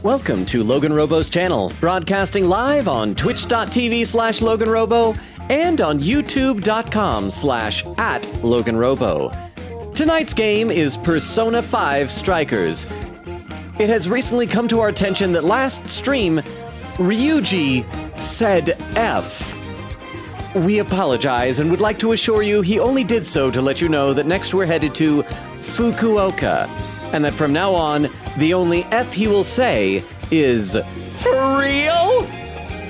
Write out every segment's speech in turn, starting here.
Welcome to LoganRobo's channel, broadcasting live on twitch.tv/LoganRobo and on youtube.com/@LoganRobo. Tonight's game is Persona 5 Strikers. It has recently come to our attention that last stream, Ryuji said F. We apologize and would like to assure you he only did so to let you know that next we're headed to Fukuoka, and that from now on, the only F he will say is, "For real?"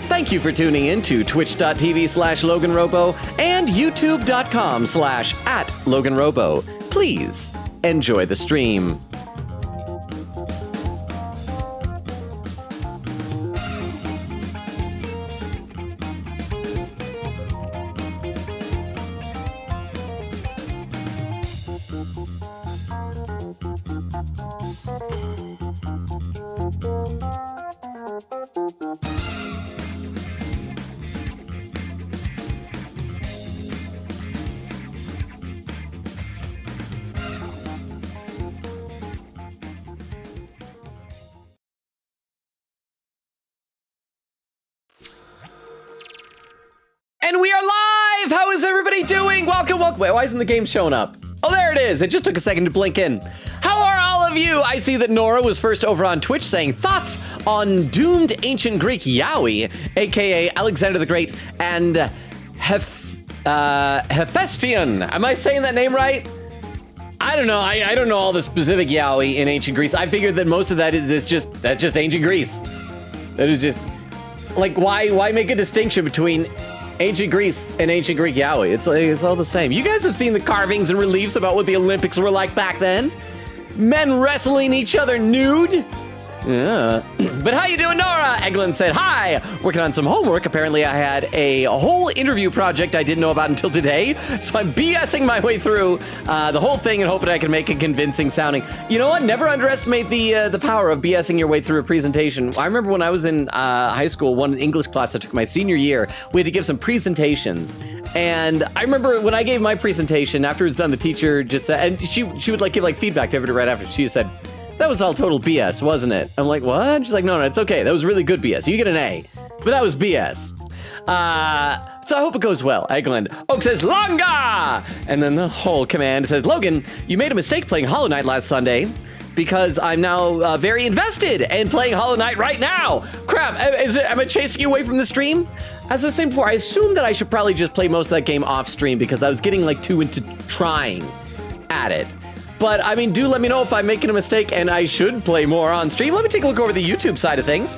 Thank you for tuning in to twitch.tv/LoganRobo and youtube.com/@LoganRobo. Please enjoy the stream. And we are live! How is everybody doing? Welcome. Wait, why isn't the game showing up? Oh, there it is. It just took a second to blink in. How are all of you? I see that Nora was first over on Twitch saying thoughts on doomed ancient Greek yaoi, aka Alexander the Great, and Hephaestion. Am I saying that name right? I don't know. I don't know all the specific yaoi in ancient Greece. I figured that most of that that's just ancient Greece. That is just like why make a distinction between ancient Greece and ancient Greek yaoi? It's all the same. You guys have seen the carvings and reliefs about what the Olympics were like back then. Men wrestling each other nude. Yeah. But how you doing, Nora? Eglin said, hi. Working on some homework. Apparently I had a whole interview project I didn't know about until today. So I'm BSing my way through the whole thing and hoping I can make it convincing sounding. You know what? Never underestimate the power of BSing your way through a presentation. I remember when I was in high school, one English class I took my senior year, we had to give some presentations. And I remember when I gave my presentation, after it was done, the teacher just said, and she would like give like feedback to everybody right after. She said, that was all total BS, wasn't it? I'm like, what? She's like, no, it's okay. That was really good BS. You get an A. But that was BS. So I hope it goes well. Eglin. Oak says, Longa! And then the whole command says, Logan, you made a mistake playing Hollow Knight last Sunday because I'm now very invested in playing Hollow Knight right now. Crap, am I chasing you away from the stream? As I was saying before, I assumed that I should probably just play most of that game off stream because I was getting like too into trying at it. But, I mean, do let me know if I'm making a mistake and I should play more on stream. Let me take a look over the YouTube side of things.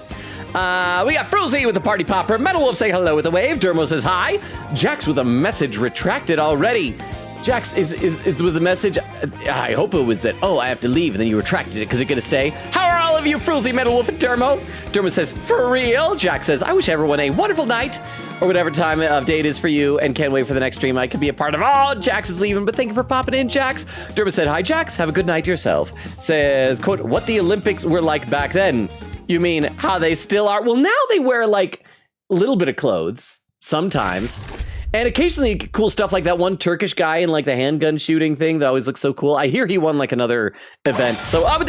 We got Frozy with the party popper. Metal Wolf saying hello with a wave. Dermo says hi. Jax with a message retracted already. Jax, is with the message, I hope it was that, oh, I have to leave, and then you retracted it because you're going to stay. How are all of you, Frozy, Metal Wolf, and Dermo? Dermo says, for real? Jax says, I wish everyone a wonderful night, or whatever time of day it is for you, and can't wait for the next stream. I could be a part of all. Jax is leaving, but thank you for popping in, Jax. Dermo said, hi, Jax. Have a good night yourself. Says, quote, what the Olympics were like back then. You mean how they still are? Well, now they wear, like, a little bit of clothes, sometimes. And occasionally cool stuff like that one Turkish guy in like the handgun shooting thing that always looks so cool. I hear he won like another event. So, Fruzy,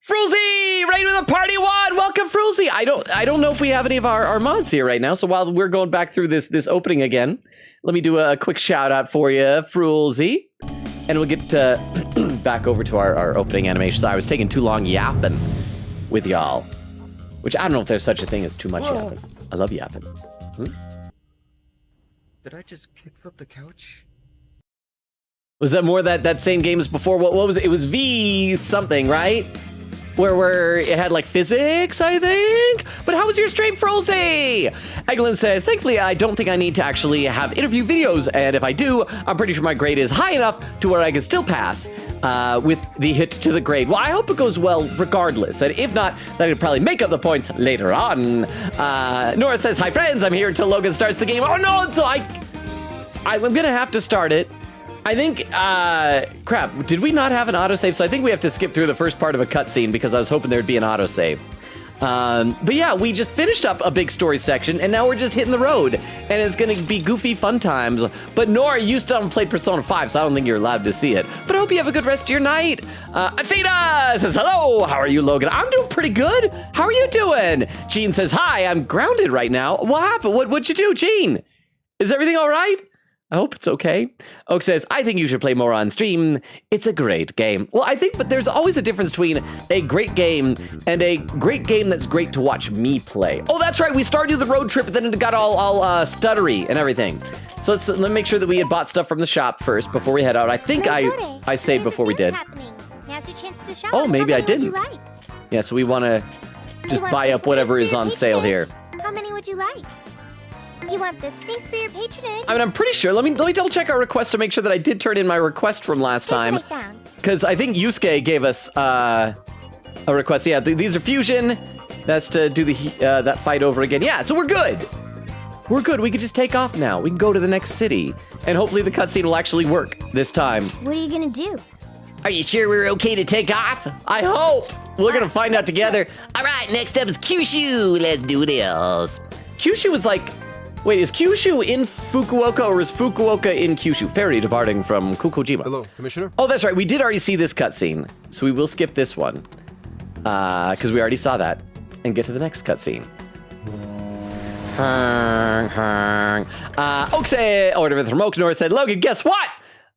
right with a party one. Welcome, Fruzy. I don't know if we have any of our mods here right now. So while we're going back through this opening again, let me do a quick shout out for you, Fruzy. And we'll get back over to our opening animation. So I was taking too long yapping with y'all, which I don't know if there's such a thing as too much yapping. I love yapping. Did I just kick up the couch? Was that more that same game as before? What was it? It was V something, right? Where it had like physics, I think? But how was your stream, Frozy? Eglin says, thankfully, I don't think I need to actually have interview videos. And if I do, I'm pretty sure my grade is high enough to where I can still pass with the hit to the grade. Well, I hope it goes well regardless. And if not, then I'd probably make up the points later on. Nora says, hi, friends. I'm here until Logan starts the game. Oh, no, I'm going to have to start it. I think, crap, did we not have an autosave? So I think we have to skip through the first part of a cutscene because I was hoping there'd be an autosave. But yeah, we just finished up a big story section, and now we're just hitting the road, and it's gonna be goofy fun times. But Nora, you still haven't played Persona 5, so I don't think you're allowed to see it. But I hope you have a good rest of your night. Athena says, hello, how are you, Logan? I'm doing pretty good. How are you doing? Gene says, hi, I'm grounded right now. What happened? What'd you do, Gene? Is everything all right? I hope it's okay. Oak says, I think you should play more on stream. It's a great game. Well, I think, but there's always a difference between a great game and a great game that's great to watch me play. Oh, that's right. We started the road trip, but then it got all stuttery and everything. So let me make sure that we had bought stuff from the shop first before we head out. I think I saved before we did. Now's your chance to shop. Oh, maybe I didn't. Like? Yeah, so we want to just buy up whatever is on sale here. How many would you like? You want this? Thanks for your patronage. I mean, I'm pretty sure. Let me double check our request to make sure that I did turn in my request from last time. Because I think Yusuke gave us a request. Yeah, these are fusion. That's to do the that fight over again. Yeah, so we're good. We're good. We can just take off now. We can go to the next city. And hopefully the cutscene will actually work this time. What are you going to do? Are you sure we're okay to take off? I hope. We're going to find out together. All right, next up is Kyushu. Let's do this. Kyushu is like... Wait, is Kyushu in Fukuoka or is Fukuoka in Kyushu? Ferry departing from Kokojima. Hello, Commissioner. Oh, that's right. We did already see this cutscene, so we will skip this one because we already saw that and get to the next cutscene. Oak said, order from Oak. Nora said, Logan, guess what?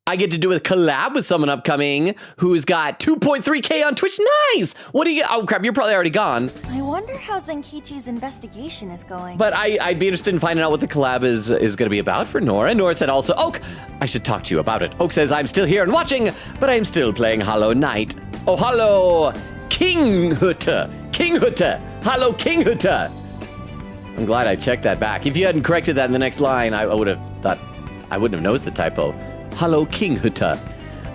I get to do a collab with someone upcoming who's got 2.3K on Twitch. Nice. What do you? Oh crap, you're probably already gone. I wonder how Zenkichi's investigation is going. But I'd be interested in finding out what the collab is going to be about for Nora. Nora said also, Oak, I should talk to you about it. Oak says, I'm still here and watching, but I'm still playing Hollow Knight. Oh, hello, King Hutter. King Hutter. Hello, King Hutter. I'm glad I checked that back. If you hadn't corrected that in the next line, I would have thought, I wouldn't have noticed the typo. Hello, King Hutter.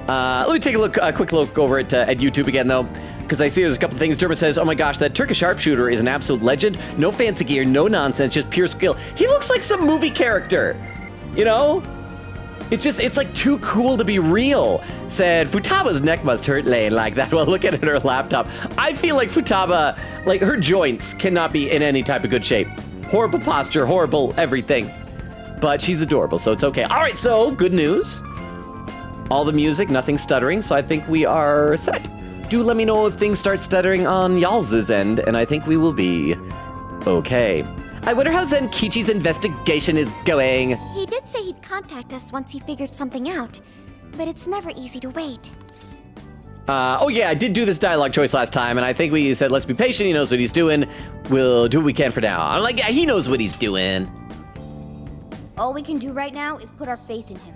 Let me take a quick look over at YouTube again, though, because I see there's a couple things. Derma says, oh my gosh, that Turkish sharpshooter is an absolute legend. No fancy gear, no nonsense, just pure skill. He looks like some movie character, you know? It's like too cool to be real. Said, Futaba's neck must hurt laying like that while looking at her laptop. I feel like Futaba, like her joints cannot be in any type of good shape. Horrible posture, horrible everything. But she's adorable, so it's okay. All right, so good news. All the music, nothing stuttering, so I think we are set. Do let me know if things start stuttering on y'all's end, and I think we will be okay. I wonder how Zenkichi's investigation is going. He did say he'd contact us once he figured something out, but it's never easy to wait. Oh yeah, I did do this dialogue choice last time, and I think we said, let's be patient, he knows what he's doing. We'll do what we can for now. I'm like, yeah, he knows what he's doing. All we can do right now is put our faith in him.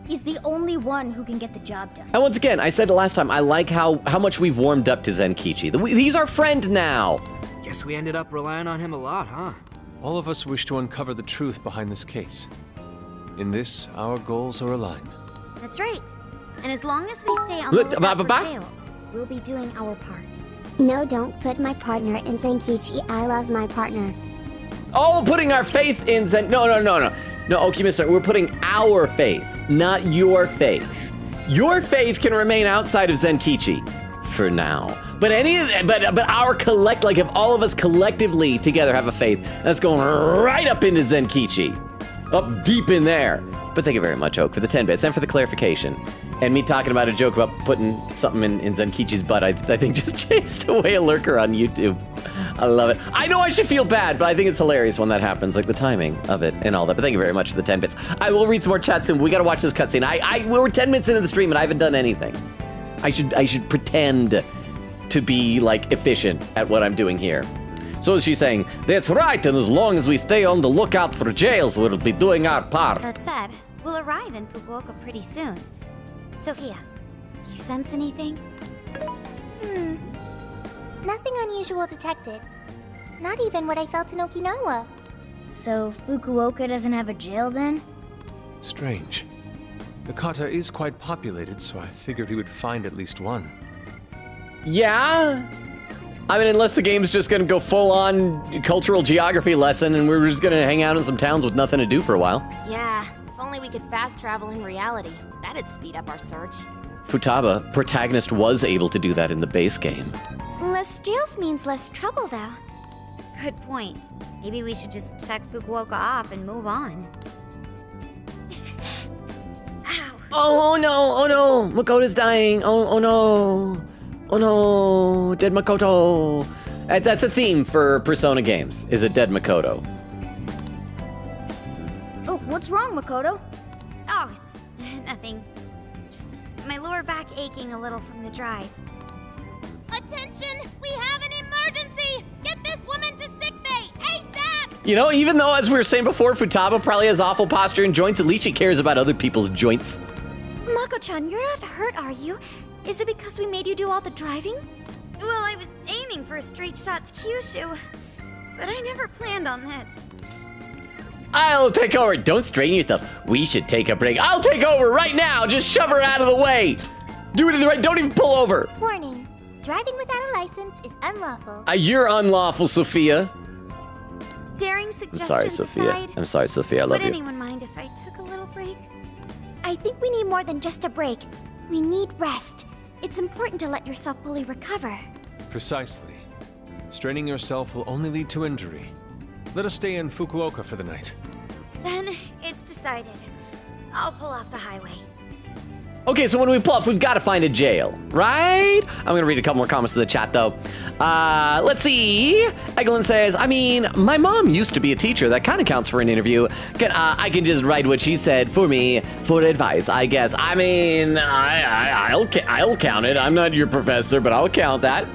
He's the only one who can get the job done. And once again, I said it last time, I like how much we've warmed up to Zenkichi. He's our friend now. Guess we ended up relying on him a lot, huh? All of us wish to uncover the truth behind this case. In this, our goals are aligned. That's right. And as long as we stay on Look, the lookout for jails, we'll be doing our part. No, don't put my partner in Zenkichi. I love my partner. Oh, putting our faith in Zen. No, okay, mister. We're putting our faith, not your faith. Your faith can remain outside of Zenkichi for now. But our like if all of us collectively together have a faith, that's going right up into Zenkichi. Up deep in there. But thank you very much, Oak, for the 10 bits and for the clarification. And me talking about a joke about putting something in Zenkichi's butt, I think just chased away a lurker on YouTube. I love it. I know I should feel bad, but I think it's hilarious when that happens, like the timing of it and all that. But thank you very much for the 10 bits. I will read some more chat soon. We got to watch this cutscene. We were 10 minutes into the stream and I haven't done anything. I should pretend to be like efficient at what I'm doing here. So she's saying, that's right, and as long as we stay on the lookout for jails, we'll be doing our part. That said, we'll arrive in Fukuoka pretty soon. Sophia, do you sense anything? Nothing unusual detected. Not even what I felt in Okinawa. So Fukuoka doesn't have a jail then? Strange. The kata is quite populated, so I figured he would find at least one. Yeah? I mean, unless the game's just gonna go full-on cultural geography lesson and we're just gonna hang out in some towns with nothing to do for a while. Yeah, if only we could fast travel in reality. That'd speed up our search. Futaba, protagonist, was able to do that in the base game. Less jails means less trouble, though. Good point. Maybe we should just check Fukuoka off and move on. Ow. Oh no, Makoto's dying. Oh no, dead Makoto. That's a theme for Persona games, is a dead Makoto. Oh, what's wrong, Makoto? Oh, it's nothing. Just my lower back aching a little from the drive. Attention! We have an emergency! Get this woman to sick bay, ASAP! You know, even though, as we were saying before, Futaba probably has awful posture and joints, at least she cares about other people's joints. Mako-chan, you're not hurt, are you? Is it because we made you do all the driving? Well, I was aiming for a straight shot's Kyushu, but I never planned on this. I'll take over. Don't strain yourself. We should take a break. I'll take over right now. Just shove her out of the way. Do it in the right. Don't even pull over. Warning. Driving without a license is unlawful. You're unlawful, Sophia. Daring I'm suggestions sorry, Sophia. aside, I'm sorry, Sophia. I love would you. anyone mind if I took a little break? I think we need more than just a break. We need rest. It's important to let yourself fully recover. Precisely. Straining yourself will only lead to injury. Let us stay in Fukuoka for the night. Then it's decided. I'll pull off the highway. Okay, so when we pull up, we've got to find a jail, right? I'm going to read a couple more comments in the chat, though. Let's see. Eglin says, I mean, my mom used to be a teacher. That kind of counts for an interview. I can just write what she said for me for advice, I guess. I mean, I'll count it. I'm not your professor, but I'll count that.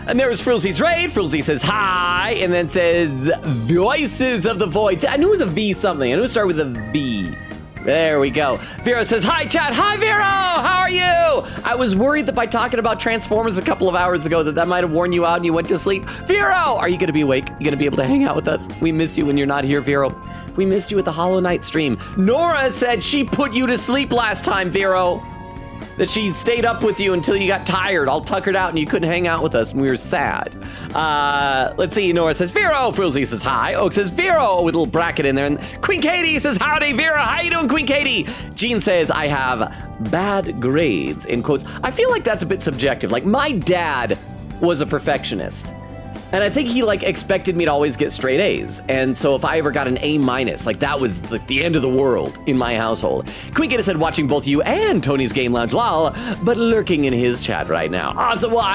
And there's Frilzy's raid. Frilzy says hi, and then says Voices of the Void. I knew it was a V something. I knew it started with a V. There we go. Vero says, hi, chat. Hi, Vero. How are you? I was worried that by talking about Transformers a couple of hours ago that might have worn you out and you went to sleep. Vero, are you going to be awake? You going to be able to hang out with us? We miss you when you're not here, Vero. We missed you at the Hollow Knight stream. Nora said she put you to sleep last time, Vero. That she stayed up with you until you got tired, all tuckered out, and you couldn't hang out with us, and we were sad. Let's see, Nora says, Vero. Frilzy says, hi. Oak says, Vero, with a little bracket in there. And Queen Katie says, howdy, Vero. How you doing, Queen Katie? Jean says, I have bad grades, in quotes. I feel like that's a bit subjective. Like, my dad was a perfectionist. And I think he expected me to always get straight A's. And so if I ever got an A-, that was the end of the world in my household. Queen Katie said, watching both you and Tony's Game Lounge, lol, but lurking in his chat right now. Awesome. Well,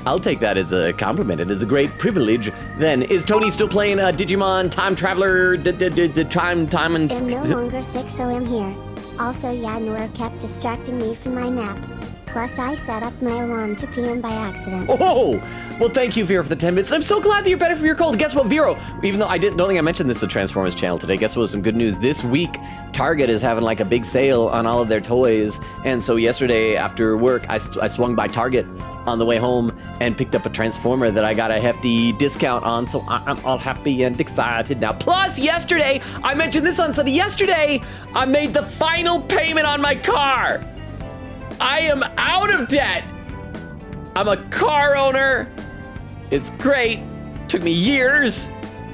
I'll take that as a compliment. It is a great privilege. Then, is Tony still playing Digimon Time Traveler, time and... I'm no longer sick, so I'm here. Also, Nora kept distracting me from my nap. Plus, I set up my alarm to PM by accident. Oh, well, thank you, Vero, for the 10 minutes. I'm so glad that you're better from your cold. Guess what, Vero? Even though I don't think I mentioned this to Transformers channel today, guess what was some good news? This week, Target is having a big sale on all of their toys. And so yesterday after work, I swung by Target on the way home and picked up a Transformer that I got a hefty discount on. So I'm all happy and excited now. Plus, yesterday, I mentioned this on Sunday. Yesterday, I made the final payment on my car. I am out of debt. I'm a car owner. It's great. Took me years,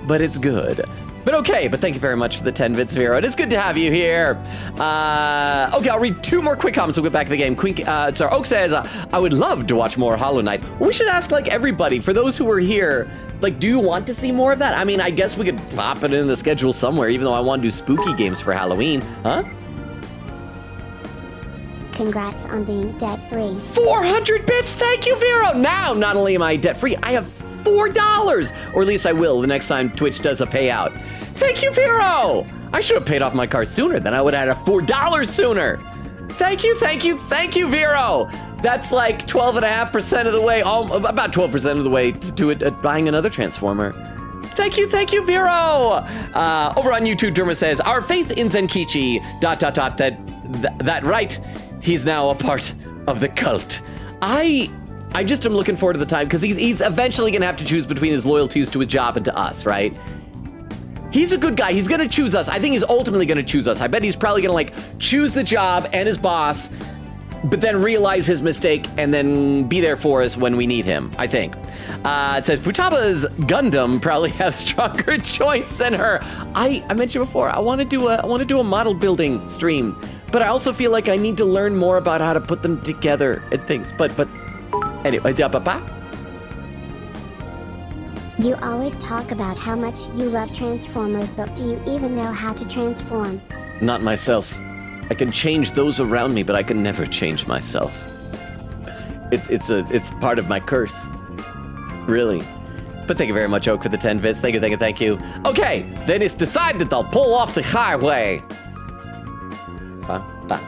but it's good. But okay, but thank you very much for the 10 bits, Vero. It is good to have you here. Okay, I'll read two more quick comments. We'll get back to the game. Oak says, I would love to watch more Hollow Knight. We should ask everybody, for those who are here, do you want to see more of that? I mean, I guess we could pop it in the schedule somewhere, even though I want to do spooky games for Halloween, huh? Congrats on being debt-free. 400 bits, thank you, Vero. Now, not only am I debt-free, I have $4, or at least I will the next time Twitch does a payout. Thank you, Vero. I should have paid off my car sooner, then I would have had $4 sooner. Thank you, Vero. That's 12.5% of the way, about 12% of the way to it buying another Transformer. Thank you, Vero. Over on YouTube, Derma says, our faith in Zenkichi, ... that right. He's now a part of the cult. I just am looking forward to the time, because he's eventually going to have to choose between his loyalties to his job and to us, right? He's a good guy. He's going to choose us. I think he's ultimately going to choose us. I bet he's probably going to choose the job and his boss, but then realize his mistake and then be there for us when we need him, I think. It says, Futaba's Gundam probably has stronger joints than her. I mentioned before, I want to do a model building stream, but I also feel like I need to learn more about how to put them together and things. But anyway, You always talk about how much you love Transformers, but do you even know how to transform? Not myself. I can change those around me, but I can never change myself. It's part of my curse. Really. But thank you very much, Oak, for the 10 bits. Thank you. Okay, then it's decided I'll pull off the highway. Fukuoka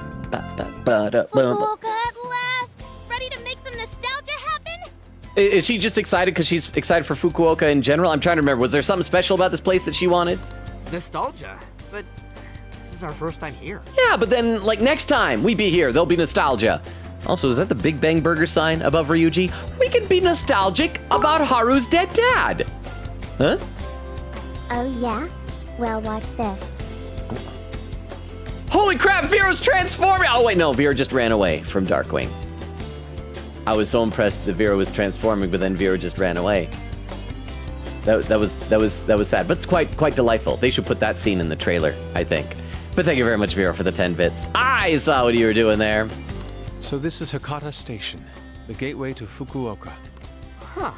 at last! Ready to make some nostalgia happen? Is she just excited because she's excited for Fukuoka in general? I'm trying to remember. Was there something special about this place that she wanted? Nostalgia? But this is our first time here. Yeah, but then, like, next time we be here, there'll be nostalgia. Also, is that the Big Bang Burger sign above Ryuji? We can be nostalgic about Haru's dead dad. Huh? Oh yeah? Well, watch this. Holy crap, Vero's transforming! Oh wait, no, Vera just ran away from Darkwing. I was so impressed that Vera was transforming, but then Vera just ran away. That was sad, but it's quite delightful. They should put that scene in the trailer, I think. But thank you very much, Vera, for the 10 bits. I saw what you were doing there. So this is Hakata Station, the gateway to Fukuoka. Huh.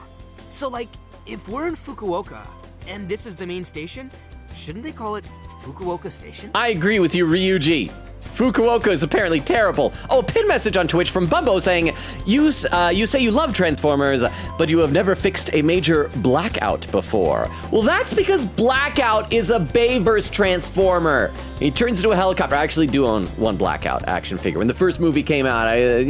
So, like, if we're in Fukuoka, and this is the main station, shouldn't they call it Fukuoka Station? I agree with you, Ryuji. Fukuoka is apparently terrible. Oh, a pin message on Twitch from Bumbo saying, you say you love Transformers, but you have never fixed a major blackout before. Well, that's because Blackout is a Bayverse Transformer. He turns into a helicopter. I actually do own one Blackout action figure. When the first movie came out, I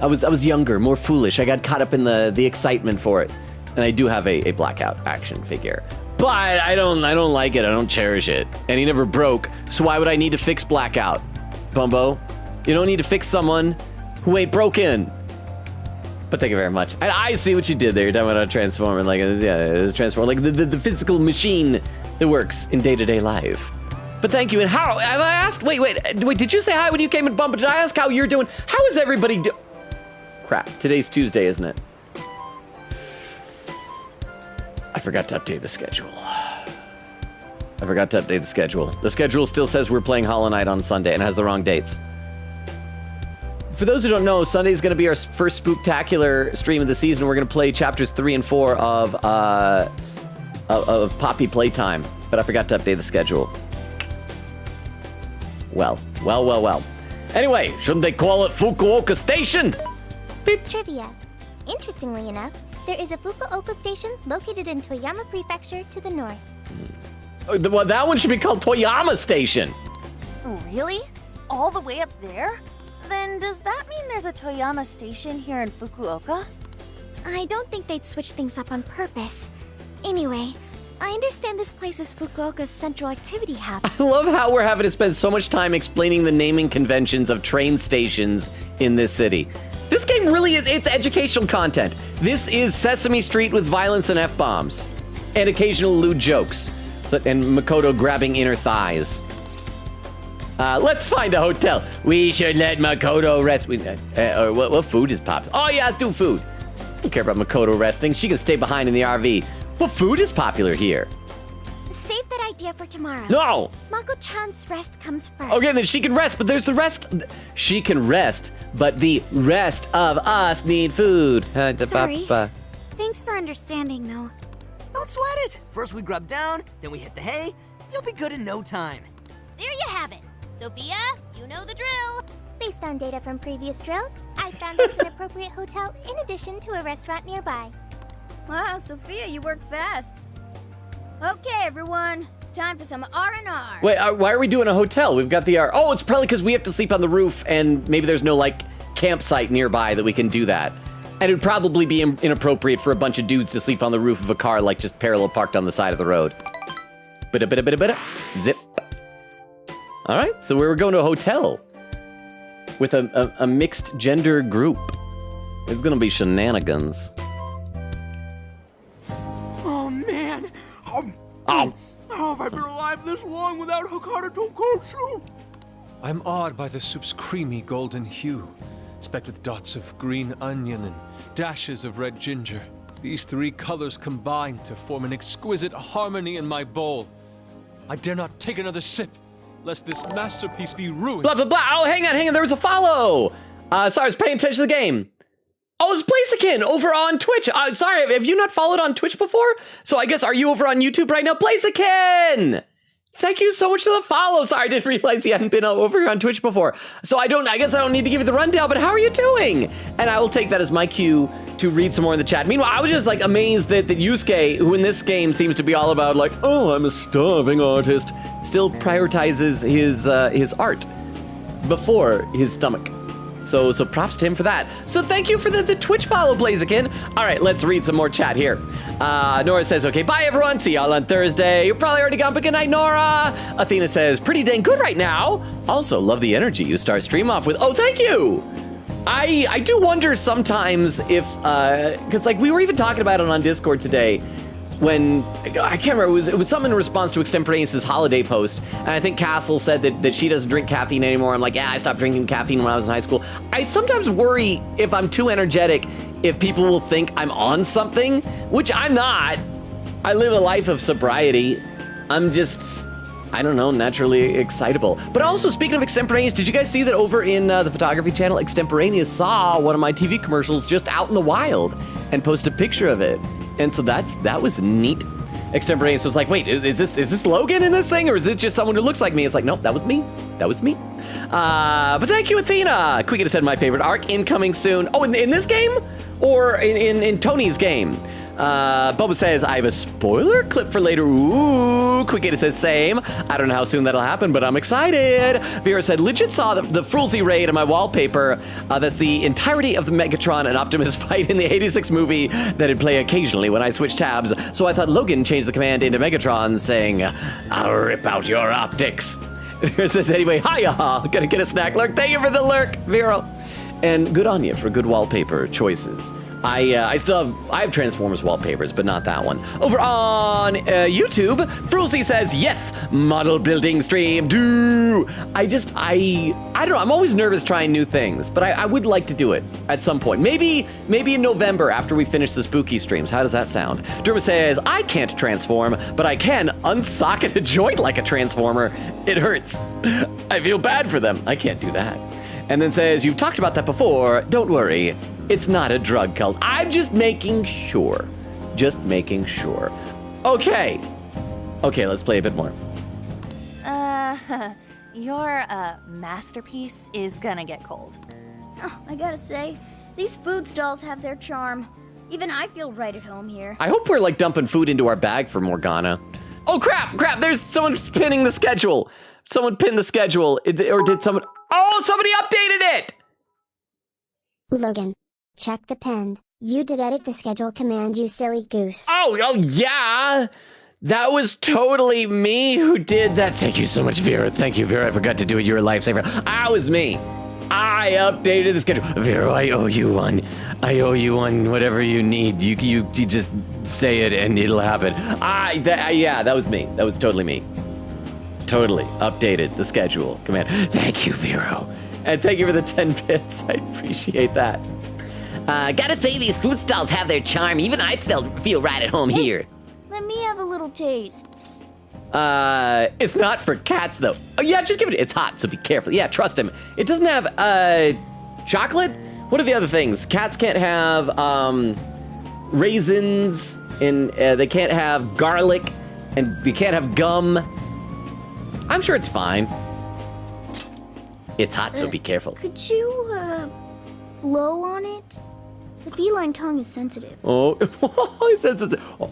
was younger, more foolish. I got caught up in the excitement for it. And I do have a Blackout action figure. But I don't like it. I don't cherish it. And he never broke, so why would I need to fix Blackout? Bumbo, you don't need to fix someone who ain't broken. But thank you very much. And I see what you did there. You're talking about a transformer, like, yeah, it's a transformer, like the physical machine that works in day-to-day life. But thank you. And how, have I asked, wait, did you say hi when you came in, Bumbo? Did I ask how you're doing? How is everybody Crap, today's Tuesday, isn't it? I forgot to update the schedule. The schedule still says we're playing Hollow Knight on Sunday and has the wrong dates. For those who don't know, Sunday is going to be our first spooktacular stream of the season. We're going to play chapters 3 and 4 of Poppy Playtime, but I forgot to update the schedule. Well. Anyway, shouldn't they call it Fukuoka Station? Beep. Trivia. Interestingly enough, there is a Fukuoka station located in Toyama Prefecture to the north. Well, that one should be called Toyama Station. Really? All the way up there? Then does that mean there's a Toyama station here in Fukuoka? I don't think they'd switch things up on purpose. Anyway, I understand this place is Fukuoka's central activity hub. I love how we're having to spend so much time explaining the naming conventions of train stations in this city. This game really is, it's educational content. This is Sesame Street with violence and F-bombs. And occasional lewd jokes. And Makoto grabbing inner thighs. Let's find a hotel. We should let Makoto rest. Or what food is popped? Oh yeah, let's do food. I don't care about Makoto resting. She can stay behind in the RV. What food is popular here? Save that idea for tomorrow. No! Mako-chan's rest comes first. Okay, then she can rest, but there's the rest. She can rest, but the rest of us need food. Sorry. Thanks for understanding, though. Don't sweat it. First we grub down, then we hit the hay. You'll be good in no time. There you have it. Sophia, you know the drill. Based on data from previous drills, I found us an appropriate hotel in addition to a restaurant nearby. Wow, Sophia, you work fast. Okay, everyone, it's time for some R&R. Wait, why are we doing a hotel? We've got the R. Oh, it's probably because we have to sleep on the roof, and maybe there's no like campsite nearby that we can do that. And it would probably be inappropriate for a bunch of dudes to sleep on the roof of a car, like just parallel parked on the side of the road. Bida. Zip. All right, so we were going to a hotel with a mixed gender group. It's gonna be shenanigans. Oh man, how have I been alive this long without Hakata Tonkotsu? I'm awed by the soup's creamy golden hue, specked with dots of green onion and dashes of red ginger. These three colors combine to form an exquisite harmony in my bowl. I dare not take another sip, lest this masterpiece be ruined. Blah, blah, blah. Oh, hang on. There was a follow. Sorry, I was paying attention to the game. Oh, it's Blaziken over on Twitch. Sorry, have you not followed on Twitch before? So I guess, are you over on YouTube right now? Blaziken! Thank you so much for the follow. Sorry, I didn't realize you hadn't been over here on Twitch before. So I guess I don't need to give you the rundown, but how are you doing? And I will take that as my cue to read some more in the chat. Meanwhile, I was just like amazed that Yusuke, who in this game seems to be all about like, oh, I'm a starving artist, still prioritizes his art before his stomach. So props to him for that. So thank you for the Twitch follow, Blaziken. All right, let's read some more chat here. Nora says, okay, bye everyone. See y'all on Thursday. You're probably already gone, but good night, Nora. Athena says, pretty dang good right now. Also, love the energy you start stream off with. Oh, thank you. I do wonder sometimes if, because like we were even talking about it on Discord today, when, I can't remember, it was something in response to Extemporaneous' holiday post, and I think Castle said that she doesn't drink caffeine anymore. I'm like, yeah, I stopped drinking caffeine when I was in high school. I sometimes worry if I'm too energetic, if people will think I'm on something, which I'm not. I live a life of sobriety. I'm just, I don't know, naturally excitable. But also, speaking of Extemporaneous, did you guys see that over in the photography channel, Extemporaneous saw one of my TV commercials just out in the wild and posted a picture of it. And so that was neat. Extemporaneous was like, wait, is this Logan in this thing, or is it just someone who looks like me? It's like, nope, that was me. That was me. But thank you, Athena. Quicketa said my favorite arc incoming soon. Oh, in this game? Or in Tony's game? Bubba says, I have a spoiler clip for later. Ooh, Quicketa says same. I don't know how soon that'll happen, but I'm excited. Vera said, legit saw the Frulzy raid on my wallpaper. That's the entirety of the Megatron and Optimus fight in the 86 movie that'd play occasionally when I switch tabs. So I thought Logan changed the command into Megatron saying, I'll rip out your optics. Vera says, anyway, hiya, gonna get a snack lurk. Thank you for the lurk, Vera. And good on you for good wallpaper choices. I have Transformers wallpapers, but not that one. Over on YouTube, Frulzy says, yes, model building stream, do. I don't know, I'm always nervous trying new things, but I would like to do it at some point. Maybe in November after we finish the spooky streams. How does that sound? Derma says, I can't transform, but I can unsocket a joint like a transformer. It hurts. I feel bad for them. I can't do that. And then says, you've talked about that before. Don't worry. It's not a drug cult. I'm just making sure. Just making sure. Okay. Okay, let's play a bit more. Your masterpiece is gonna get cold. Oh, I gotta say, these food stalls have their charm. Even I feel right at home here. I hope we're like dumping food into our bag for Morgana. Oh crap, there's someone pinning the schedule. Someone pinned the schedule. Or did someone? Oh, somebody updated it! Logan, check the pen. You did edit the schedule command, you silly goose. Oh yeah! That was totally me who did that. Thank you so much, Vera. Thank you, Vera. I forgot to do it. You're a lifesaver. That was me. I updated the schedule. Vera, I owe you one. I owe you one. Whatever you need, you just say it and it'll happen. Yeah, that was me. That was totally me. Totally updated the schedule command. Thank you, Vero. And thank you for the 10 bits. I appreciate that. Gotta say, these food stalls have their charm. Even I feel right at home here. Let me have a little taste. It's not for cats, though. Oh, yeah, just give it. It's hot, so be careful. Yeah, trust him. It doesn't have, chocolate? What are the other things? Cats can't have, raisins, and they can't have garlic, and they can't have gum. I'm sure it's fine. It's hot, so be careful. Could you, blow on it? The feline tongue is sensitive. Oh, he says it's... Oh.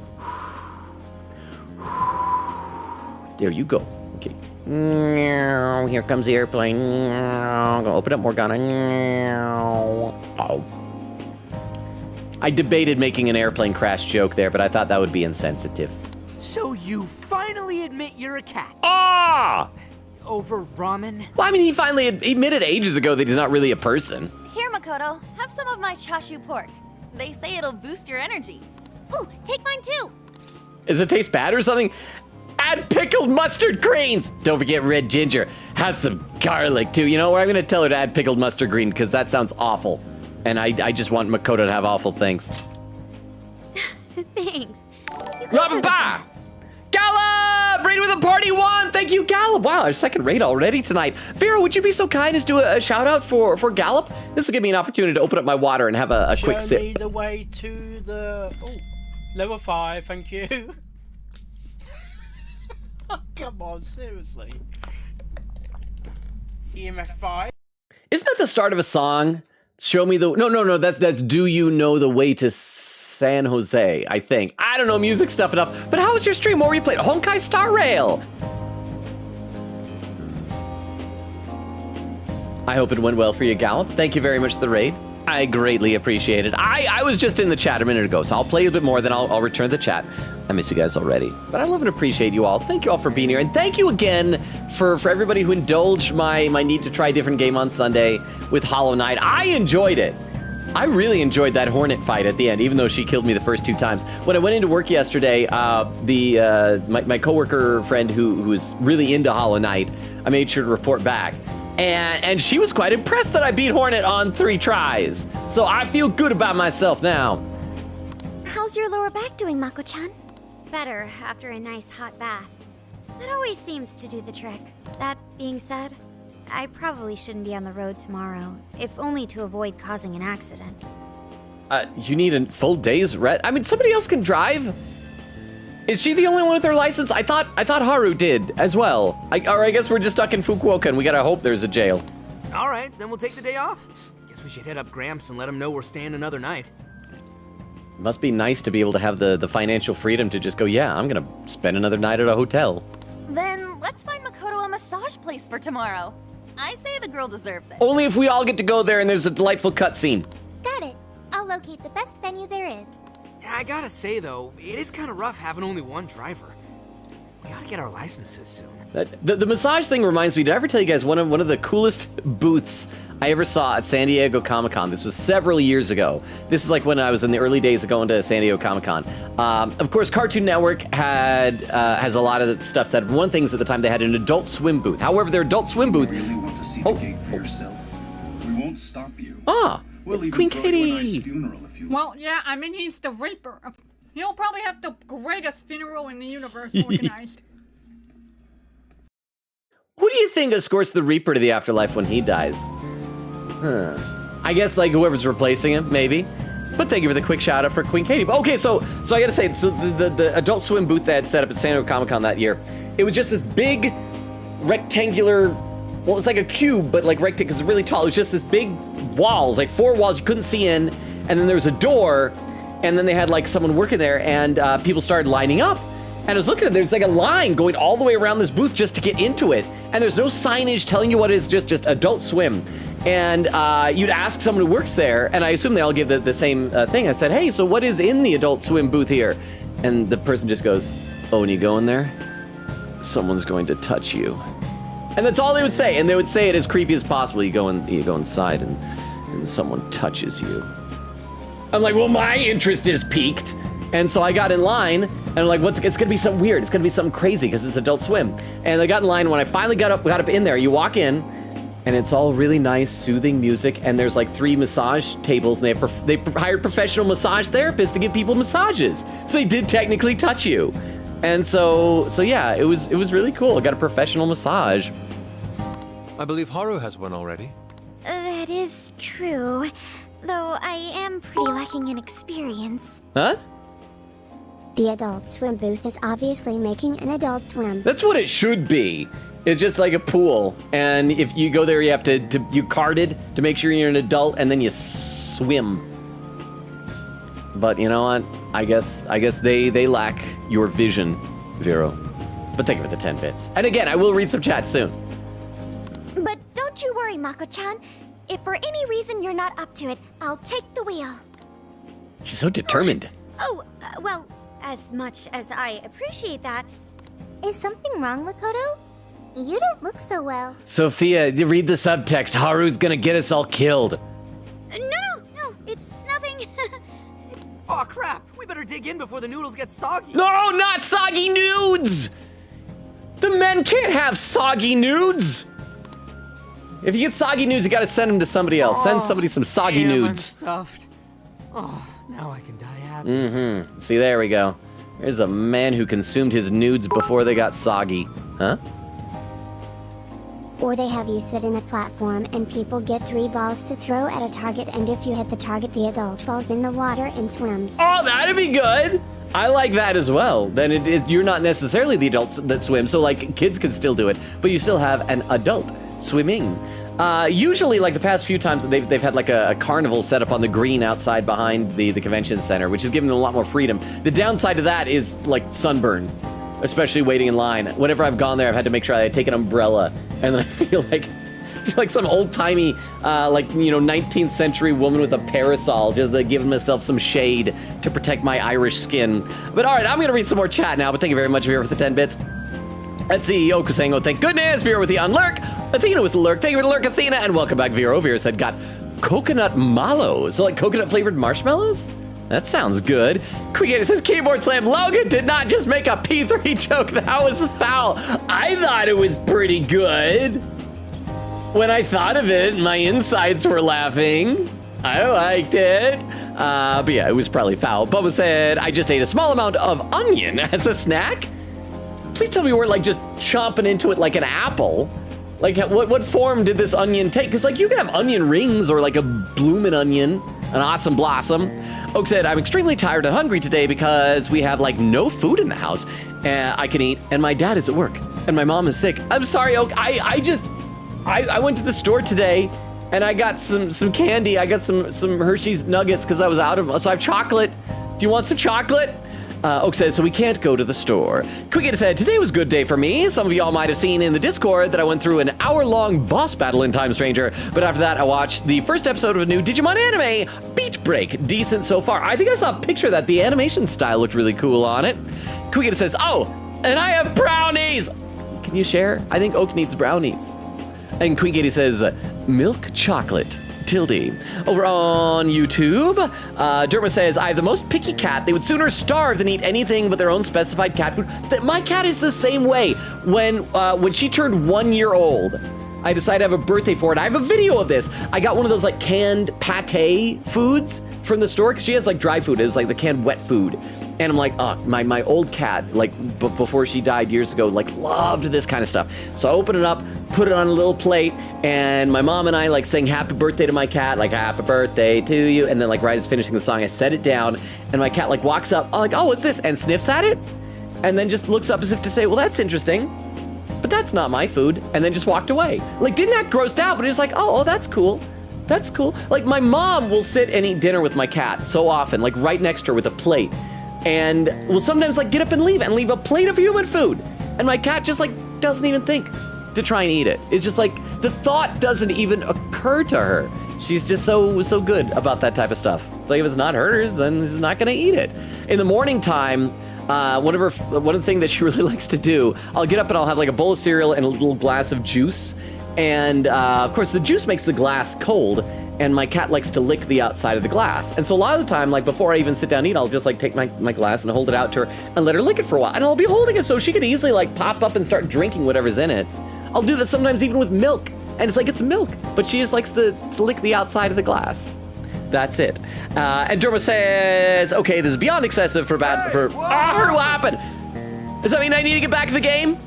There you go. Okay. Here comes the airplane. I'm gonna open up Morgana. Oh. I debated making an airplane crash joke there, but I thought that would be insensitive. So you finally admit you're a cat. Ah! Over ramen? Well, I mean, he finally admitted ages ago that he's not really a person. Here, Makoto, have some of my chashu pork. They say it'll boost your energy. Ooh, take mine too. Does it taste bad or something? Add pickled mustard greens. Don't forget red ginger. Have some garlic too. You know, I'm gonna tell her to add pickled mustard green because that sounds awful. And I just want Makoto to have awful things. Thanks. Robin Ba! Gala! celebrating with a party one. Thank you, Gallop. Wow, our second raid already tonight. Vera, would you be so kind as to do a shout out for Gallop? This will give me an opportunity to open up my water and have a quick sip. Show me the way to the level 5, thank you. Come on, seriously. EMF 5. Isn't that the start of a song? Show me the... No, that's Do You Know the Way to San Jose, I think. I don't know music stuff enough, but how was your stream? What were you playing? Honkai Star Rail! I hope it went well for you, Gallop. Thank you very much for the raid. I greatly appreciate it. I was just in the chat a minute ago, so I'll play a bit more, then I'll return the chat. I miss you guys already. But I love and appreciate you all. Thank you all for being here. And thank you again for everybody who indulged my need to try a different game on Sunday with Hollow Knight. I enjoyed it. I really enjoyed that Hornet fight at the end, even though she killed me the first 2 times. When I went into work yesterday, my coworker friend who was really into Hollow Knight, I made sure to report back. And she was quite impressed that I beat Hornet on 3 tries. So I feel good about myself now. How's your lower back doing, Mako-chan? Better after a nice hot bath. That always seems to do the trick. That being said, I probably shouldn't be on the road tomorrow, if only to avoid causing an accident. You need a full day's rest? I mean, somebody else can drive. Is she the only one with her license? I thought Haru did as well. Or I guess we're just stuck in Fukuoka and we gotta hope there's a jail. All right, then we'll take the day off. Guess we should hit up Gramps and let him know we're staying another night. Must be nice to be able to have the financial freedom to just go, yeah, I'm gonna spend another night at a hotel. Then let's find Makoto a massage place for tomorrow. I say the girl deserves it. Only if we all get to go there and there's a delightful cutscene. Got it. I'll locate the best venue there is. Yeah, I gotta say though, it is kind of rough having only one driver. We ought to get our licenses soon. The massage thing reminds me, did I ever tell you guys one of the coolest booths I ever saw at San Diego Comic-Con? This was several years ago. This is like when I was in the early days of going to San Diego Comic-Con. Of course, Cartoon Network has a lot of the stuff set. One thing is at the time they had an Adult Swim booth. However, their Adult Swim booth... You really want to see the gate for yourself? We won't stop you. It's Queen Katie. Funeral if you well, yeah, I mean, he's the Reaper. He'll probably have the greatest funeral in the universe organized. Who do you think escorts the Reaper to the afterlife when he dies? I guess like whoever's replacing him, maybe. But thank you for the quick shout out for Queen Katie. Okay, so I gotta say, so the Adult Swim booth they had set up at San Diego Comic-Con that year, it was just this big rectangular, well, it's like a cube, but like rectangular, because it's really tall. It was just this big walls, like 4 walls you couldn't see in, and then there was a door, and then they had like someone working there, and people started lining up. And I was looking at it, there's like a line going all the way around this booth just to get into it. And there's no signage telling you what it is, just Adult Swim. And you'd ask someone who works there, and I assume they all give the same thing. I said, hey, so what is in the Adult Swim booth here? And the person just goes, oh, when you go in there, someone's going to touch you. And that's all they would say. And they would say it as creepy as possible. You go inside and someone touches you. I'm like, well, my interest is piqued. And so I got in line, and I'm like, it's gonna be something weird. It's gonna be something crazy, because it's Adult Swim. And I got in line, when I finally got up in there, you walk in, and it's all really nice, soothing music, and there's like 3 massage tables, and they hired professional massage therapists to give people massages. So they did technically touch you. And so yeah, it was really cool. I got a professional massage. I believe Haru has one already. That is true, though I am pretty lacking in experience. Huh? The Adult Swim booth is obviously making an Adult Swim. That's what it should be. It's just like a pool, and if you go there, you have to you carded to make sure you're an adult, and then you swim. But you know what? I guess they lack your vision, Vero. But thank you for the 10 bits. And again, I will read some chat soon. But don't you worry, Mako-chan. If for any reason you're not up to it, I'll take the wheel. She's so determined. Well, as much as I appreciate that, is something wrong, Makoto? You don't look so well. Sophia, you read the subtext. Haru's gonna get us all killed. No, it's nothing. Oh crap, we better dig in before the noodles get soggy. No, not soggy nudes! The men can't have soggy nudes! If you get soggy nudes, you gotta send them to somebody else. Send somebody some soggy nudes. I'm stuffed. Oh, now I can die happy. Mm-hmm. See, there we go. Here's a man who consumed his nudes before they got soggy. Huh? Or they have you sit in a platform and people get 3 balls to throw at a target, and if you hit the target, the adult falls in the water and swims. Oh, that'd be good. I like that as well. Then you're not necessarily the adults that swim, so like kids can still do it, but you still have an adult swimming. Usually, like the past few times, they've had like a carnival set up on the green outside behind the convention center, which has given them a lot more freedom. The downside to that is like sunburn, especially waiting in line. Whenever I've gone there, I've had to make sure I take an umbrella, and then I feel like some old-timey, 19th century woman with a parasol, just giving myself some shade to protect my Irish skin. But all right, I'm gonna read some more chat now, but thank you very much, Vera, for the 10 bits. Let's see, Okusango, thank goodness. Vera with the unlurk. Athena with the lurk. Thank you for the lurk, Athena, and welcome back, Vera. Vera said, got coconut mallow. So like coconut-flavored marshmallows? That sounds good. Quigator says, keyboard slam, Logan did not just make a P3 joke. That was foul. I thought it was pretty good. When I thought of it, my insides were laughing. I liked it. But yeah, it was probably foul. Bubba said, I just ate a small amount of onion as a snack. Please tell me we're like just chomping into it like an apple. Like what form did this onion take? Because like you can have onion rings or like a bloomin' onion, an awesome blossom. Oak said, I'm extremely tired and hungry today because we have like no food in the house I can eat, and my dad is at work and my mom is sick. I'm sorry, Oak. I went to the store today and I got some candy. I got some Hershey's Nuggets because I was out of them. So I have chocolate. Do you want some chocolate? Oak says, so we can't go to the store. Quiggett said, today was a good day for me. Some of y'all might have seen in the Discord that I went through an hour-long boss battle in Time Stranger, but after that I watched the first episode of a new Digimon anime, Beat Break. Decent so far. I think I saw a picture of that. The animation style looked really cool on it. Quiggett says, oh, and I have brownies. Can you share? I think Oak needs brownies. And Queen Katie says, milk chocolate. Tilde. Over on YouTube, Derma says, I have the most picky cat. They would sooner starve than eat anything but their own specified cat food. My cat is the same way. When she turned 1 year old, I decided to have a birthday for it. I have a video of this. I got one of those like canned pate foods from the store because she has like dry food. It was like the canned wet food. And I'm like, oh, my old cat, like before she died years ago, like loved this kind of stuff. So I open it up, put it on a little plate, and my mom and I like sang happy birthday to my cat, like happy birthday to you. And then like right as finishing the song, I set it down and my cat like walks up, I'm like, oh, what's this? And sniffs at it. And then just looks up as if to say, well, that's interesting, but that's not my food. And then just walked away. Like didn't act grossed out, but it was like, oh, that's cool. That's cool. Like my mom will sit and eat dinner with my cat so often, like right next to her with a plate. And will sometimes like get up and leave a plate of human food. And my cat just like doesn't even think to try and eat it. It's just like the thought doesn't even occur to her. She's just so good about that type of stuff. It's like if it's not hers, then she's not gonna eat it. In the morning time, one of the things that she really likes to do, I'll get up and I'll have like a bowl of cereal and a little glass of juice. And of course the juice makes the glass cold, and my cat likes to lick the outside of the glass. And so a lot of the time, like before I even sit down and eat, I'll just like take my glass and hold it out to her and let her lick it for a while. And I'll be holding it so she could easily like pop up and start drinking whatever's in it. I'll do that sometimes even with milk. And it's like, it's milk, but she just likes to lick the outside of the glass. That's it. And Derma says, okay, this is beyond excessive for bad, what happened? Does that mean I need to get back to the game?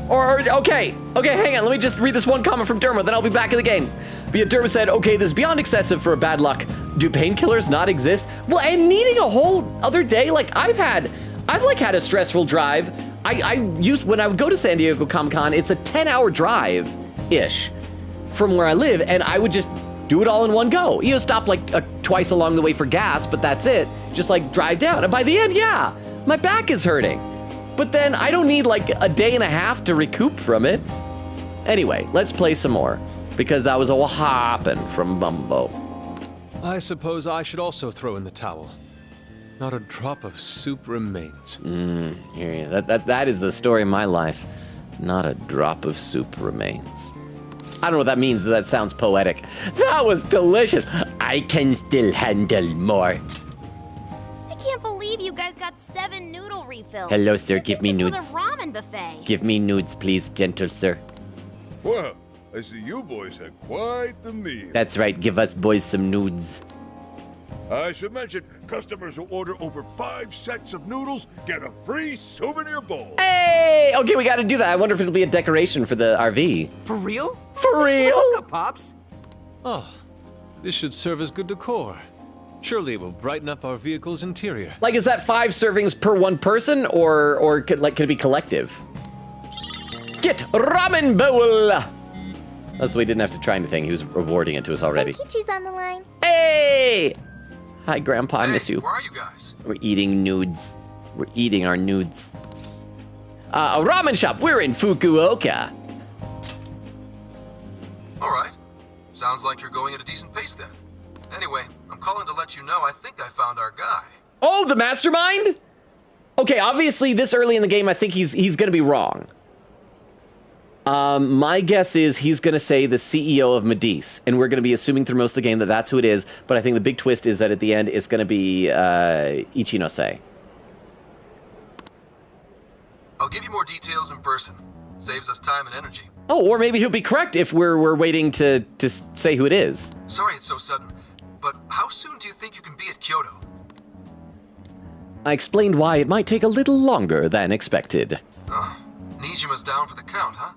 Okay, hang on, let me just read this one comment from Derma, then I'll be back in the game. But yeah, Derma said, okay, this is beyond excessive for bad luck. Do painkillers not exist? Well, and needing a whole other day, like I've had a stressful drive. When I would go to San Diego Comic-Con, it's a 10-hour drive-ish from where I live, and I would just do it all in one go. You know, stop like twice along the way for gas, but that's it. Just like drive down, and by the end, yeah, my back is hurting. But then I don't need like a day and a half to recoup from it. Anyway, let's play some more, because that was a what happened from Bumbo. I suppose I should also throw in the towel. Not a drop of soup remains. That is the story of my life. Not a drop of soup remains. I don't know what that means, but that sounds poetic. That was delicious. I can still handle more. I can't believe you guys got 7 noodle refills. Hello, sir. Give me nudes. This was a ramen buffet. Give me nudes, please, gentle sir. Well, I see you boys had quite the meal. That's right. Give us boys some nudes. I should mention, customers who order over 5 sets of noodles get a free souvenir bowl. Hey! Okay, we gotta do that. I wonder if it'll be a decoration for the RV. For real? For real? Welcome, Pops. Oh, this should serve as good decor. Surely it will brighten up our vehicle's interior. Like, is that 5 servings per one person, or could it be collective? Get ramen bowl! That's why he didn't have to try anything. He was rewarding it to us already. Kichi's on the line. Hey! Hi, Grandpa. I miss you. Where are you guys? We're eating nudes. We're eating our nudes. A ramen shop. We're in Fukuoka. All right. Sounds like you're going at a decent pace then. Anyway, I'm calling to let you know I think I found our guy. Oh, the mastermind? Okay, obviously this early in the game, I think he's gonna be wrong. My guess is he's gonna say the CEO of Medice, and we're gonna be assuming through most of the game that that's who it is, but I think the big twist is that at the end it's gonna be Ichinose. I'll give you more details in person. Saves us time and energy. Oh, or maybe he'll be correct if we're waiting to say who it is. Sorry it's so sudden, but how soon do you think you can be at Kyoto? I explained why it might take a little longer than expected. Nijima's down for the count, huh?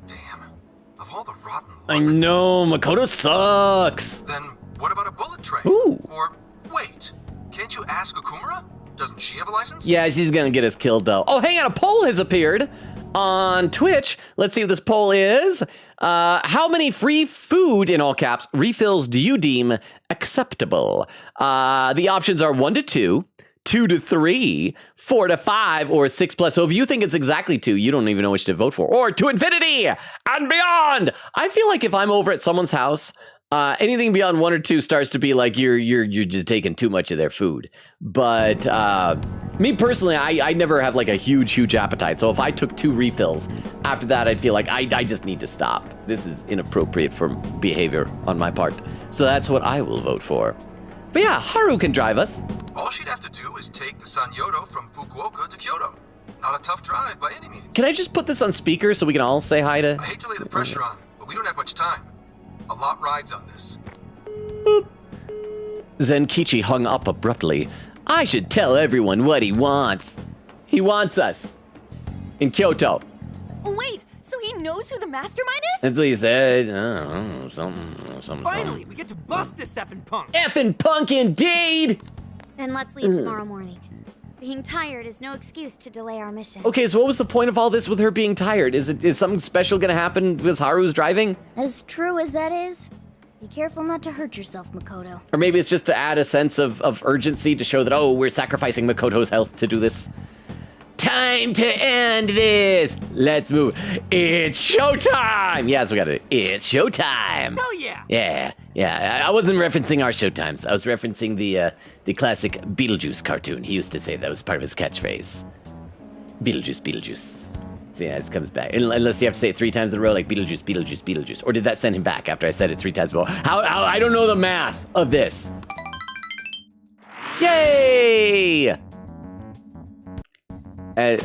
Damn. Of all the rotten luck. I know, Makoto sucks. Then what about a bullet train? Ooh. Or wait, can't you ask Okumura? Doesn't she have a license? Yeah, she's gonna get us killed though. Oh, hang on, a poll has appeared on Twitch. Let's see what this poll is. How many free food, in all caps, refills do you deem acceptable? The options are 1 to 2, 2 to 3, 4 to 5, or 6 plus. So if you think it's exactly 2, you don't even know which to vote for. Or to infinity and beyond. I feel like if I'm over at someone's house, anything beyond 1 or 2 starts to be like you're just taking too much of their food. But me personally, I never have like a huge appetite. So if I took 2 refills, after that I'd feel like I just need to stop. This is inappropriate for behavior on my part. So that's what I will vote for. But yeah, Haru can drive us. All she'd have to do is take the Sanyodo from Fukuoka to Kyoto. Not a tough drive by any means. Can I just put this on speaker so we can all say hi to... I hate to lay the pressure on, but we don't have much time. A lot rides on this. Boop. Zenkichi hung up abruptly. I should tell everyone what he wants. He wants us. In Kyoto. Wait, so he knows who the mastermind is? That's what he said. I don't know, something. Finally, we get to bust this effing punk. Effing punk indeed! Then let's leave tomorrow morning. Being tired is no excuse to delay our mission. Okay, so what was the point of all this with her being tired? Is something special gonna happen because Haru's driving? As true as that is, be careful not to hurt yourself, Makoto. Or maybe it's just to add a sense of urgency to show that, oh, we're sacrificing Makoto's health to do this. Time to end this! Let's move. It's showtime! Yeah, that's what we gotta do. It's showtime! Hell yeah! Yeah. I wasn't referencing our showtimes. I was referencing the classic Beetlejuice cartoon. He used to say that was part of his catchphrase. Beetlejuice. So yeah, it comes back. Unless you have to say it 3 times in a row, like Beetlejuice. Or did that send him back after I said it 3 times in a row? How I don't know the math of this. Yay!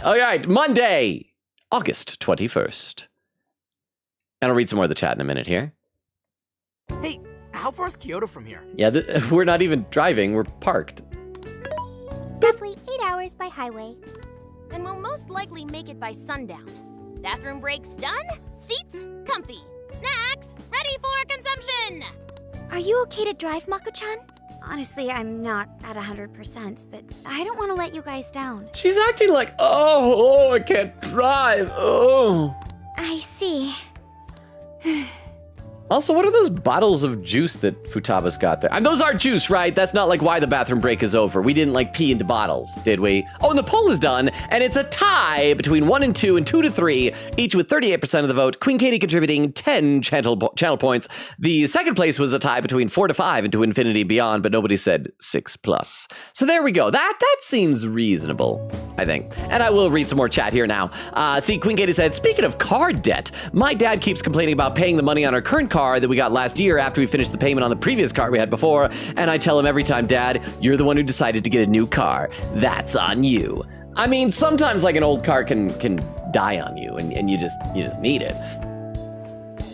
All right, Monday, August 21st. And I'll read some more of the chat in a minute here. Hey, how far is Kyoto from here? Yeah, we're not even driving, we're parked. Roughly 8 hours by highway. And we'll most likely make it by sundown. Bathroom breaks done, seats comfy, snacks ready for consumption. Are you okay to drive, Mako-chan? Honestly, I'm not at 100%, but I don't want to let you guys down. She's acting like, oh, I can't drive, oh. I see. Also, what are those bottles of juice that Futaba's got there? And those are juice, right? That's not like why the bathroom break is over. We didn't like pee into bottles, did we? Oh, and the poll is done, and it's a tie between 1 and 2 and 2 to 3, each with 38% of the vote. Queen Katie contributing 10 channel points. The second place was a tie between 4 to 5 and to infinity and beyond, but nobody said 6 plus. So there we go. That seems reasonable, I think. And I will read some more chat here now. See, Queen Katie said, speaking of car debt, my dad keeps complaining about paying the money on our current car that we got last year after we finished the payment on the previous car we had before, and I tell him every time, Dad, you're the one who decided to get a new car. That's on you. I mean, sometimes like an old car can die on you, and you just need it.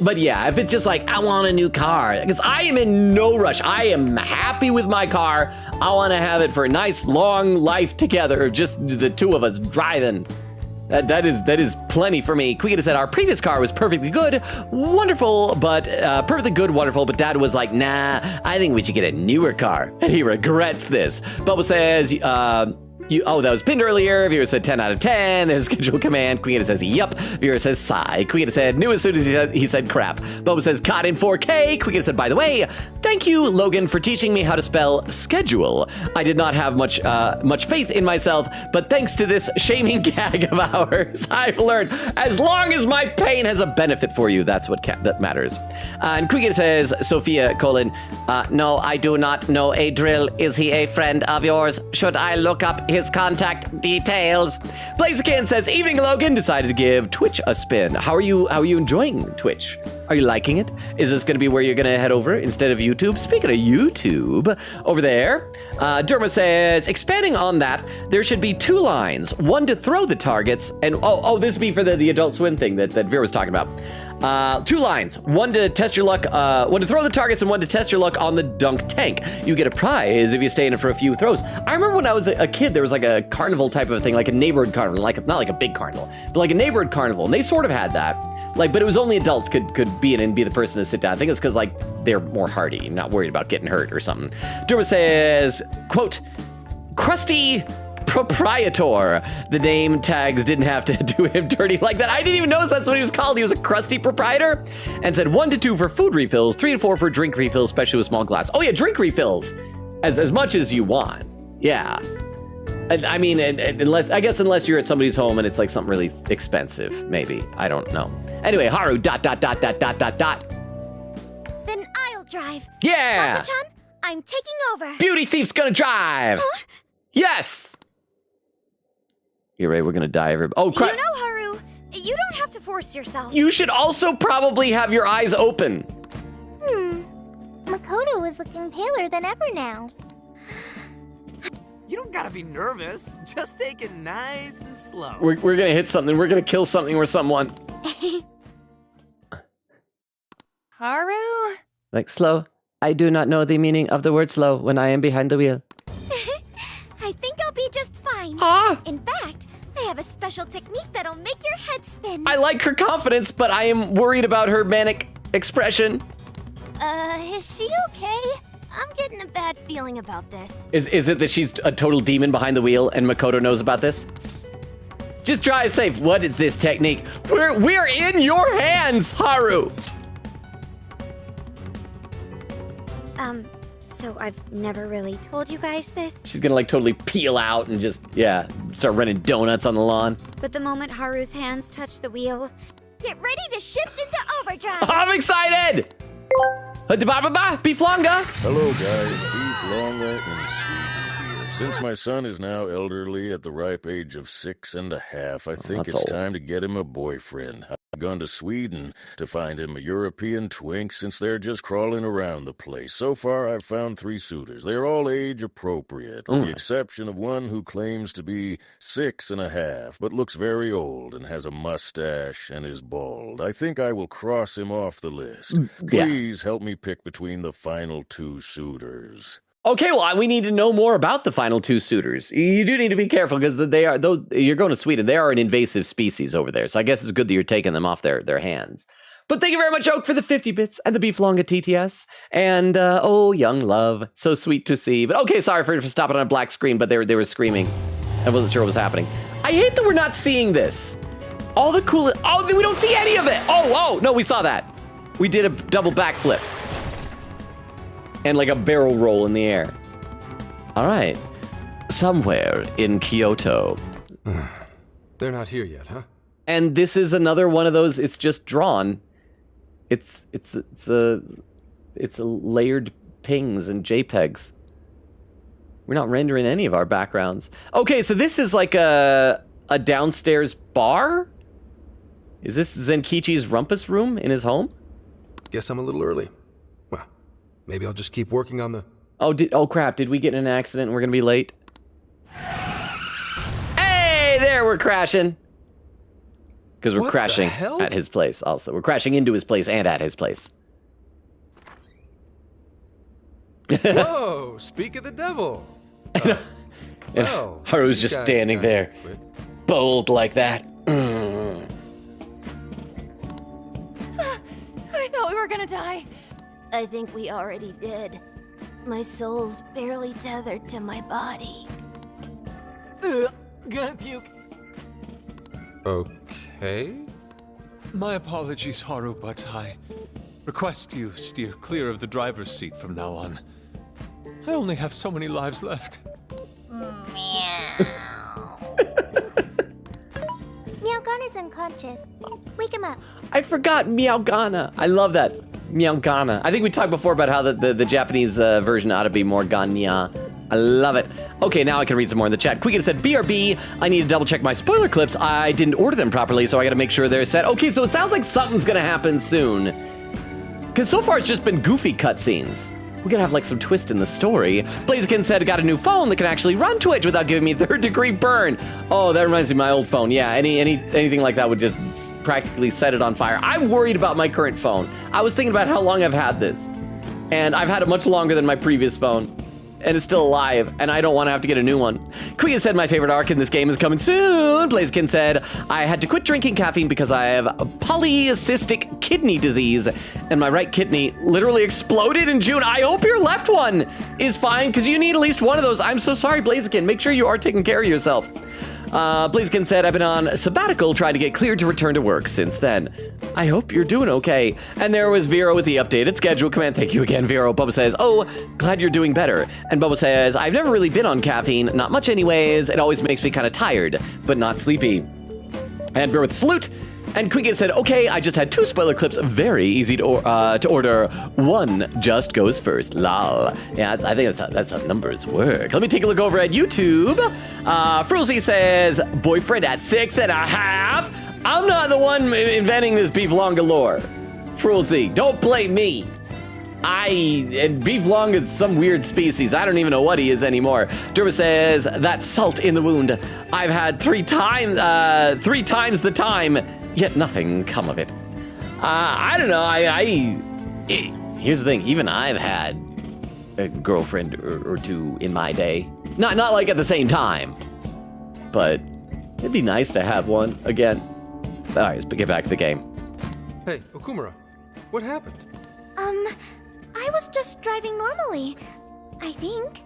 But yeah, if it's just like, I want a new car, because I am in no rush. I am happy with my car. I want to have it for a nice long life together, just the two of us driving. That is plenty for me. Quigita said our previous car was perfectly good, wonderful, but perfectly good, wonderful. But Dad was like, nah, I think we should get a newer car, and he regrets this. Bubba says, that was pinned earlier. Vera said 10 out of 10. There's a schedule command. Quigita says, yup. Vera says, sigh. Quigita said, knew as soon as he said crap. Bubba says, caught in 4K. Quigita said, by the way, thank you, Logan, for teaching me how to spell schedule. I did not have much faith in myself, but thanks to this shaming gag of ours, I've learned as long as my pain has a benefit for you, that's what that matters. And Quigita says, Sophia, no, I do not know a drill. Is he a friend of yours? Should I look up his contact details? Blaziken says, evening, Logan. Decided to give Twitch a spin. How are you enjoying Twitch? Are you liking it? Is this going to be where you're going to head over instead of YouTube? Speaking of YouTube, over there, Derma says, expanding on that, there should be 2 lines, one to throw the targets, and this would be for the Adult Swim thing that Vera was talking about. 2 lines, one to test your luck, one to throw the targets and one to test your luck on the dunk tank. You get a prize if you stay in it for a few throws. I remember when I was a kid, there was like a carnival type of thing, like a neighborhood carnival, not like a big carnival, but like a neighborhood carnival, and they sort of had that. But it was only adults could be in and be the person to sit down. I think it's because they're more hardy, not worried about getting hurt or something. Derma says, quote, crusty proprietor. The name tags didn't have to do him dirty like that. I didn't even notice that's what he was called. He was a crusty proprietor. And said 1 to 2 for food refills, 3 to 4 for drink refills, especially with small glass. Oh yeah, drink refills. As much as you want. Yeah. I mean, unless you're at somebody's home and it's like something really expensive, maybe. I don't know. Anyway, Haru, ... Then I'll drive. Yeah! Papa-chan, I'm taking over. Beauty Thief's gonna drive! Huh? Yes! You're right, we're gonna die. Oh, crap. You know, Haru, you don't have to force yourself. You should also probably have your eyes open. Makoto is looking paler than ever now. You don't gotta be nervous. Just take it nice and slow. We're gonna hit something. We're gonna kill something or someone. Haru? Like slow. I do not know the meaning of the word slow when I am behind the wheel. I think I'll be just fine. Ah! In fact, I have a special technique that'll make your head spin. I like her confidence, but I am worried about her manic expression. Is she okay? I'm getting a bad feeling about this. Is it that she's a total demon behind the wheel and Makoto knows about this? Just drive safe. What is this technique? We're in your hands, Haru. So I've never really told you guys this. She's gonna like totally peel out and just, start running donuts on the lawn. But the moment Haru's hands touch the wheel, get ready to shift into overdrive. I'm excited! Beef Longa! Hello, guys. Beef Longa in Sweden here. Since my son is now elderly at the ripe age of 6.5, I think it's time to get him a boyfriend. I've gone to Sweden to find him a European twink since they're just crawling around the place. So far, I've found 3 suitors. They're all age appropriate, with the exception of one who claims to be 6.5, but looks very old and has a mustache and is bald. I think I will cross him off the list. Please help me pick between the final 2 suitors. Okay, well, we need to know more about the final 2 suitors. You do need to be careful because you're going to Sweden. They are an invasive species over there. So I guess it's good that you're taking them off their hands. But thank you very much, Oak, for the 50 bits and the Beef Longa TTS. And, young love. So sweet to see. But okay, sorry for stopping on a black screen, but they were screaming. I wasn't sure what was happening. I hate that we're not seeing this. All the cool... Oh, we don't see any of it. Oh, no, we saw that. We did a double backflip. And like a barrel roll in the air. All right. Somewhere in Kyoto. They're not here yet, huh? And this is another one of those, it's just drawn. It's layered pings and JPEGs. We're not rendering any of our backgrounds. Okay, so this is like a downstairs bar? Is this Zenkichi's rumpus room in his home? Guess I'm a little early. Well, maybe I'll just keep working on the... Oh crap, did we get in an accident and we're gonna be late? Hey, there, we're crashing. Because we're What the crashing hell? at his place also. We're crashing into his place and at his place. Whoa, speak of the devil. And Well, Haru's you just guys standing got there, it quick. bold like that. I thought we were gonna die. I think we already did. My soul's barely tethered to my body. Ugh, gonna puke. Okay. My apologies, Haru, but I request you steer clear of the driver's seat from now on. I only have so many lives left. Meowgana's unconscious. Wake him up. I forgot Meowgana. I love that. Meowgana. I think we talked before about how the Japanese version ought to be more Ganya. I love it. Okay, now I can read some more in the chat. Quicken said, BRB, I need to double check my spoiler clips. I didn't order them properly, so I gotta make sure they're set. Okay, so it sounds like something's gonna happen soon. Because so far it's just been goofy cutscenes. We gotta have like some twist in the story. Blaziken said, got a new phone that can actually run Twitch without giving me third-degree burn. Oh, that reminds me of my old phone. Yeah, anything like that would just practically set it on fire. I'm worried about my current phone. I was thinking about how long I've had this. And I've had it much longer than my previous phone. And it's still alive, and I don't want to have to get a new one. Quigan said, my favorite arc in this game is coming soon. Blaziken said, I had to quit drinking caffeine because I have polycystic kidney disease, and my right kidney literally exploded in June. I hope your left one is fine, because you need at least one of those. I'm so sorry, Blaziken. Make sure you are taking care of yourself. Blaziken said, I've been on sabbatical trying to get cleared to return to work since then. I hope you're doing okay. And there was Vero with the updated schedule command. Thank you again, Vero. Bubba says, oh, glad you're doing better. And Bubba says, I've never really been on caffeine. Not much anyways. It always makes me kind of tired, but not sleepy. And Vero with salute. And Quigan said, okay, I just had 2 spoiler clips, very easy to order. One just goes first, lol. Yeah, I think that's how numbers work. Let me take a look over at YouTube. Frozy says, boyfriend at 6.5. I'm not the one inventing this beef longa lore. Frozy, don't blame me. And beef long is some weird species. I don't even know what he is anymore. Derma says, that's salt in the wound. I've had 3 times the time, yet nothing come of it. I don't know. Here's the thing. Even I've had a girlfriend or 2 in my day. Not like at the same time, but it'd be nice to have one again. All right, let's get back to the game. Hey, Okumura, what happened? I was just driving normally, I think.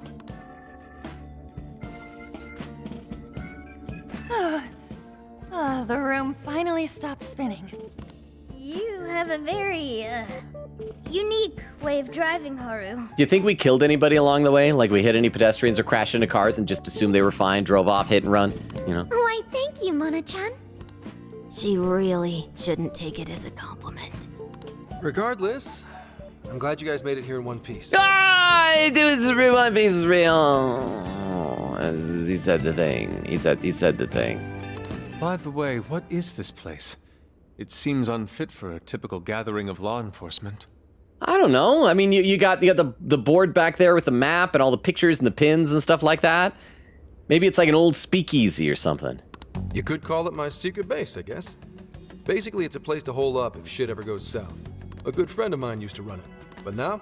The room finally stopped spinning. You have a very, unique way of driving, Haru. Do you think we killed anybody along the way? Like we hit any pedestrians or crashed into cars and just assumed they were fine, drove off, hit and run, you know? Why, thank you, Mona-chan. She really shouldn't take it as a compliment. Regardless, I'm glad you guys made it here in one piece. One Piece is real. He said the thing. He said the thing. By the way, what is this place? It seems unfit for a typical gathering of law enforcement. I don't know. I mean, you got the board back there with the map and all the pictures and the pins and stuff like that. Maybe it's like an old speakeasy or something. You could call it my secret base, I guess. Basically, it's a place to hole up if shit ever goes south. A good friend of mine used to run it, but now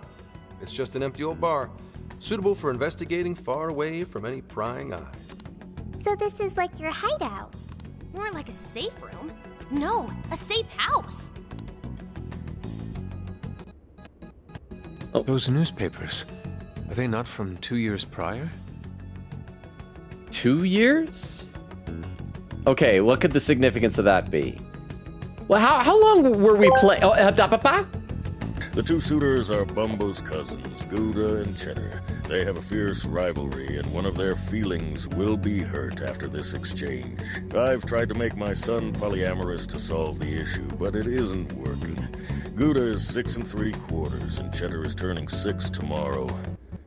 it's just an empty old bar, suitable for investigating far away from any prying eyes. So this is like your hideout. More like a safe room. No, a safe house. Oh. Those newspapers, are they not from 2 years prior? 2 years? Okay, what could the significance of that be? Well, how long were we playing? Oh, The 2 suitors are Bumbo's cousins, Gouda and Cheddar. They have a fierce rivalry, and one of their feelings will be hurt after this exchange. I've tried to make my son polyamorous to solve the issue, but it isn't working. Gouda is 6 3/4, and Cheddar is turning 6 tomorrow.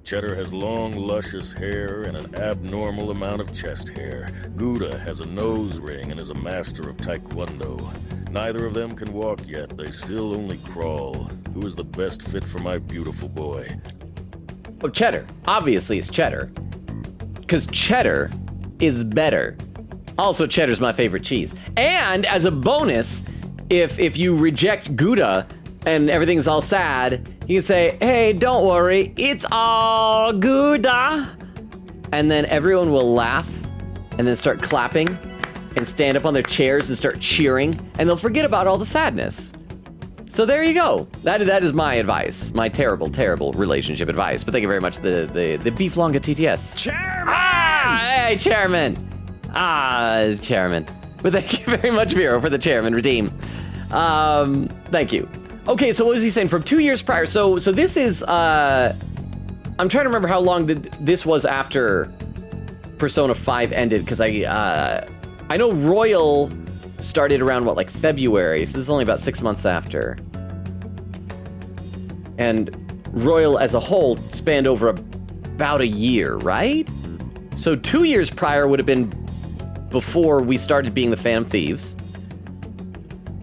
Cheddar has long, luscious hair and an abnormal amount of chest hair. Gouda has a nose ring and is a master of taekwondo. Neither of them can walk yet. They still only crawl. Who is the best fit for my beautiful boy? Oh, Cheddar. Obviously, it's Cheddar. Because Cheddar is better. Also, cheddar's my favorite cheese. And as a bonus, if you reject Gouda and everything's all sad, you can say, hey, don't worry, it's all Gouda. And then everyone will laugh and then start clapping and stand up on their chairs and start cheering, and they'll forget about all the sadness. So there you go. That is my advice, my terrible, terrible relationship advice. But thank you very much, the Beef Longa TTS. Chairman! Hey, Chairman. Chairman. But thank you very much, Vero, for the Chairman redeem. Thank you. Okay, so what was he saying? From 2 years prior. So this is, I'm trying to remember how long this was after Persona 5 ended, because I know Royal started around, what, like February, so this is only about 6 months after. And Royal as a whole spanned over about a year, right? So 2 years prior would have been before we started being the Phantom Thieves.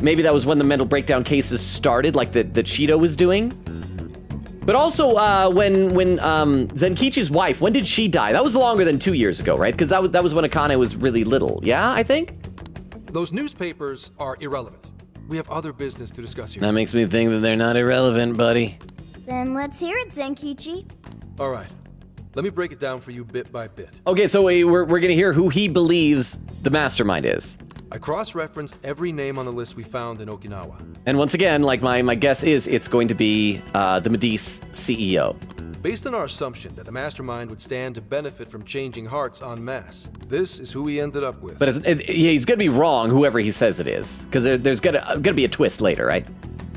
Maybe that was when the mental breakdown cases started, like that Shido was doing. But also, when Zenkichi's wife, when did she die? That was longer than 2 years ago, right? Because that was when Akane was really little. Yeah, I think? Those newspapers are irrelevant. We have other business to discuss here. That makes me think that they're not irrelevant, buddy. Then let's hear it, Zenkichi. All right. Let me break it down for you bit by bit. Okay, so we're going to hear who he believes the mastermind is. I cross-referenced every name on the list we found in Okinawa. And once again, like my guess is it's going to be the Medice CEO. Based on our assumption that the mastermind would stand to benefit from changing hearts en masse, this is who we ended up with. But he's going to be wrong, whoever he says it is. Because there's going to be a twist later, right?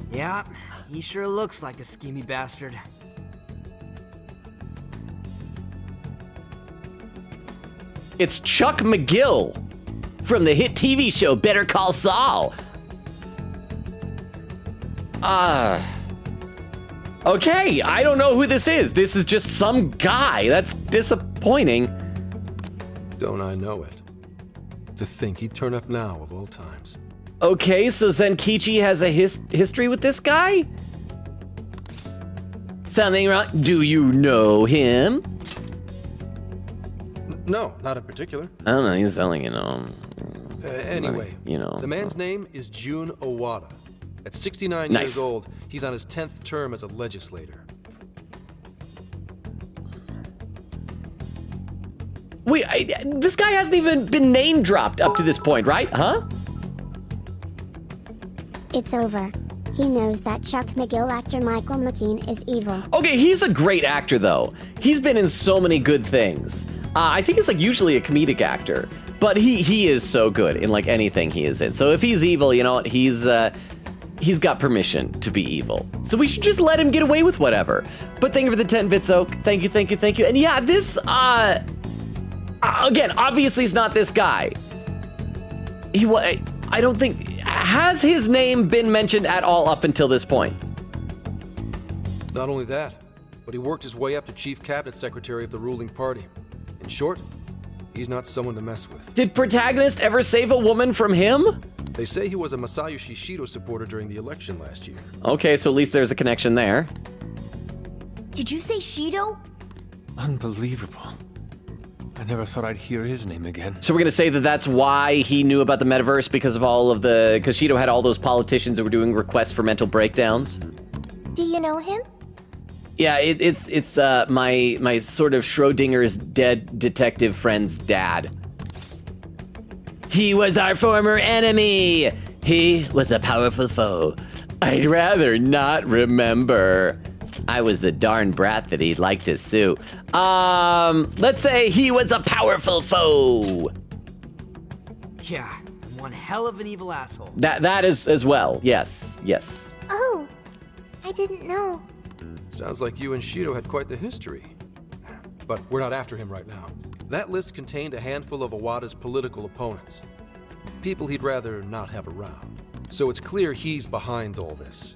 Yeah, he sure looks like a schemy bastard. It's Chuck McGill from the hit TV show Better Call Saul. Okay, I don't know who this is. This is just some guy. That's disappointing. Don't I know it? To think he'd turn up now of all times. Okay, so Zenkichi has a history with this guy? Something wrong? Do you know him? No, not in particular. I don't know, he's selling, Anyway, the man's name is Jun Owada. At 69 years old, he's on his 10th term as a legislator. Wait, this guy hasn't even been name dropped up to this point, right? Huh? It's over. He knows that Chuck McGill actor Michael McKean is evil. Okay, he's a great actor, though. He's been in so many good things. I think it's like usually a comedic actor, but he is so good in like anything he is in. So if he's evil, you know what? He's got permission to be evil. So we should just let him get away with whatever. But thank you for the 10 bits, Oak. Thank you, thank you, thank you. And yeah, this, again, obviously it's not this guy. I don't think, has his name been mentioned at all up until this point? Not only that, but he worked his way up to chief cabinet secretary of the ruling party. In short, he's not someone to mess with. Did Protagonist ever save a woman from him? They say he was a Masayoshi Shido supporter during the election last year. Okay, so at least there's a connection there. Did you say Shido? Unbelievable. I never thought I'd hear his name again. So we're gonna say that that's why he knew about the metaverse, because of all of because Shido had all those politicians that were doing requests for mental breakdowns. Do you know him? Yeah, it's my sort of Schrodinger's dead detective friend's dad. He was our former enemy. He was a powerful foe. I'd rather not remember. I was the darn brat that he'd like to sue. Let's say he was a powerful foe. Yeah, one hell of an evil asshole. That is as well. Yes. Oh, I didn't know. Sounds like you and Shido had quite the history. But we're not after him right now. That list contained a handful of Owada's political opponents. People he'd rather not have around. So it's clear he's behind all this.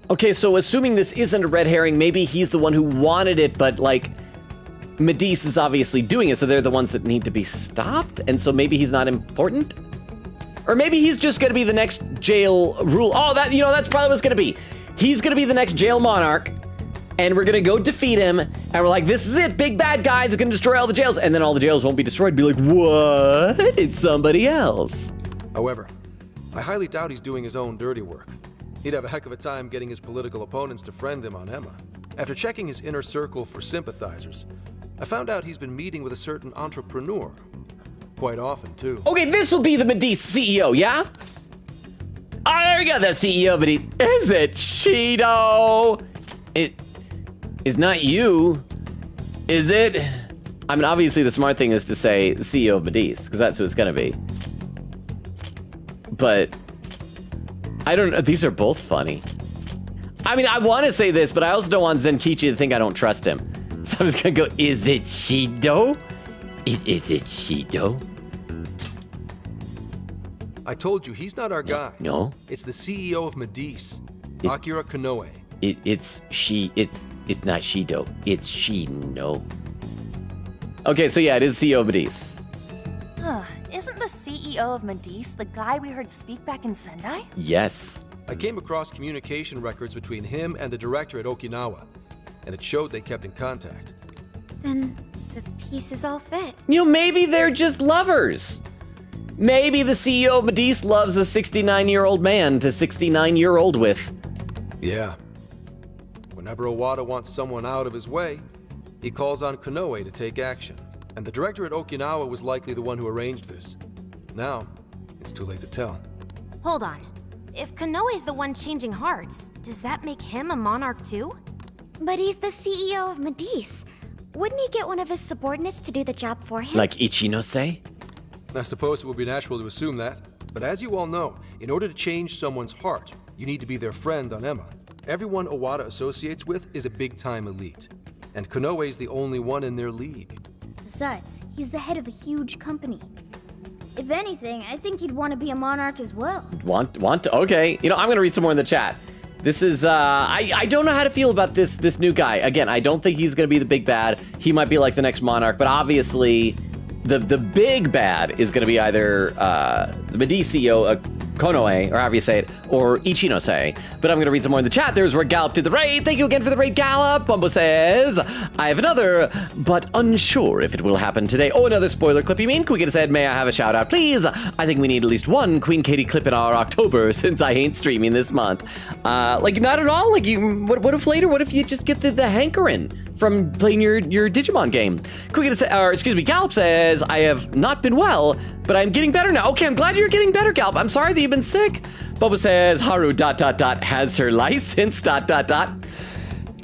Okay, so assuming this isn't a red herring, maybe he's the one who wanted it, but like, Medice is obviously doing it, so they're the ones that need to be stopped, and so maybe he's not important? Or maybe he's just gonna be the next jail rule. Oh, that's probably what's gonna be. He's gonna be the next jail monarch, and we're gonna go defeat him, and we're like, this is it, big bad guy that's gonna destroy all the jails, and then all the jails won't be destroyed. Be like, what? It's somebody else. However, I highly doubt he's doing his own dirty work. He'd have a heck of a time getting his political opponents to friend him on Emma. After checking his inner circle for sympathizers, I found out he's been meeting with a certain entrepreneur. Quite often, too. Okay, this will be the Medici CEO, yeah? I already got that CEO, but is it Cheeto? It is not you, is it? I mean, obviously the smart thing is to say CEO of Medici, because that's who it's gonna be. But I don't know, these are both funny. I mean, I want to say this, but I also don't want Zenkichi to think I don't trust him. So I'm just gonna go, is it Shido? Is it Shido? I told you, he's not our guy. No. It's the CEO of Medici, Akira Konoe. It's not Shido. It's Shino. Okay, so yeah, it is CEO of Medici. Isn't the CEO of Medici the guy we heard speak back in Sendai? Yes. I came across communication records between him and the director at Okinawa, and it showed they kept in contact. Then the pieces all fit. You know, maybe they're just lovers. Maybe the CEO of Medici loves a 69-year-old man to 69-year-old with. Yeah. Whenever Owada wants someone out of his way, he calls on Konoe to take action. And the director at Okinawa was likely the one who arranged this. Now, it's too late to tell. Hold on. If Konoe's the one changing hearts, does that make him a monarch too? But he's the CEO of Medici. Wouldn't he get one of his subordinates to do the job for him? Like Ichinose? I suppose it would be natural to assume that. But as you all know, in order to change someone's heart, you need to be their friend on Emma. Everyone Owada associates with is a big-time elite. And Konoe's the only one in their league. Besides, he's the head of a huge company. If anything, I think he'd want to be a monarch as well. Want to? Okay. You know, I'm gonna read some more in the chat. This is, I don't know how to feel about this new guy. Again, I don't think he's gonna be the big bad. He might be like the next monarch, but obviously, the big bad is gonna be either the Medici CEO, Konoe, or however you say it, or Ichinose. But I'm gonna read some more in the chat. There's where Gallop did the raid. Thank you again for the raid, Gallop. Bumbo says, I have another, but unsure if it will happen today. Oh, another spoiler clip, you mean? Can we get a said, may I have a shout out, please? I think we need at least one Queen Katie clip in our October since I ain't streaming this month. Like, not at all? Like, what if later? What if you just get the hankering from playing your Digimon game? Can we get a, or excuse me, Gallop says, I have not been well, but I'm getting better now. Okay, I'm glad you're getting better, Gallop. I'm sorry that you've been sick. Bubba says, Haru ... has her license ...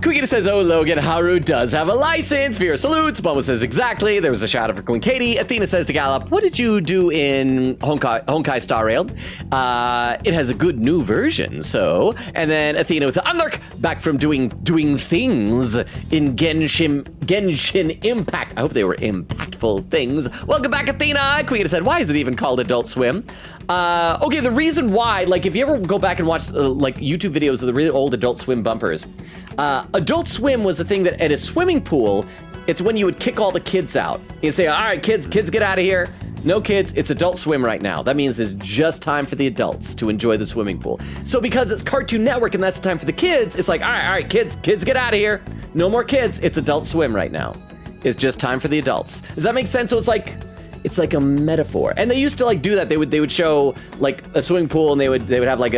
Queen says, oh, Logan, Haru does have a license. Vera salutes. Bubba says, exactly. There was a shout out for Queen Katie. Athena says to Gallop, what did you do in Honkai Star Rail? It has a good new version, so. And then Athena with the unlurk, back from doing things in Genshin Impact. I hope they were impactful things. Welcome back, Athena. Queen said, why is it even called Adult Swim? Okay, the reason why, like, if you ever go back and watch, like, YouTube videos of the really old Adult Swim bumpers, Adult Swim was the thing that at a swimming pool, it's when you would kick all the kids out. You say, all right, kids get out of here. No kids, it's Adult Swim right now. That means it's just time for the adults to enjoy the swimming pool. So because it's Cartoon Network and that's the time for the kids, it's like, all right, kids get out of here. No more kids, it's Adult Swim right now. It's just time for the adults. Does that make sense? So it's like a metaphor. And they used to like do that. They would show like a swimming pool and they would have like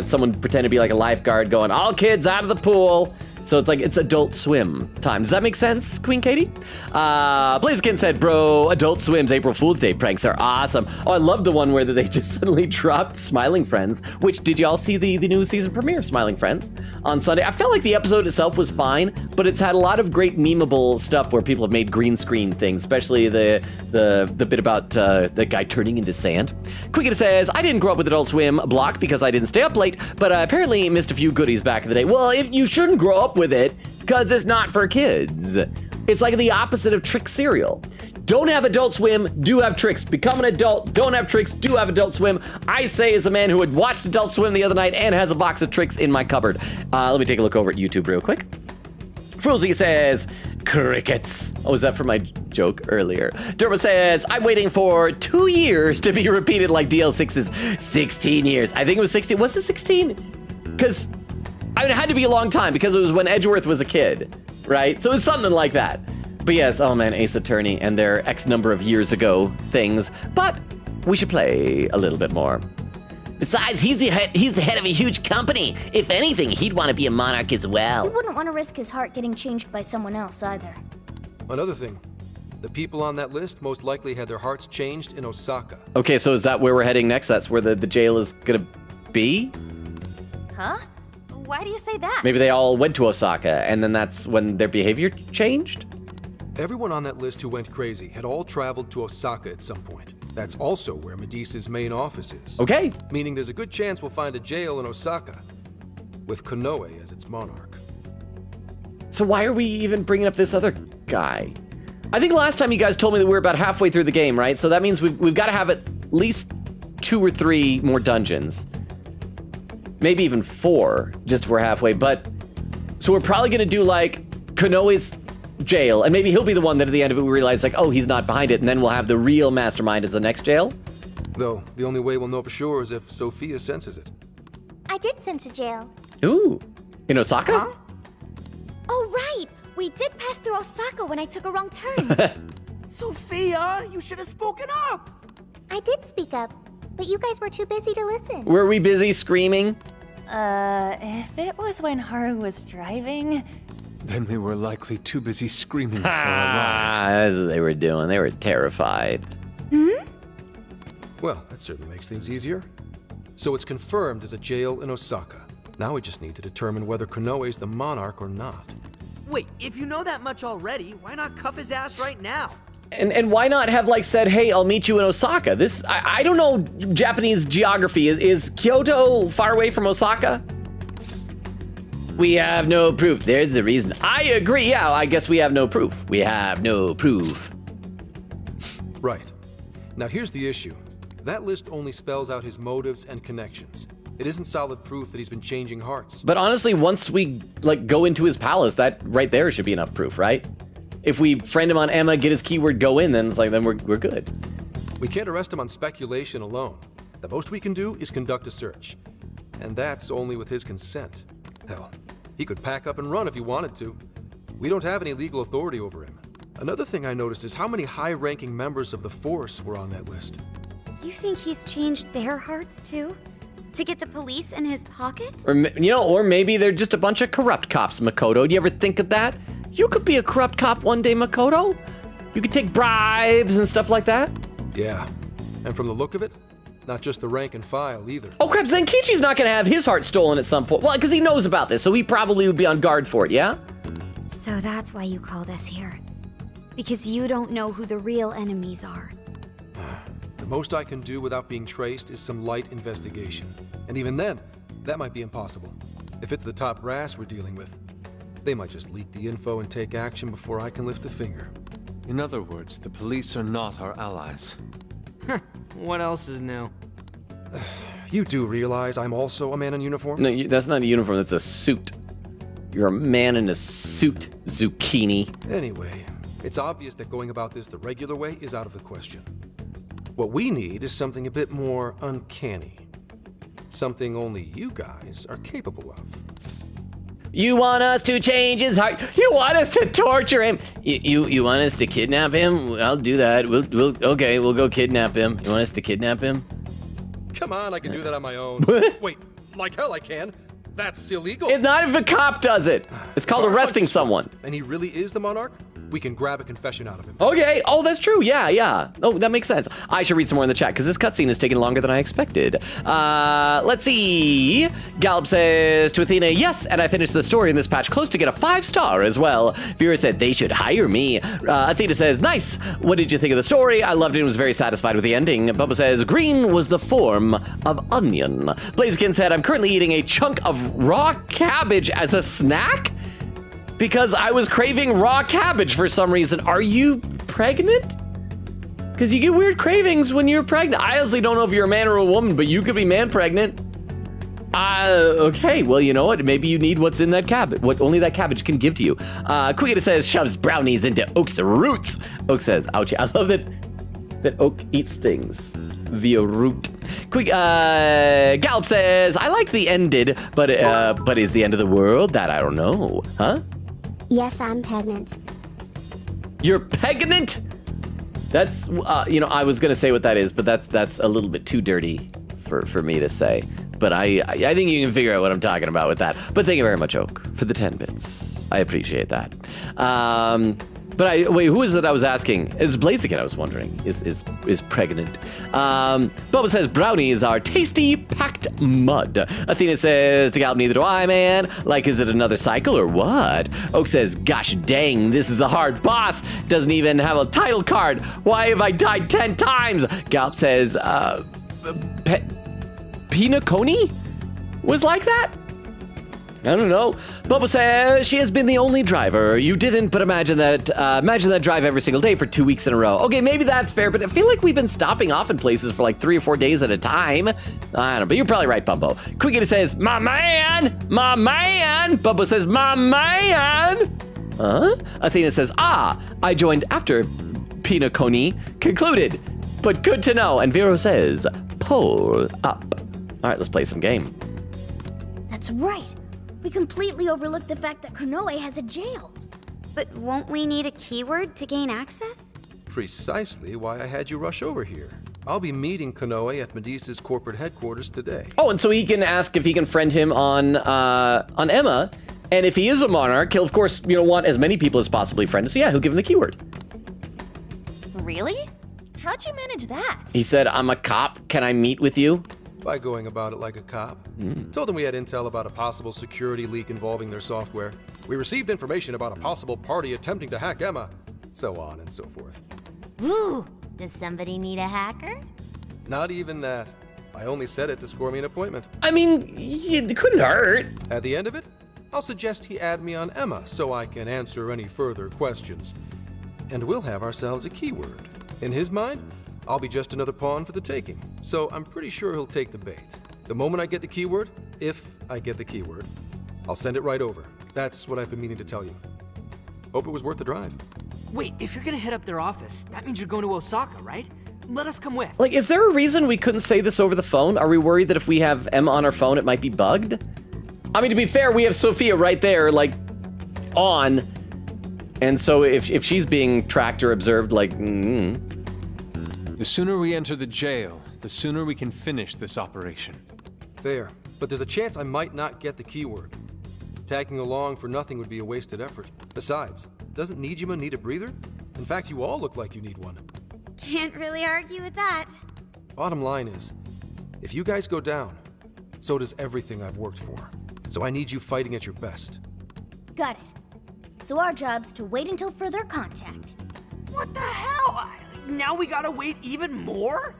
someone pretend to be like a lifeguard going, all kids out of the pool. So it's like, it's Adult Swim time. Does that make sense, Queen Katie? Blaziken said, bro, Adult Swim's April Fool's Day pranks are awesome. Oh, I love the one where they just suddenly dropped Smiling Friends, which, did y'all see the new season premiere of Smiling Friends on Sunday? I felt like the episode itself was fine, but it's had a lot of great memeable stuff where people have made green screen things, especially the bit about the guy turning into sand. Quickita says, I didn't grow up with Adult Swim block because I didn't stay up late, but I apparently missed a few goodies back in the day. Well, you shouldn't grow up with it because it's not for kids. It's like the opposite of Trick cereal. Don't have Adult Swim, do have Tricks. Become an adult, don't have Tricks, do have Adult Swim. I say as a man who had watched Adult Swim the other night and has a box of Tricks in my cupboard. Let me take a look over at YouTube real quick. Frozy says, crickets. Oh, was that for my joke earlier? Derma says, I'm waiting for 2 years to be repeated like DL6's 16 years. I think it was 16. Was it 16? Because I mean, it had to be a long time because it was when Edgeworth was a kid, right? So it was something like that. But yes, oh man, Ace Attorney and their X number of years ago things. But we should play a little bit more. Besides, he's the head of a huge company. If anything, he'd want to be a monarch as He well. wouldn't want to risk his heart getting changed by someone else either. Another thing, the people on that list most likely had their hearts changed in Osaka. Okay, so is that where we're heading next? That's where the jail is gonna be? Huh? Why do you say that? Maybe they all went to Osaka, and then that's when their behavior changed? Everyone on that list who went crazy had all traveled to Osaka at some point. That's also where Medusa's main office is. Okay. Meaning there's a good chance we'll find a jail in Osaka, with Konoe as its monarch. So why are we even bringing up this other guy? I think last time you guys told me that we were about halfway through the game, right? So that means we've got to have at least 2 or 3 more dungeons. Maybe even 4, just if we're halfway. But, so we're probably going to do like Konoe's jail, and maybe he'll be the one that at the end of it we realize like, oh, he's not behind it, and then we'll have the real mastermind as the next jail. Though, the only way we'll know for sure is if Sophia senses it. I did sense a jail. Ooh, in Osaka? Huh? Oh, right. We did pass through Osaka when I took a wrong turn. Sophia, you should have spoken up. I did speak up, but you guys were too busy to listen. Were we busy screaming? If it was when Haru was driving... Then we were likely too busy screaming for our Ah, lives. that's what they were doing. They were terrified. Well, that certainly makes things easier. So it's confirmed as a jail in Osaka. Now we just need to determine whether Konoe's the monarch or not. Wait, if you know that much already, why not cuff his ass right now? And why not have like said, hey, I'll meet you in Osaka? This, I don't know Japanese geography. Is Kyoto far away from Osaka? We have no proof. There's the reason. I agree. Yeah, I guess we have no proof. We have no proof. Right. Now here's the issue. That list only spells out his motives and connections. It isn't solid proof that he's been changing hearts. But honestly, once we like go into his palace, that right there should be enough proof, right? If we friend him on Emma, get his keyword, go in, then it's like, then we're good. We can't arrest him on speculation alone. The most we can do is conduct a search. And that's only with his consent. Hell, he could pack up and run if he wanted to. We don't have any legal authority over him. Another thing I noticed is how many high-ranking members of the Force were on that list. You think he's changed their hearts too? To get the police in his pocket? Or, you know, or maybe they're just a bunch of corrupt cops, Makoto. Do you ever think of that? You could be a corrupt cop one day, Makoto. You could take bribes and stuff like that. Yeah, and from the look of it, not just the rank and file either. Oh crap, Zenkichi's not gonna have his heart stolen at some point. Well, because he knows about this, so he probably would be on guard for it, yeah? So that's why you called us here. Because you don't know who the real enemies are. The most I can do without being traced is some light investigation. And even then, that might be impossible. If it's the top brass we're dealing with, they might just leak the info and take action before I can lift a finger. In other words, the police are not our allies. What else is new? You do realize I'm also a man in uniform? No, that's not a uniform, that's a suit. You're a man in a suit, Zucchini. Anyway, it's obvious that going about this the regular way is out of the question. What we need is something a bit more uncanny. Something only you guys are capable of. You want us to change his heart? You want us to torture him? You want us to kidnap him? I'll do that. We'll go kidnap him. You want us to kidnap him? Come on, I can do that on my own. Wait, like hell I can. That's illegal. It's not if a cop does it. It's called arresting someone. And he really is the monarch? We can grab a confession out of him. Okay. Oh, that's true. Yeah. Oh, that makes sense. I should read some more in the chat because this cutscene is taking longer than I expected. Let's see. Gallop says to Athena, yes, and I finished the story in this patch close to get a 5-star as well. Vera said they should hire me. Athena says, nice. What did you think of the story? I loved it and was very satisfied with the ending. Bubba says, green was the form of onion. Blaziken said, I'm currently eating a chunk of raw cabbage as a snack because I was craving raw cabbage for some reason. Are you pregnant? Because you get weird cravings when you're pregnant. I honestly don't know if you're a man or a woman, but you could be man pregnant. Okay, well, you know what? Maybe you need what's in that cabbage, what only that cabbage can give to you. Quiggita says, shoves brownies into Oak's roots. Oak says, ouchie. I love that Oak eats things via root. Quick, Gallop says, I like the ended, but is the end of the world? That I don't know. Huh? Yes, I'm pregnant. You're pregnant? That's, I was gonna say what that is, but that's a little bit too dirty for me to say. But I think you can figure out what I'm talking about with that. But thank you very much, Oak, for the 10 bits. I appreciate that. Wait, who is it I was asking? It's Blaziken, I was wondering, is pregnant. Bubba says, brownies are tasty, packed mud. Athena says, to Gallop, neither do I, man. Like, is it another cycle or what? Oak says, gosh dang, this is a hard boss. Doesn't even have a title card. Why have I died 10 times? Gallop says, Pinaconi was like that? I don't know. Bubba says she has been the only driver. You didn't, but imagine that drive every single day for 2 weeks in a row. Okay, maybe that's fair, but I feel like we've been stopping off in places for like 3 or 4 days at a time. I don't know, but you're probably right, Bumbo. Quickity says, my man. Bubba says, my man. Huh? Athena says, I joined after Pinaconi concluded, but good to know. And Vero says, pull up. All right, let's play some game. That's right. We completely overlooked the fact that Konoe has a jail. But won't we need a keyword to gain access? Precisely why I had you rush over here. I'll be meeting Konoe at Medusa's corporate headquarters today. Oh, and so he can ask if he can friend him on Emma, and if he is a monarch, he'll of course want as many people as possibly friended. So yeah, he'll give him the keyword. Really? How'd you manage that? He said, I'm a cop. Can I meet with you? By going about it like a cop. Told them we had intel about a possible security leak involving their software. We received information about a possible party attempting to hack Emma. So on and so forth. Ooh, does somebody need a hacker? Not even that. I only said it to score me an appointment. I mean, it couldn't hurt. At the end of it, I'll suggest he add me on Emma so I can answer any further questions. And we'll have ourselves a keyword. In his mind, I'll be just another pawn for the taking, so I'm pretty sure he'll take the bait. The moment I get the keyword, if I get the keyword, I'll send it right over. That's what I've been meaning to tell you. Hope it was worth the drive. Wait, if you're gonna hit up their office, that means you're going to Osaka, right? Let us come with. Like, is there a reason we couldn't say this over the phone? Are we worried that if we have Emma on our phone, it might be bugged? I mean, to be fair, we have Sophia right there, like, on. And so if she's being tracked or observed, like, The sooner we enter the jail, the sooner we can finish this operation. Fair, but there's a chance I might not get the keyword. Tagging along for nothing would be a wasted effort. Besides, doesn't Nijima need a breather? In fact, you all look like you need one. Can't really argue with that. Bottom line is, if you guys go down, so does everything I've worked for. So I need you fighting at your best. Got it. So our job's to wait until further contact. What the hell? Now we gotta wait even more?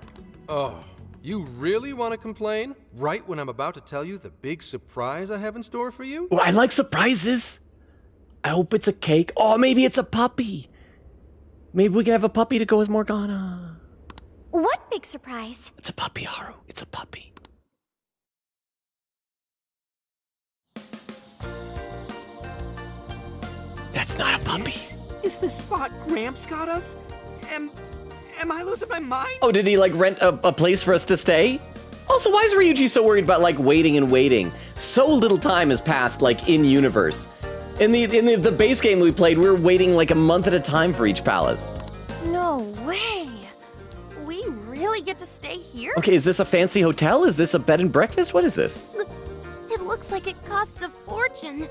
Oh, you really want to complain? Right when I'm about to tell you the big surprise I have in store for you? Oh, I like surprises. I hope it's a cake. Oh, maybe it's a puppy. Maybe we can have a puppy to go with Morgana. What big surprise? It's a puppy, Haru. It's a puppy. That's not a puppy. This is the spot Gramps got us? Am I losing my mind? Oh, did he like rent a place for us to stay? Also, why is Ryuji so worried about like waiting and waiting? So little time has passed like in universe. In the base game we played, we were waiting like a month at a time for each palace. No way. We really get to stay here? Okay, is this a fancy hotel? Is this a bed and breakfast? What is this? It looks like it costs a fortune.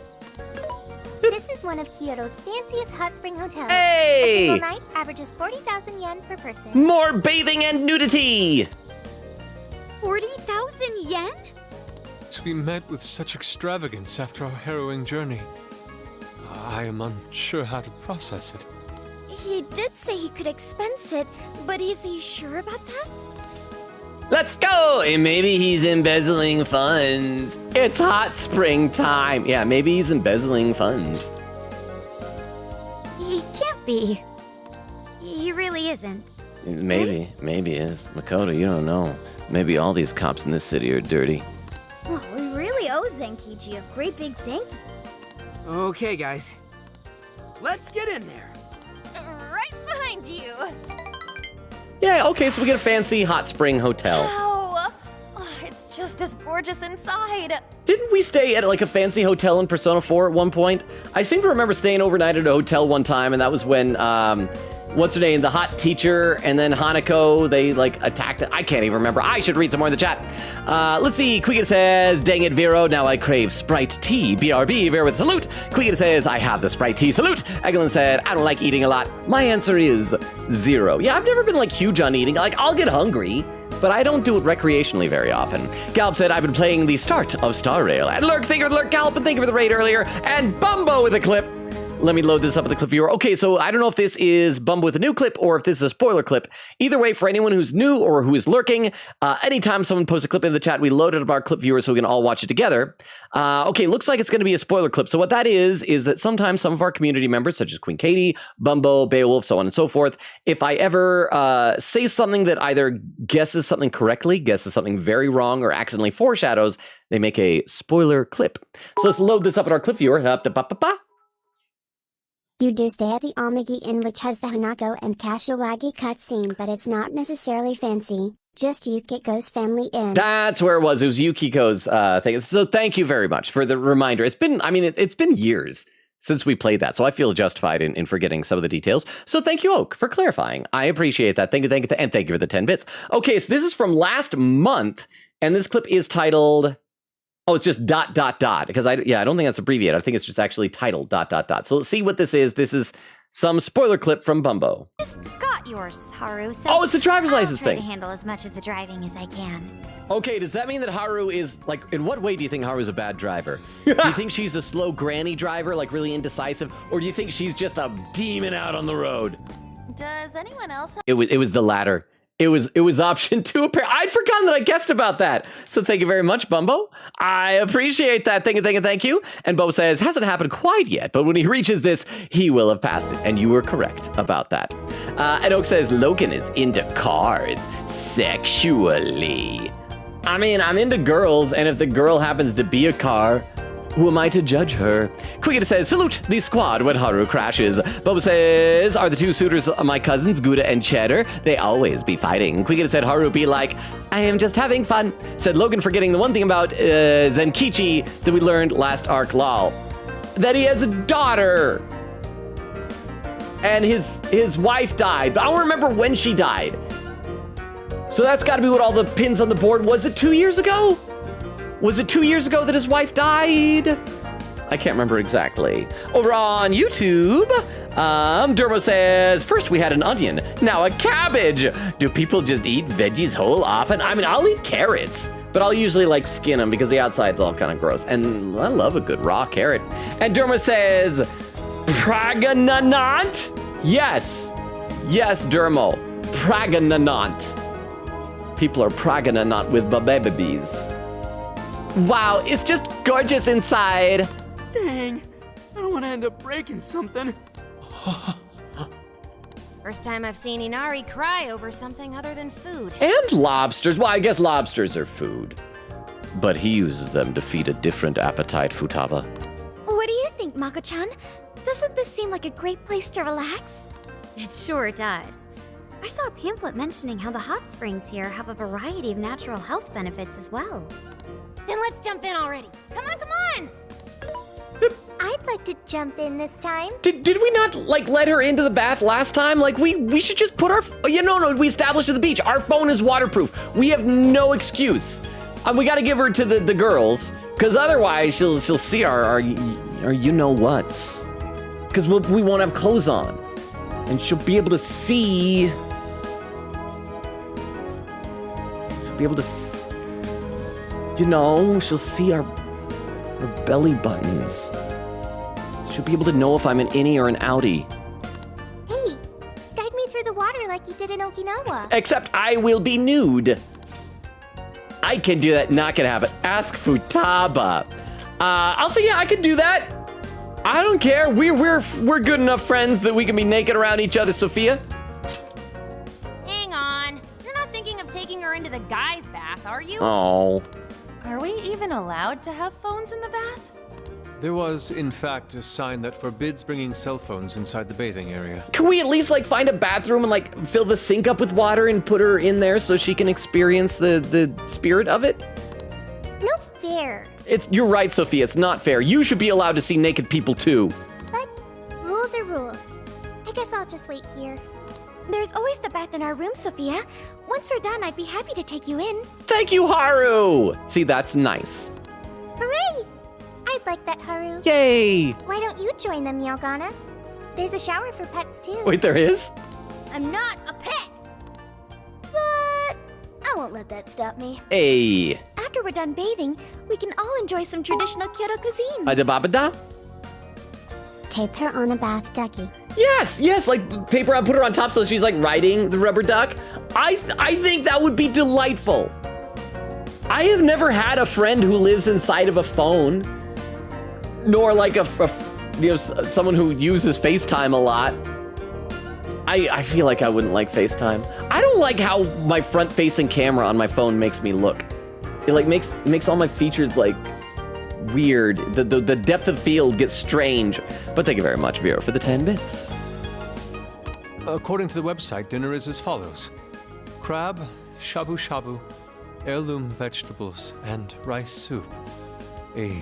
This is one of Kyoto's fanciest hot spring hotels. Hey! A single night averages 40,000 yen per person. More bathing and nudity! 40,000 yen? To be met with such extravagance after our harrowing journey, I am unsure how to process it. He did say he could expense it, but is he sure about that? Let's go! And maybe he's embezzling funds. It's hot spring time. Yeah, maybe he's embezzling funds. He can't be. He really isn't. Maybe he is. Makoto, you don't know. Maybe all these cops in this city are dirty. Well, we really owe Zenkichi a great big thank you. Okay, guys. Let's get in there. Right behind you. Yeah, okay, so we get a fancy hot spring hotel. Oh, just as gorgeous inside. Didn't we stay at like a fancy hotel in Persona 4 at one point? I seem to remember staying overnight at a hotel one time, and that was when, what's her name? The hot teacher and then Hanako, they like attacked it. I can't even remember. I should read some more in the chat. Let's see. Quiga says, dang it, Vero, now I crave Sprite tea. BRB, Vero with a salute. Quiga says, I have the Sprite tea salute. Eglin said, I don't like eating a lot. My answer is 0. Yeah, I've never been like huge on eating. Like, I'll get hungry, but I don't do it recreationally very often. Galp said, I've been playing the start of Star Rail. And Lurk, thank you for the Lurk, Galp, and thank you for the raid earlier. And Bumbo with a clip. Let me load this up with the clip viewer. Okay, so I don't know if this is Bumbo with a new clip or if this is a spoiler clip. Either way, for anyone who's new or who is lurking, anytime someone posts a clip in the chat, we load it up our clip viewer so we can all watch it together. Okay, looks like it's going to be a spoiler clip. So what that is that sometimes some of our community members, such as Queen Katie, Bumbo, Beowulf, so on and so forth, if I ever say something that either guesses something correctly, guesses something very wrong, or accidentally foreshadows, they make a spoiler clip. So let's load this up at our clip viewer. You do stay at the Omagi Inn, which has the Hanako and Kashiwagi cutscene, but it's not necessarily fancy. Just Yukiko's family inn. That's where it was. It was Yukiko's thing. So thank you very much for the reminder. It's been, it's been years since we played that, so I feel justified in forgetting some of the details. So thank you, Oak, for clarifying. I appreciate that. Thank you, and thank you for the 10 bits. Okay, so this is from last month, and this clip is titled... Oh, it's just ... because I don't think that's abbreviated. I think it's just actually titled ... So let's see what this is. This is some spoiler clip from Bumbo. Just got yours, Haru. So oh, it's the driver's license I'll try thing. To handle as much of the driving as I can. Okay, does that mean that Haru is, like, in what way do you think Haru's a bad driver? Do you think she's a slow granny driver, like really indecisive? Or do you think she's just a demon out on the road? Does anyone else have... It was the latter. It was option 2. I'd forgotten that I guessed about that. So thank you very much, Bumbo. I appreciate that. Thank you. And Bo says, hasn't happened quite yet, but when he reaches this, he will have passed it. And you were correct about that. And Oak says, Logan is into cars sexually. I mean, I'm into girls, and if the girl happens to be a car, who am I to judge her? Quiggita says, salute the squad when Haru crashes. Boba says, are the two suitors my cousins, Gouda and Cheddar? They always be fighting. Quiggita said, Haru be like, I am just having fun. Said Logan, forgetting the one thing about Zenkichi that we learned last arc, lol. That he has a daughter. And his wife died, but I don't remember when she died. So that's gotta be what all the pins on the board, was it 2 years ago? Was it 2 years ago that his wife died? I can't remember exactly. Over on YouTube, Durmo says, first we had an onion, now a cabbage. Do people just eat veggies whole often? I mean, I'll eat carrots, but I'll usually like skin them because the outside's all kind of gross. And I love a good raw carrot. And Durmo says, Pragananant? Yes, Durmo, Pragananant. People are Pragananant with babies. Wow, it's just gorgeous inside. Dang, I don't want to end up breaking something. First time I've seen Inari cry over something other than food. And lobsters. Well, I guess lobsters are food. But he uses them to feed a different appetite, Futaba. What do you think, Mako-chan? Doesn't this seem like a great place to relax? It sure does. I saw a pamphlet mentioning how the hot springs here have a variety of natural health benefits as well. Then let's jump in already. Come on! I'd like to jump in this time. Did we not, like, let her into the bath last time? Like, we should just put our... No, we established at the beach. Our phone is waterproof. We have no excuse. We gotta give her to the girls, because otherwise she'll see our you-know-whats. Because we won't have clothes on. And she'll be able to see... She'll be able to... she'll see our belly buttons. She'll be able to know if I'm an innie or an outie. Hey, guide me through the water like you did in Okinawa. Except I will be nude. I can do that, not gonna happen. Ask Futaba. I'll say, yeah, I can do that. I don't care. We're good enough friends that we can be naked around each other, Sophia. Hang on. You're not thinking of taking her into the guys' bath, are you? Oh. Are we even allowed to have phones in the bath? There was, in fact, a sign that forbids bringing cell phones inside the bathing area. Can we at least, like, find a bathroom and, like, fill the sink up with water and put her in there so she can experience the spirit of it? fair. You're right, Sophia. It's not fair. You should be allowed to see naked people too. But rules are rules. I guess I'll just wait here. There's always the bath in our room, Sophia. Once we're done, I'd be happy to take you in. Thank you, Haru. See, that's nice. Hooray! I'd like that, Haru. Yay! Why don't you join them, Yelgana? There's a shower for pets too. Wait, there is? I'm not a pet! But I won't let that stop me. Hey. After we're done bathing, we can all enjoy some traditional Kyoto cuisine. Adababada? Tape her on a bath ducky. Yes, like tape her on, put her on top so she's like riding the rubber duck. I think that would be delightful. I have never had a friend who lives inside of a phone, nor like someone who uses FaceTime a lot. I feel like I wouldn't like FaceTime. I don't like how my front-facing camera on my phone makes me look. It like makes all my features like weird. The depth of field gets strange. But thank you very much, Vero, for the 10 bits. According to the website, dinner is as follows. Crab, shabu shabu, heirloom vegetables, and rice soup. A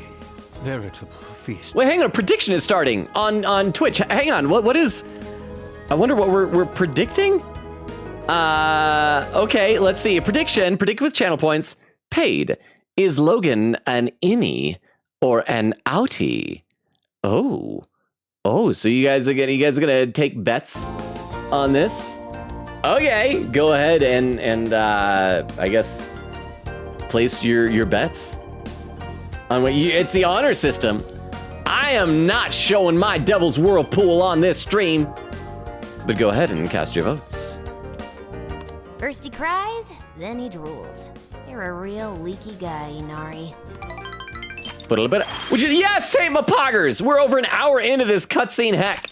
veritable feast. Wait, hang on. A prediction is starting on Twitch. Hang on. What is... I wonder what we're predicting? Okay, let's see. A prediction. Predict with channel points. Paid. Is Logan an innie or an outie? Oh, so you guys are gonna take bets on this? Okay, go ahead and I guess place your bets on what it's the honor system. I am not showing my Devil's Whirlpool on this stream, but go ahead and cast your votes. First he cries, then he drools. You're a real leaky guy, Inari. Put a little bit. Yes, same poggers. We're over an hour into this cutscene, heck.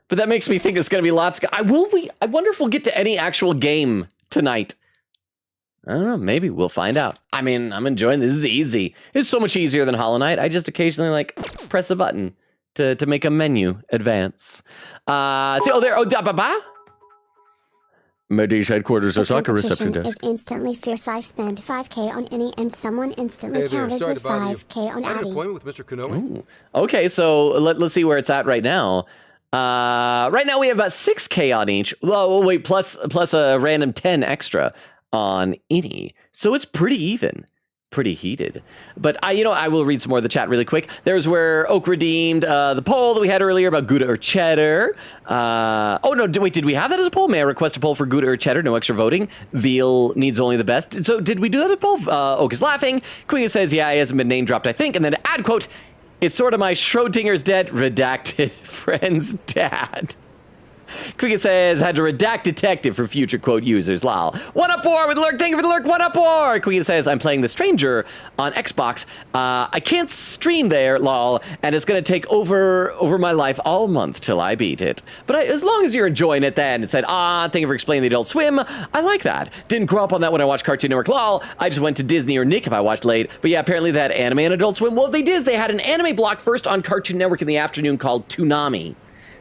But that makes me think it's gonna be lots. I wonder if we'll get to any actual game tonight. I don't know. Maybe we'll find out. I mean, I'm enjoying this. This is easy. It's so much easier than Hollow Knight. I just occasionally like press a button to make a menu advance. Medi's headquarters are soccer reception desk. Is instantly fierce. I spend 5k on any and someone instantly counted with 5k on I had an Addy. appointment with Mr. Konoe. Ooh. Okay, so let's see where it's at right now. Right now we have about 6k on each. Well, wait, plus a random 10 extra on any. So it's pretty even. Pretty heated. But I will read some more of the chat really quick. There's where Oak redeemed the poll that we had earlier about Gouda or Cheddar. Oh no, wait, did we have that as a poll? May I request a poll for Gouda or Cheddar? No extra voting. Veal needs only the best. So did we do that as a poll? Oak is laughing. Queen says, yeah, he hasn't been name dropped, I think. And then to add quote, it's sort of my Schrodinger's dead redacted friend's dad. Cricket says, had to redact detective for future quote users, lol. 1UP4 with the lurk, thank you for the lurk, 1UP4! Cricket says, I'm playing The Stranger on Xbox. I can't stream there, lol, and it's gonna take over my life all month till I beat it. But as long as you're enjoying it then, it said, thank you for explaining the Adult Swim. I like that. Didn't grow up on that when I watched Cartoon Network, lol. I just went to Disney or Nick if I watched late. But yeah, apparently they had anime and Adult Swim. Well, they did. They had an anime block first on Cartoon Network in the afternoon called Toonami,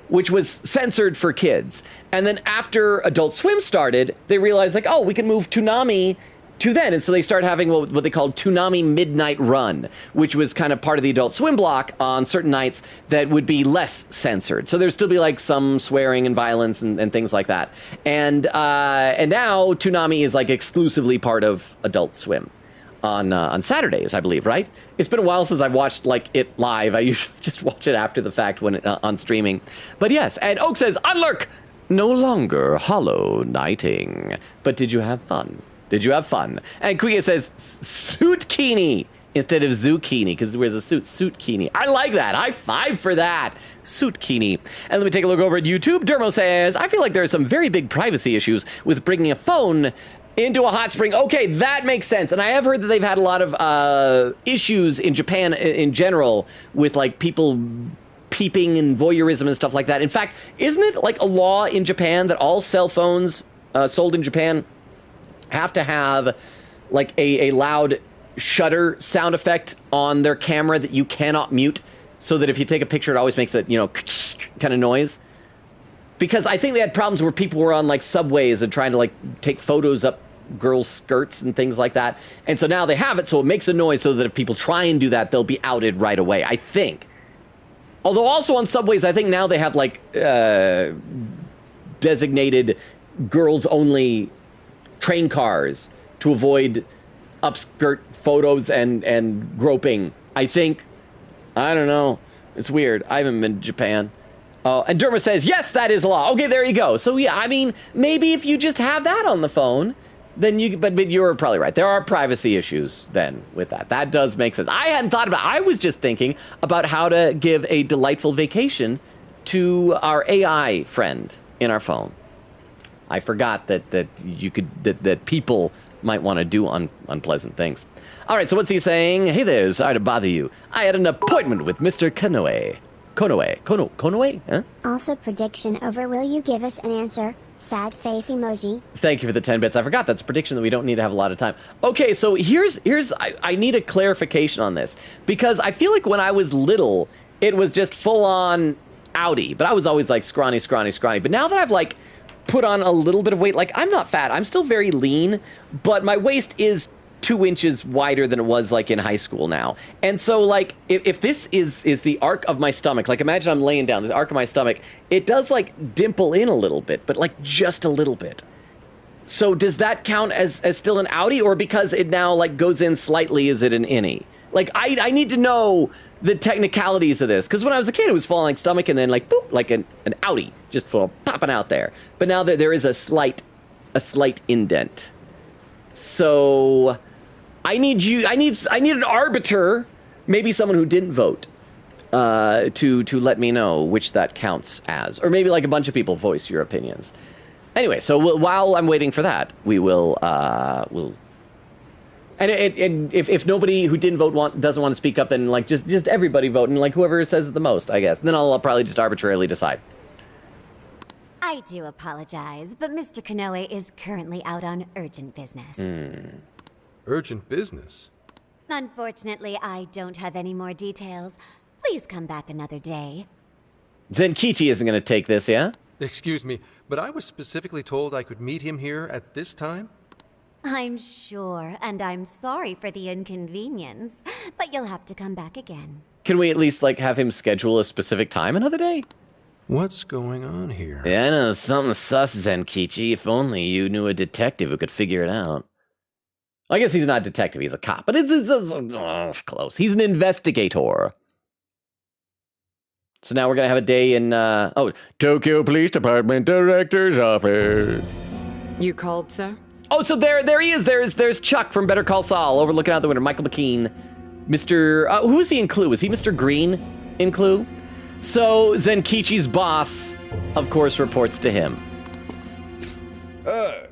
which was censored for kids. And then after Adult Swim started, they realized like, we can move Toonami to then. And so they started having what they called Toonami Midnight Run, which was kind of part of the Adult Swim block on certain nights that would be less censored. So there'd still be like some swearing and violence and things like that. And now Toonami is like exclusively part of Adult Swim on Saturdays, I believe, right? It's been a while since I've watched like it live. I usually just watch it after the fact when on streaming. But yes, and Oak says, Unlurk, no longer Hollow Knighting. But did you have fun? Did you have fun? And Kuya says, Suitkini instead of Zucchini, because he wears a suit, Suitkini. I like that. High five for that. Suitkini. And let me take a look over at YouTube. Dermo says, I feel like there are some very big privacy issues with bringing a phone into a hot spring. Okay, that makes sense. And I have heard that they've had a lot of issues in Japan in general with like people peeping and voyeurism and stuff like that. In fact, isn't it like a law in Japan that all cell phones sold in Japan have to have like a loud shutter sound effect on their camera that you cannot mute, so that if you take a picture, it always makes that, kind of noise? Because I think they had problems where people were on like subways and trying to like take photos up girls' skirts and things like that. And so now they have it, so it makes a noise so that if people try and do that, they'll be outed right away, I think. Although also on subways, I think now they have like designated girls-only train cars to avoid upskirt photos and groping. I think. I don't know. It's weird. I haven't been to Japan. Oh, and Derma says, yes, that is law. Okay, there you go. So yeah, I mean, maybe if you just have that on the phone, then but you're probably right. There are privacy issues then with that. That does make sense. I hadn't thought about it. I was just thinking about how to give a delightful vacation to our AI friend in our phone. I forgot that you could, that people might want to do unpleasant things. All right, so what's he saying? Hey there, sorry to bother you. I had an appointment with Mr. Konoe. Konoe? Huh? Also prediction over, will you give us an answer? Sad face emoji. Thank you for the 10 bits. I forgot that's a prediction that we don't need to have a lot of time. Okay, so I need a clarification on this. Because I feel like when I was little, it was just full on outie. But I was always like scrawny. But now that I've like put on a little bit of weight, like I'm not fat, I'm still very lean, but my waist is 2 inches wider than it was like in high school now. And so like if this is the arc of my stomach, like imagine I'm laying down, the arc of my stomach, it does like dimple in a little bit, but like just a little bit. So does that count as still an outie, or because it now like goes in slightly, is it an innie? Like I need to know the technicalities of this, because when I was a kid it was falling stomach and then like boop, like an outie just full popping out there. But now there is a slight indent. So I need an arbiter, maybe someone who didn't vote, to let me know which that counts as, or maybe like a bunch of people voice your opinions. Anyway, so while I'm waiting for that, we will and if nobody who didn't vote doesn't want to speak up, then like just everybody vote, and like whoever says it the most, I guess. And then I'll probably just arbitrarily decide. I do apologize, but Mr. Konoe is currently out on urgent business. Urgent business? Unfortunately, I don't have any more details. Please come back another day. Zenkichi isn't going to take this, yeah? Excuse me, but I was specifically told I could meet him here at this time? I'm sure, and I'm sorry for the inconvenience, but you'll have to come back again. Can we at least like have him schedule a specific time another day? What's going on here? Yeah, I know, something sus, Zenkichi. If only you knew a detective who could figure it out. I guess he's not a detective, he's a cop, but it's close. He's an investigator. So now we're gonna have a day in, Tokyo Police Department Director's Office. You called, sir? Oh, so there he is. There's Chuck from Better Call Saul overlooking out the window. Michael McKean. Mr. Who is he in Clue? Is he Mr. Green in Clue? So Zenkichi's boss, of course, reports to him.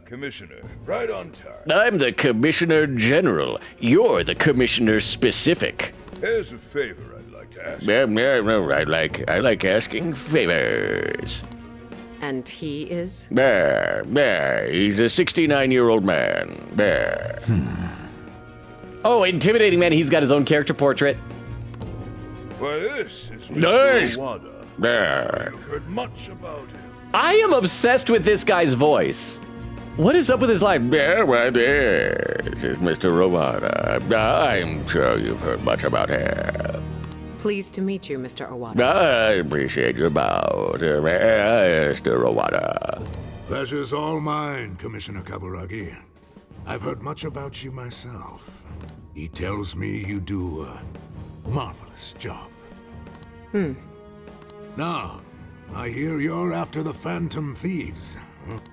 Commissioner, right on time. I'm the Commissioner General. You're the Commissioner Specific. Here's a favor I'd like to ask. I like asking favors. And he is? He's a 69-year-old man. Oh, intimidating man. He's got his own character portrait. Why, this is Mr. Owada. You've heard much about him. I am obsessed with this guy's voice. What is up with his line? This is Mr. Owada. I'm sure you've heard much about him. Pleased to meet you, Mr. Owada. I appreciate your bow, Mr. Owada. Pleasure's all mine, Commissioner Kaburagi. I've heard much about you myself. He tells me you do a marvelous job. Now, I hear you're after the Phantom Thieves.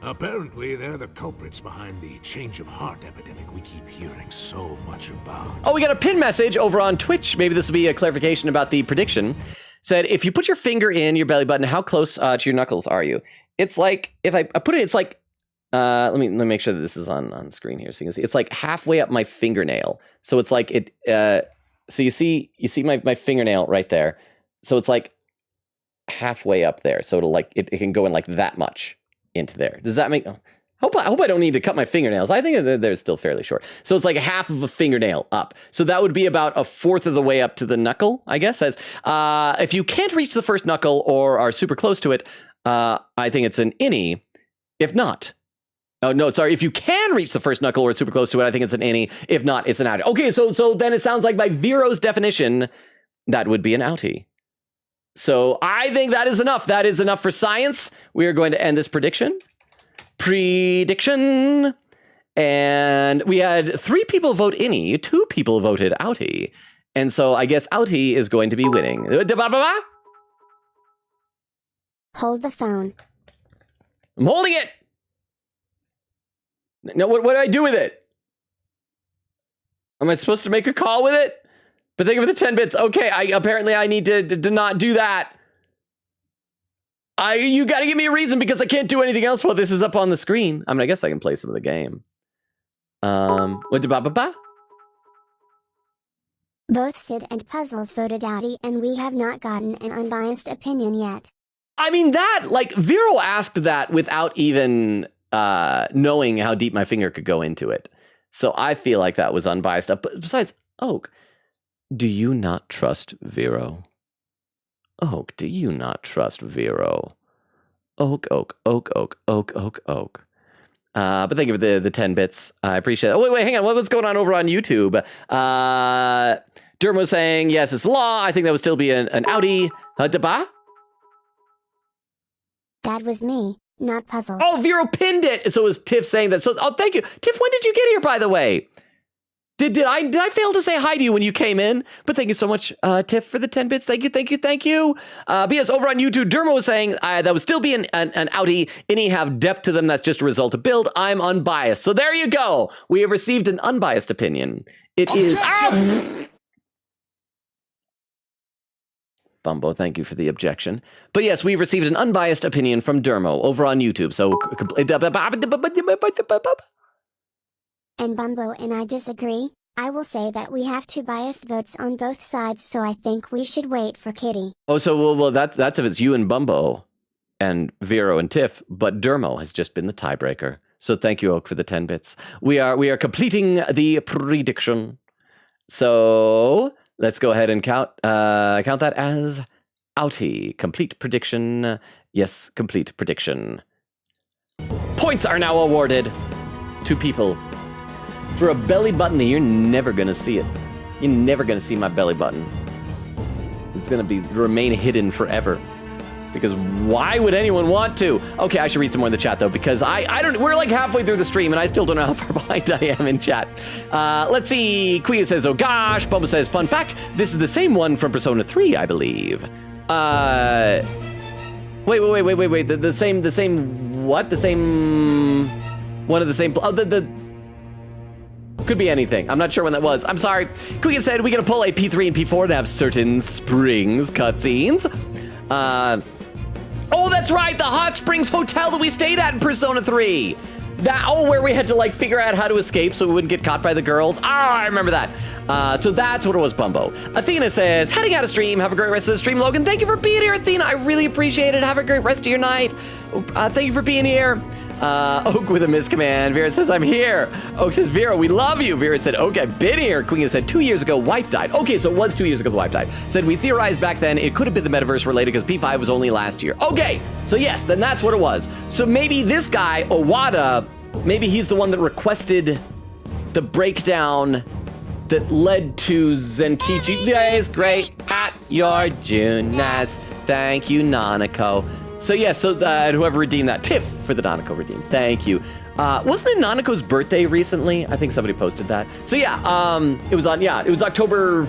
Apparently, they're the culprits behind the change of heart epidemic we keep hearing so much about. Oh, we got a pin message over on Twitch. Maybe this will be a clarification about the prediction. Said, if you put your finger in your belly button, how close to your knuckles are you? It's like, if I put it, it's like, let me make sure that this is on screen here so you can see. It's like halfway up my fingernail. So it's like it, so you see my fingernail right there. So it's like halfway up there. So it'll like, it can go in like that much into there. Does that make, I hope I don't need to cut my fingernails. I think they're still fairly short. So it's like half of a fingernail up. So that would be about a fourth of the way up to the knuckle, I guess. As if you can't reach the first knuckle or are super close to it, I think it's an innie. If not, Oh, no, sorry. If you can reach the first knuckle or it's super close to it, I think it's an innie. If not, it's an outie. Okay, so then it sounds like by Vero's definition, that would be an outie. So I think that is enough. That is enough for science. We are going to end this prediction. And we had 3 people vote innie, 2 people voted outie. And so I guess outie is going to be winning. Hold the phone. I'm holding it. Now, what do I do with it? Am I supposed to make a call with it? But think of the 10 bits. Okay, apparently I need to not do that. You got to give me a reason because I can't do anything else while this is up on the screen. I mean, I guess I can play some of the game. Both Sid and Puzzles voted outie, and we have not gotten an unbiased opinion yet. I mean, that, like, Vero asked that without even knowing how deep my finger could go into it. So I feel like that was unbiased. But besides, Oak, do you not trust Vero? Oak, do you not trust Vero? Oak. But thank you for the 10 bits. I appreciate it. Oh, wait, hang on. What's going on over on YouTube? Derm was saying, yes, it's the law. I think that would still be an outie. Deba? That was me, not Puzzles. Oh, Vero pinned it. So it was Tiff saying that. So, thank you. Tiff, when did you get here, by the way? Did I fail to say hi to you when you came in? But thank you so much, Tiff, for the 10 bits. Thank you. But yes, over on YouTube, Dermo was saying that would still be an outie. Any have depth to them. That's just a result of build. I'm unbiased. So there you go. We have received an unbiased opinion. It is... Bumbo, thank you for the objection. But yes, we've received an unbiased opinion from Dermo over on YouTube. So... And Bumbo and I disagree. I will say that we have 2 biased votes on both sides, so I think we should wait for Kitty. Oh, so well, that's if it's you and Bumbo and Vero and Tiff, but Dermo has just been the tiebreaker. So thank you, Oak, for the 10 bits. We are completing the prediction. So let's go ahead and count that as outie. Complete prediction. Yes, complete prediction. Points are now awarded to people for a belly button that you're never gonna see it. You're never gonna see my belly button. It's gonna remain hidden forever. Because why would anyone want to? Okay, I should read some more in the chat though, because we're like halfway through the stream and I still don't know how far behind I am in chat. Let's see, Queen says, oh gosh. Bumbo says, fun fact, this is the same one from Persona 3, I believe. Wait. The same what? The same, one of the same, could be anything. I'm not sure when that was. I'm sorry. Queen said we gotta pull a P3 and P4 to have certain springs cutscenes. Oh, that's right, the Hot Springs Hotel that we stayed at in Persona 3. Where we had to like figure out how to escape so we wouldn't get caught by the girls. I remember that. So that's what it was, Bumbo. Athena says, heading out of stream. Have a great rest of the stream, Logan. Thank you for being here, Athena. I really appreciate it. Have a great rest of your night. Thank you for being here. Oak with a miscommand. Vera says, I'm here. Oak says, Vera, we love you. Vera said, okay, I've been here. Queen said, 2 years ago, wife died. Okay, so it was 2 years ago the wife died. Said, we theorized back then it could have been the metaverse related because P5 was only last year. Okay, so yes, then that's what it was. So maybe this guy, Owada, maybe he's the one that requested the breakdown that led to Zenkichi. Days great at your Junas. Thank you, Nanako. So yes, whoever redeemed that, Tiff for the Nanako redeem. Thank you. Wasn't it Nanako's birthday recently? I think somebody posted that. So yeah, it was October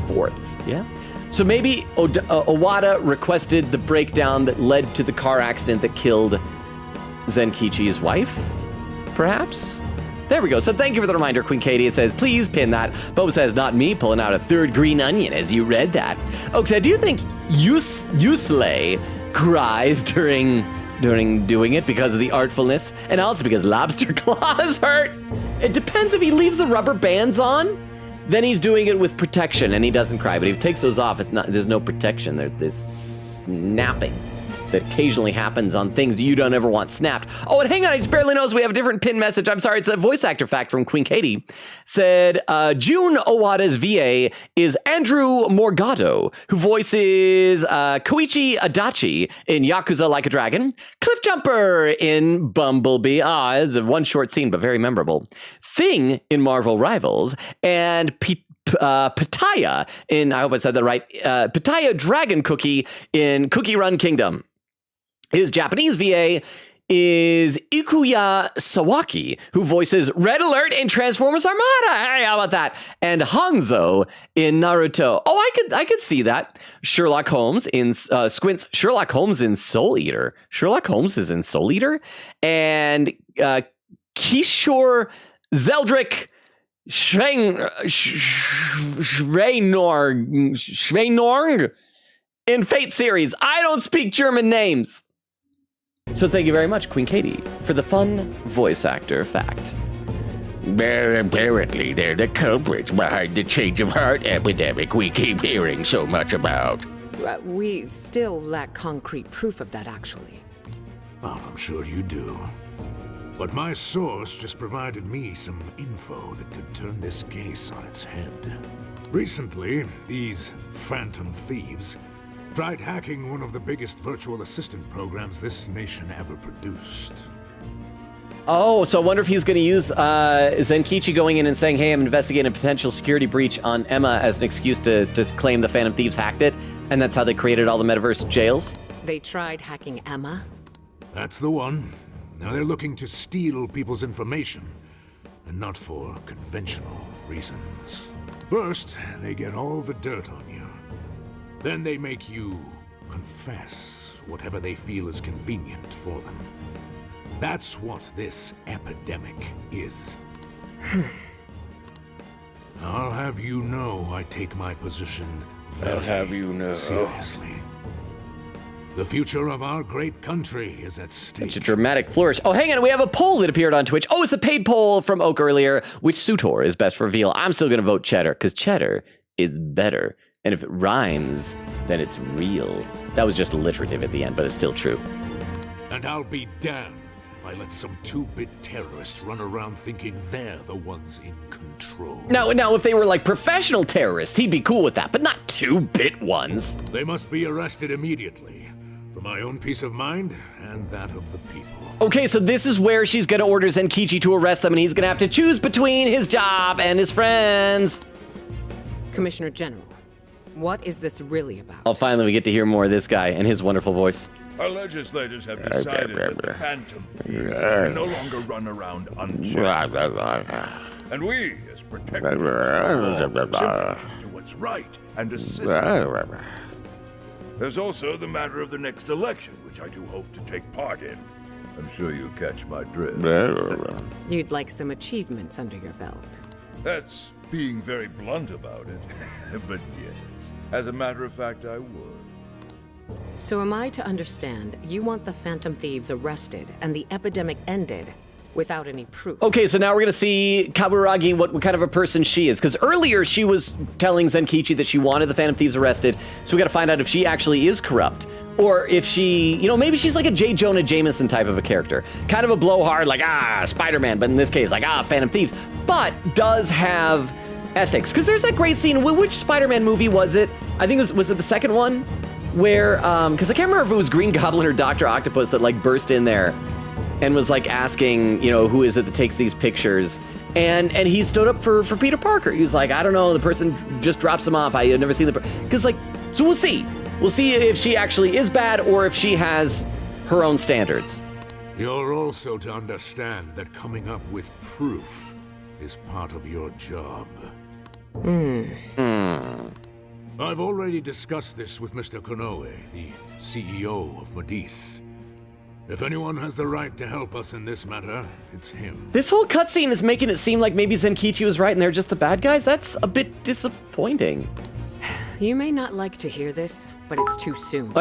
4th. Yeah. So maybe Owada requested the breakdown that led to the car accident that killed Zenkichi's wife, perhaps? There we go. So thank you for the reminder, Queen Katie. It says, please pin that. Boba says, not me pulling out a third green onion as you read that. Oak said, do you think Yusley cries during doing it because of the artfulness and also because lobster claws hurt? It depends. If he leaves the rubber bands on, then he's doing it with protection and he doesn't cry. But if he takes those off, there's no protection. There's snapping. that occasionally happens on things you don't ever want snapped. Oh, and hang on, I just barely noticed we have a different pin message. I'm sorry, it's a voice actor fact from Queen Katie. Said, Jun Owada's VA is Andrew Morgado, who voices Koichi Adachi in Yakuza Like a Dragon, Cliffjumper in Bumblebee. It's one short scene, but very memorable. Thing in Marvel Rivals, and Pitaya in, I hope I said that right, Pitaya Dragon Cookie in Cookie Run Kingdom. His Japanese VA is Ikuya Sawaki, who voices Red Alert in Transformers Armada. Hey, how about that? And Hanzo in Naruto. Oh, I could see that. Sherlock Holmes in Squint's Sherlock Holmes in Soul Eater. Sherlock Holmes is in Soul Eater. And Kishore Zeldrick Schweinorg in Fate series. I don't speak German names. So thank you very much, Queen Katie, for the fun voice actor fact. Apparently, they're the culprits behind the change of heart epidemic we keep hearing so much about. We still lack concrete proof of that, actually. Well, I'm sure you do. But my source just provided me some info that could turn this case on its head. Recently, these phantom thieves tried hacking one of the biggest virtual assistant programs this nation ever produced. Oh, so I wonder if he's going to use Zenkichi going in and saying, hey, I'm investigating a potential security breach on Emma as an excuse to claim the Phantom Thieves hacked it, and that's how they created all the metaverse jails? They tried hacking Emma? That's the one. Now they're looking to steal people's information, and not for conventional reasons. First, they get all the dirt on you. Then they make you confess whatever they feel is convenient for them. That's what this epidemic is. I'll have you know I take my position very seriously. The future of our great country is at stake. Such a dramatic flourish. Oh, hang on, we have a poll that appeared on Twitch. Oh, it's the paid poll from Oak earlier. Which Sutor is best for veal? I'm still gonna vote cheddar, because cheddar is better. And if it rhymes, then it's real. That was just alliterative at the end, but it's still true. And I'll be damned if I let some two-bit terrorists run around thinking they're the ones in control. Now, if they were like professional terrorists, he'd be cool with that, but not two-bit ones. They must be arrested immediately. For my own peace of mind and that of the people. Okay, so this is where she's gonna order Zenkichi to arrest them, and he's gonna have to choose between his job and his friends. Commissioner General, what is this really about? Oh, finally we get to hear more of this guy and his wonderful voice. Our legislators have decided that the Phantom Thieves can no longer run around unchecked. And we, as protectors of the law, simply have to do what's right and assist them. There's also the matter of the next election, which I do hope to take part in. I'm sure you catch my drift. You'd like some achievements under your belt. That's being very blunt about it. But yes, as a matter of fact, I would. So am I to understand you want the Phantom Thieves arrested and the epidemic ended without any proof? Okay, so now we're gonna see Kaburagi, what kind of a person she is. Because earlier she was telling Zenkichi that she wanted the Phantom Thieves arrested, so we gotta find out if she actually is corrupt. Or if she, maybe she's like a J. Jonah Jameson type of a character. Kind of a blowhard, like, Spider-Man, but in this case, like, Phantom Thieves. But does have ethics. Because there's that great scene, which Spider-Man movie was it? I think was it the second one? Where, because I can't remember if it was Green Goblin or Dr. Octopus that like burst in there and was like asking, who is it that takes these pictures? And he stood up for Peter Parker. He was like, I don't know, the person just drops him off. I had never seen the, because so we'll see. We'll see if she actually is bad or if she has her own standards. You're also to understand that coming up with proof is part of your job. I've already discussed this with Mr. Konoe, the CEO of Medis. If anyone has the right to help us in this matter, it's him. This whole cutscene is making it seem like maybe Zenkichi was right and they're just the bad guys. That's a bit disappointing. You may not like to hear this, but it's too soon.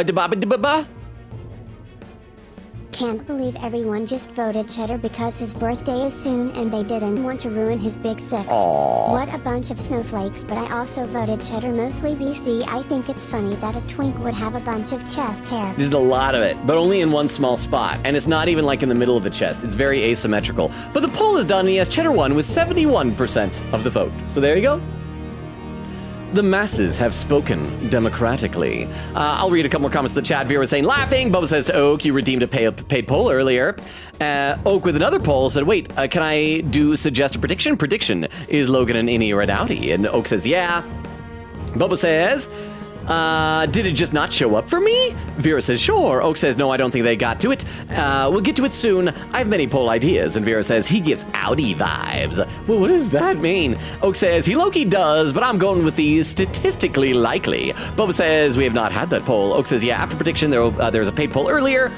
Can't believe everyone just voted Cheddar because his birthday is soon and they didn't want to ruin his big six. Aww. What a bunch of snowflakes, but I also voted Cheddar mostly BC. I think it's funny that a twink would have a bunch of chest hair. There's a lot of it, but only in one small spot. And it's not even like in the middle of the chest. It's very asymmetrical. But the poll is done and yes, Cheddar won with 71% of the vote. So there you go. The masses have spoken democratically. I'll read a couple more comments in the chat. Vera saying, laughing. Bubba says to Oak, you redeemed a paid poll earlier. Oak with another poll said, wait, can I suggest a prediction? Prediction, is Logan an innie or an outie? And Oak says, yeah. Bubba says, did it just not show up for me? Vera says, sure. Oak says, no, I don't think they got to it. We'll get to it soon. I have many poll ideas. And Vera says, he gives outie vibes. Well, what does that mean? Oak says, he low-key does, but I'm going with the statistically likely. Bubba says, we have not had that poll. Oak says, yeah, after prediction, there was a paid poll earlier.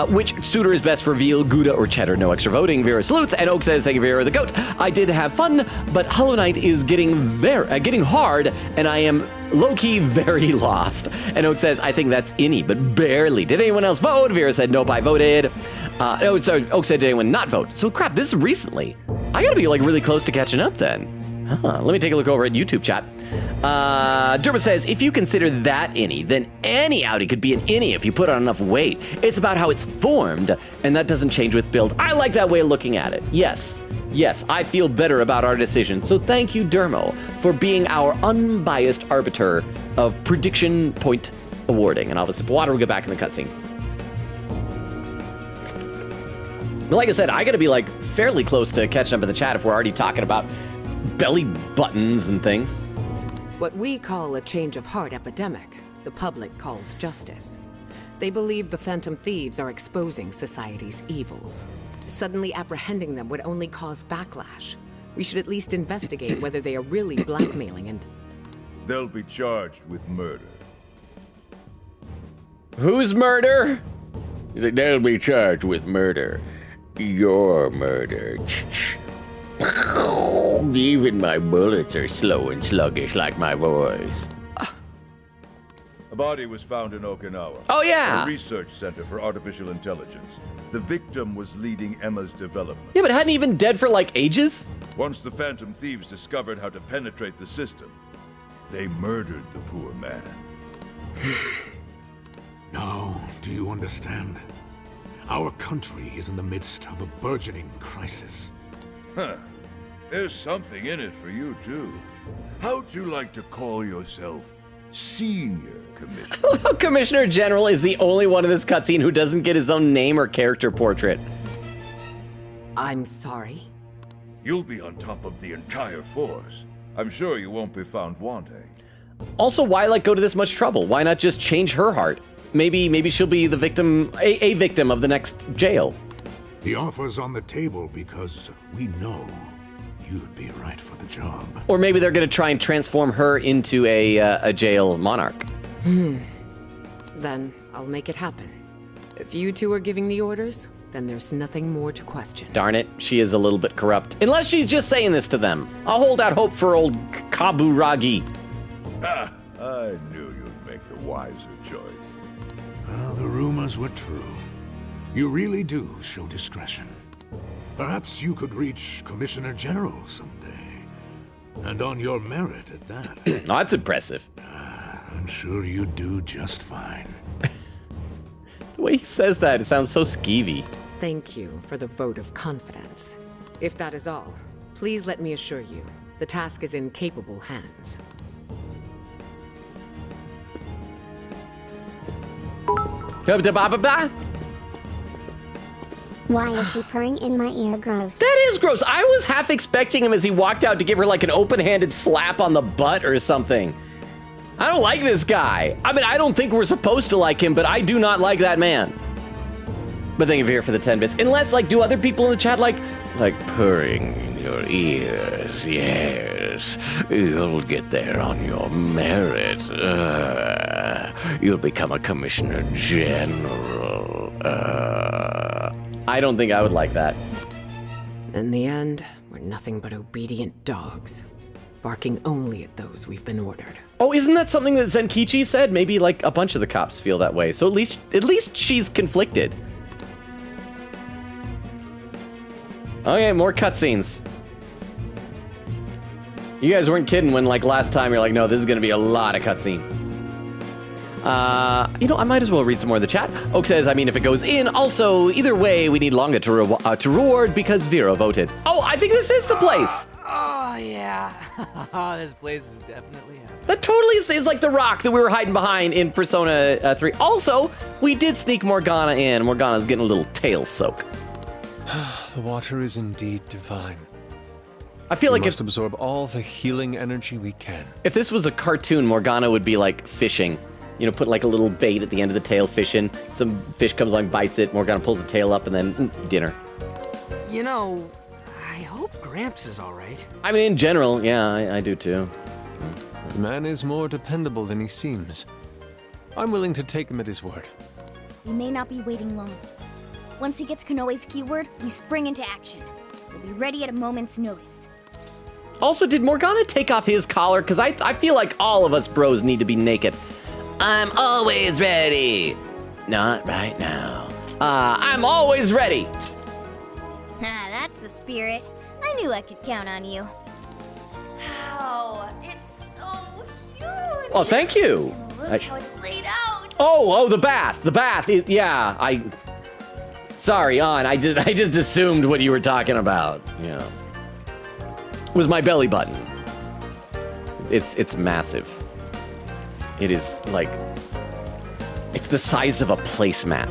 Which suitor is best for veal, Gouda, or cheddar? No extra voting. Vera salutes. And Oak says, thank you, Vera the goat. I did have fun, but Hollow Knight is getting hard, and I am low-key very lost. And Oak says, I think that's innie, but barely. Did anyone else vote? Vera said, nope, I voted. Oak said, did anyone not vote? So crap, this is recently. I gotta be like really close to catching up then. Let me take a look over at YouTube chat. Derba says, if you consider that innie, then any outie could be an innie if you put on enough weight. It's about how it's formed, and that doesn't change with build. I like that way of looking at it. Yes, I feel better about our decision. So thank you, Dermo, for being our unbiased arbiter of prediction point awarding. And I'll just sip water, we'll get back in the cutscene. But like I said, I gotta be like fairly close to catching up in the chat if we're already talking about belly buttons and things. What we call a change of heart epidemic, the public calls justice. They believe the Phantom Thieves are exposing society's evils. Suddenly apprehending them would only cause backlash. We should at least investigate whether they are really blackmailing and... They'll be charged with murder. Whose murder? He's like, they'll be charged with murder. Your murder. Even my bullets are slow and sluggish like my voice. A body was found in Okinawa. Oh, yeah. A research center for artificial intelligence. The victim was leading Emma's development. Yeah, but hadn't he been dead for like ages? Once the Phantom Thieves discovered how to penetrate the system, they murdered the poor man. Now, do you understand? Our country is in the midst of a burgeoning crisis. Huh. There's something in it for you, too. How'd you like to call yourself Senior Commissioner? Commissioner General is the only one in this cutscene who doesn't get his own name or character portrait. I'm sorry? You'll be on top of the entire force. I'm sure you won't be found wanting. Also, why go to this much trouble? Why not just change her heart? Maybe she'll be the victim, a victim of the next jail. The offer's on the table because we know you'd be right for the job. Or maybe they're going to try and transform her into a jail monarch. Then I'll make it happen. If you two are giving the orders, then there's nothing more to question. Darn it, she is a little bit corrupt. Unless she's just saying this to them. I'll hold out hope for old Kaburagi. Ah, I knew you'd make the wiser choice. Well, the rumors were true. You really do show discretion. Perhaps you could reach Commissioner General someday. And on your merit at that. Oh, that's impressive. I'm sure you'd do just fine. The way he says that, it sounds so skeevy. Thank you for the vote of confidence. If that is all, please let me assure you, the task is in capable hands. Why is he purring in my ear? Gross. That is gross. I was half expecting him as he walked out to give her like an open-handed slap on the butt or something. I don't like this guy. I mean, I don't think we're supposed to like him, but I do not like that man. But thank you here for the 10 bits. Unless, do other people in the chat like purring in your ears? Yes, you'll get there on your merit. You'll become a Commissioner General. I don't think I would like that. In the end, we're nothing but obedient dogs, barking only at those we've been ordered. Oh, isn't that something that Zenkichi said? Maybe a bunch of the cops feel that way. So at least she's conflicted. Okay, more cutscenes. You guys weren't kidding when, like, last time you're like, no, this is gonna be a lot of cutscene. You know, I might as well read some more of the chat. Oak says, I mean, if it goes in, also, either way, we need Longa to reward because Vero voted. Oh, I think this is the place. Oh, yeah. This place is definitely happening. That totally is like the rock that we were hiding behind in Persona 3. Also, we did sneak Morgana in. Morgana's getting a little tail soak. The water is indeed divine. I feel like we must absorb all the healing energy we can. If this was a cartoon, Morgana would be like fishing. You know, put like a little bait at the end of the tail fishing. Some fish comes along, bites it. Morgana pulls the tail up, and then dinner. You know, I hope Gramps is all right. I mean, in general, yeah, I do too. The man is more dependable than he seems. I'm willing to take him at his word. We may not be waiting long. Once he gets Konoe's keyword, we spring into action. So be ready at a moment's notice. Also, did Morgana take off his collar? Because I feel like all of us bros need to be naked. I'm always ready. Not right now. I'm always ready. Ah, that's the spirit. I knew I could count on you. Wow, it's so huge. Oh, thank you. Look how it's laid out. Oh, the bath. The bath. Yeah, Sorry, On. I just assumed what you were talking about. Yeah. Was my belly button. It's massive. It is like, it's the size of a placemat.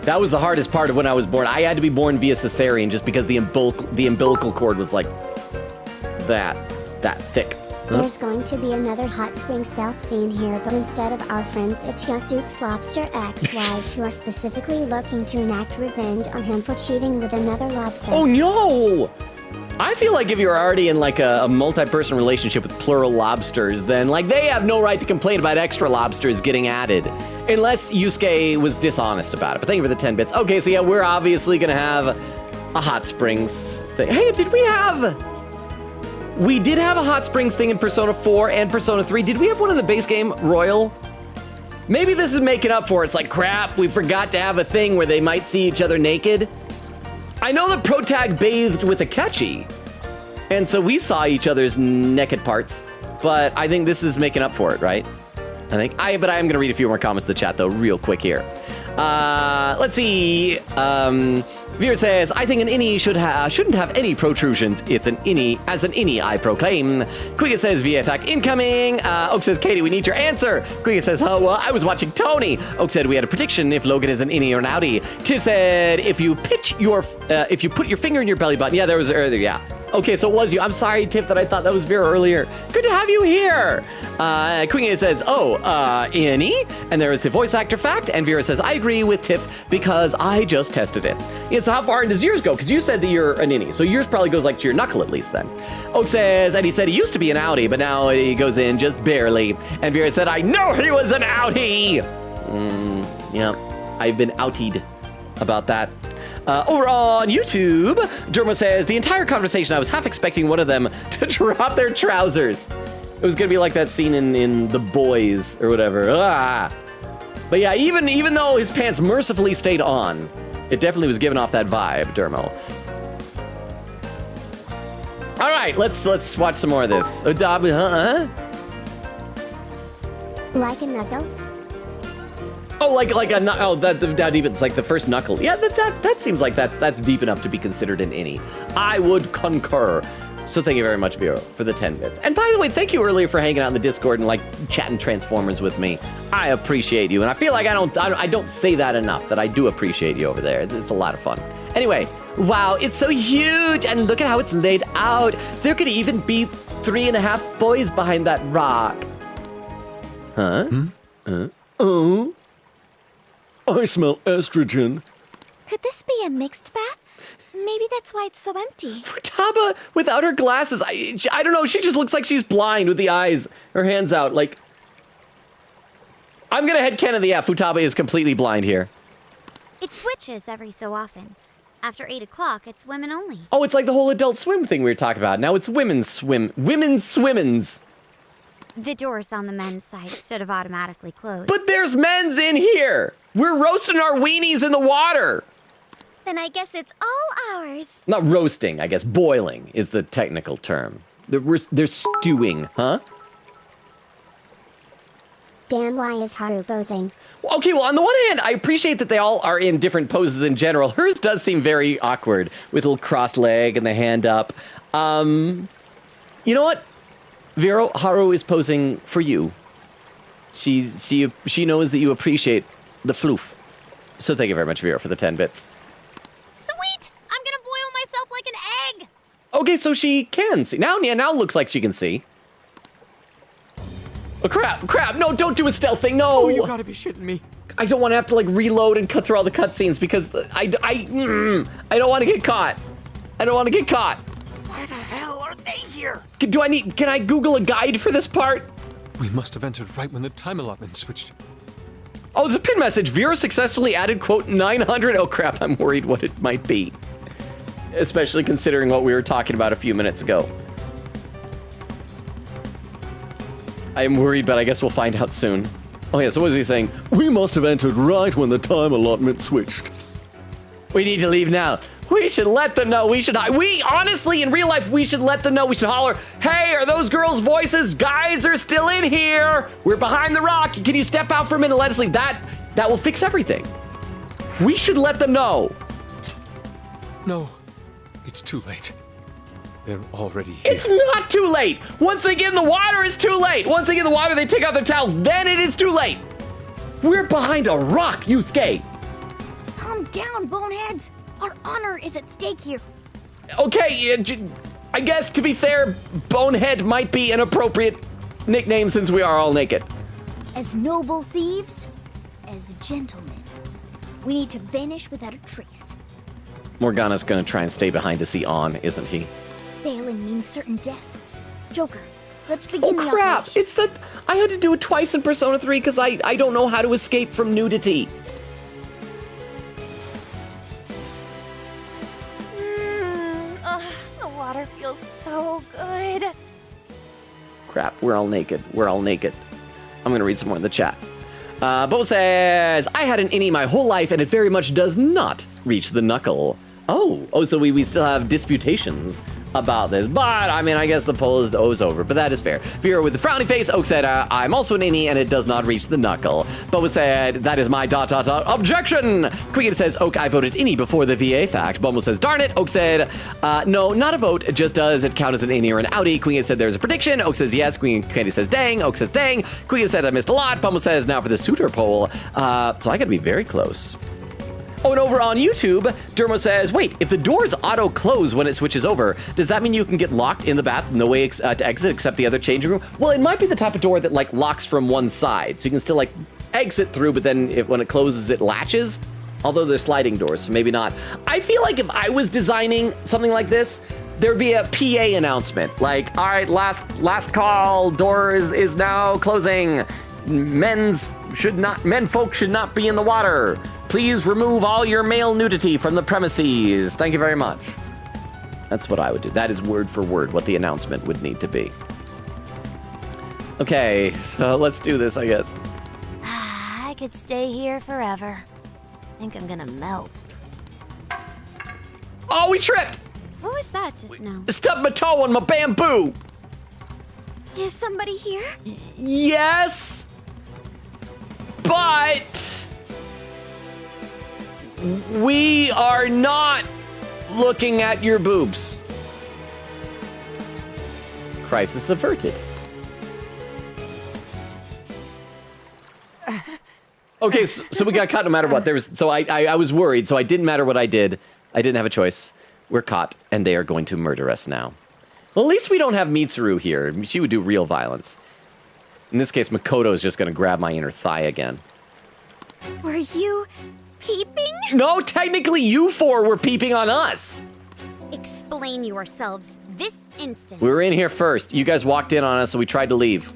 That was the hardest part of when I was born. I had to be born via cesarean just because the umbilical cord was like that thick. There's going to be another hot spring stealth scene here, but instead of our friends, it's Yasuke's lobster ex-wives who are specifically looking to enact revenge on him for cheating with another lobster. Oh no! I feel like if you're already in like a multi-person relationship with plural lobsters, then like they have no right to complain about extra lobsters getting added. Unless Yusuke was dishonest about it. But thank you for the 10 bits. Okay, so yeah, we're obviously gonna have a hot springs thing. Hey, we did have a hot springs thing in Persona 4 and Persona 3. Did we have one in the base game, Royal? Maybe this is making up for it. It's like, crap, we forgot to have a thing where they might see each other naked. I know that Protag bathed with Akechi, and so we saw each other's naked parts, but I think this is making up for it, right? But I am gonna read a few more comments in the chat though, real quick here. Let's see. Veer says, I think an innie shouldn't have any protrusions. It's an innie. As an innie, I proclaim. Quiga says, VFAC incoming. Oak says, Katie, we need your answer. Quiga says, oh, well, I was watching Tony. Oak said, we had a prediction if Logan is an innie or an outie. Tiff said, if you put your finger in your belly button. Yeah, there was earlier, yeah. Okay, so it was you. I'm sorry, Tiff, that I thought that was Vera earlier. Good to have you here. Queen says, innie. And there is the voice actor fact. And Vera says, I agree with Tiff because I just tested it. Yeah, so how far does yours go? Because you said that you're an innie. So yours probably goes like to your knuckle at least then. Oak says, and he said he used to be an outie, but now he goes in just barely. And Vera said, I know he was an outie. Yeah, I've been outied about that. Over on YouTube, Dermo says, the entire conversation, I was half expecting one of them to drop their trousers. It was gonna be like that scene in The Boys or whatever. But yeah, even though his pants mercifully stayed on, it definitely was giving off that vibe, Dermo. All right, let's watch some more of this. Like a knuckle? Oh, like that deep. It's like the first knuckle. Yeah, that seems like that's deep enough to be considered an innie. I would concur. So thank you very much, Vero, for the 10 bits. And by the way, thank you earlier for hanging out in the Discord and like chatting Transformers with me. I appreciate you, and I feel like I don't say that enough. That I do appreciate you over there. It's a lot of fun. Anyway, wow, it's so huge, and look at how it's laid out. There could even be 3.5 boys behind that rock. Huh? Oh. I smell estrogen. Could this be a mixed bath? Maybe that's why it's so empty. Futaba, without her glasses, I don't know, she just looks like she's blind with the eyes, her hands out, like... I'm gonna headcanon the Futaba is completely blind here. It switches every so often. After 8 o'clock, it's women only. Oh, it's like the whole Adult Swim thing we were talking about. Now it's women's swim. Women's swimmins. The doors on the men's side should have automatically closed. But there's men's in here! We're roasting our weenies in the water! Then I guess it's all ours. Not roasting, I guess. Boiling is the technical term. They're stewing, huh? Dan, why is Haru posing? Okay, well, on the one hand, I appreciate that they all are in different poses in general. Hers does seem very awkward, with a little crossed leg and the hand up. You know what? Vero, Haru is posing for you. She knows that you appreciate the floof. So thank you very much, Vero, for the 10 bits. Sweet! I'm gonna boil myself like an egg! Okay, so she can see. Now it looks like she can see. Oh, crap. No, don't do a stealth thing, no! Oh, you gotta be shitting me. I don't want to have to, like, reload and cut through all the cutscenes because I don't want to get caught. I don't want to get caught. Why the hell are they here? Can I Google a guide for this part? We must have entered right when the time allotment switched. Oh, there's a pin message. Vera successfully added, quote, 900. Oh, crap, I'm worried what it might be. Especially considering what we were talking about a few minutes ago. I am worried, but I guess we'll find out soon. Oh, yeah, so what is he saying? We must have entered right when the time allotment switched. We need to leave now. We should let them know. We honestly, in real life, we should let them know. We should holler, hey, are those girls' voices? Guys are still in here. We're behind the rock. Can you step out for a minute and let us leave? That will fix everything. We should let them know. No, it's too late. They're already here. It's not too late. Once they get in the water, it's too late. Once they get in the water, they take out their towels. Then it is too late. We're behind a rock, Yusuke. Calm down, boneheads. Our honor is at stake here. Okay, I guess to be fair, Bonehead might be an appropriate nickname since we are all naked. As noble thieves, as gentlemen, we need to vanish without a trace. Morgana's gonna try and stay behind to see On, isn't he? Failing means certain death. Joker, let's begin the crap! operation. It's that I had to do it twice in Persona 3 because I don't know how to escape from nudity. The water feels so good. Crap, we're all naked. I'm gonna read some more in the chat. Bo says, I had an innie my whole life and it very much does not reach the knuckle. Oh, so we still have disputations about this, but I mean, I guess the poll is over, but that is fair. Vera with the frowny face, Oak said, I'm also an innie and it does not reach the knuckle. Boba said, that is my ... objection! Quiggin says, Oak, I voted innie before the VA fact. Bumble says, darn it. Oak said, no, not a vote, just does it count as an innie or an outie? Quiggin said, there's a prediction. Oak says, yes. Candy says, dang. Oak says, dang. Quiggin said, I missed a lot. Bumble says, now for the suitor poll. So I gotta be very close. Oh, and over on YouTube, Dermo says, wait, if the doors auto-close when it switches over, does that mean you can get locked in the bath, no way to exit except the other changing room? Well, it might be the type of door that, like, locks from one side, so you can still, like, exit through, but then when it closes, it latches. Although they're sliding doors, so maybe not. I feel like if I was designing something like this, there'd be a PA announcement, like, all right, last call, door is now closing. Men folk should not be in the water. Please remove all your male nudity from the premises. Thank you very much. That's what I would do. That is word for word what the announcement would need to be. Okay, so let's do this, I guess. I could stay here forever. I think I'm gonna melt. Oh, we tripped! What was that just now? Stubbed my toe on my bamboo! Is somebody here? Yes! But we are not looking at your boobs. Crisis averted. Okay, so we got caught no matter what. I was worried, so I didn't matter what I did. I didn't have a choice. We're caught, and they are going to murder us now. Well, at least we don't have Mitsuru here. She would do real violence. In this case, Makoto is just going to grab my inner thigh again. Were you peeping? No, technically you four were peeping on us. Explain yourselves this instant. We were in here first. You guys walked in on us, so we tried to leave.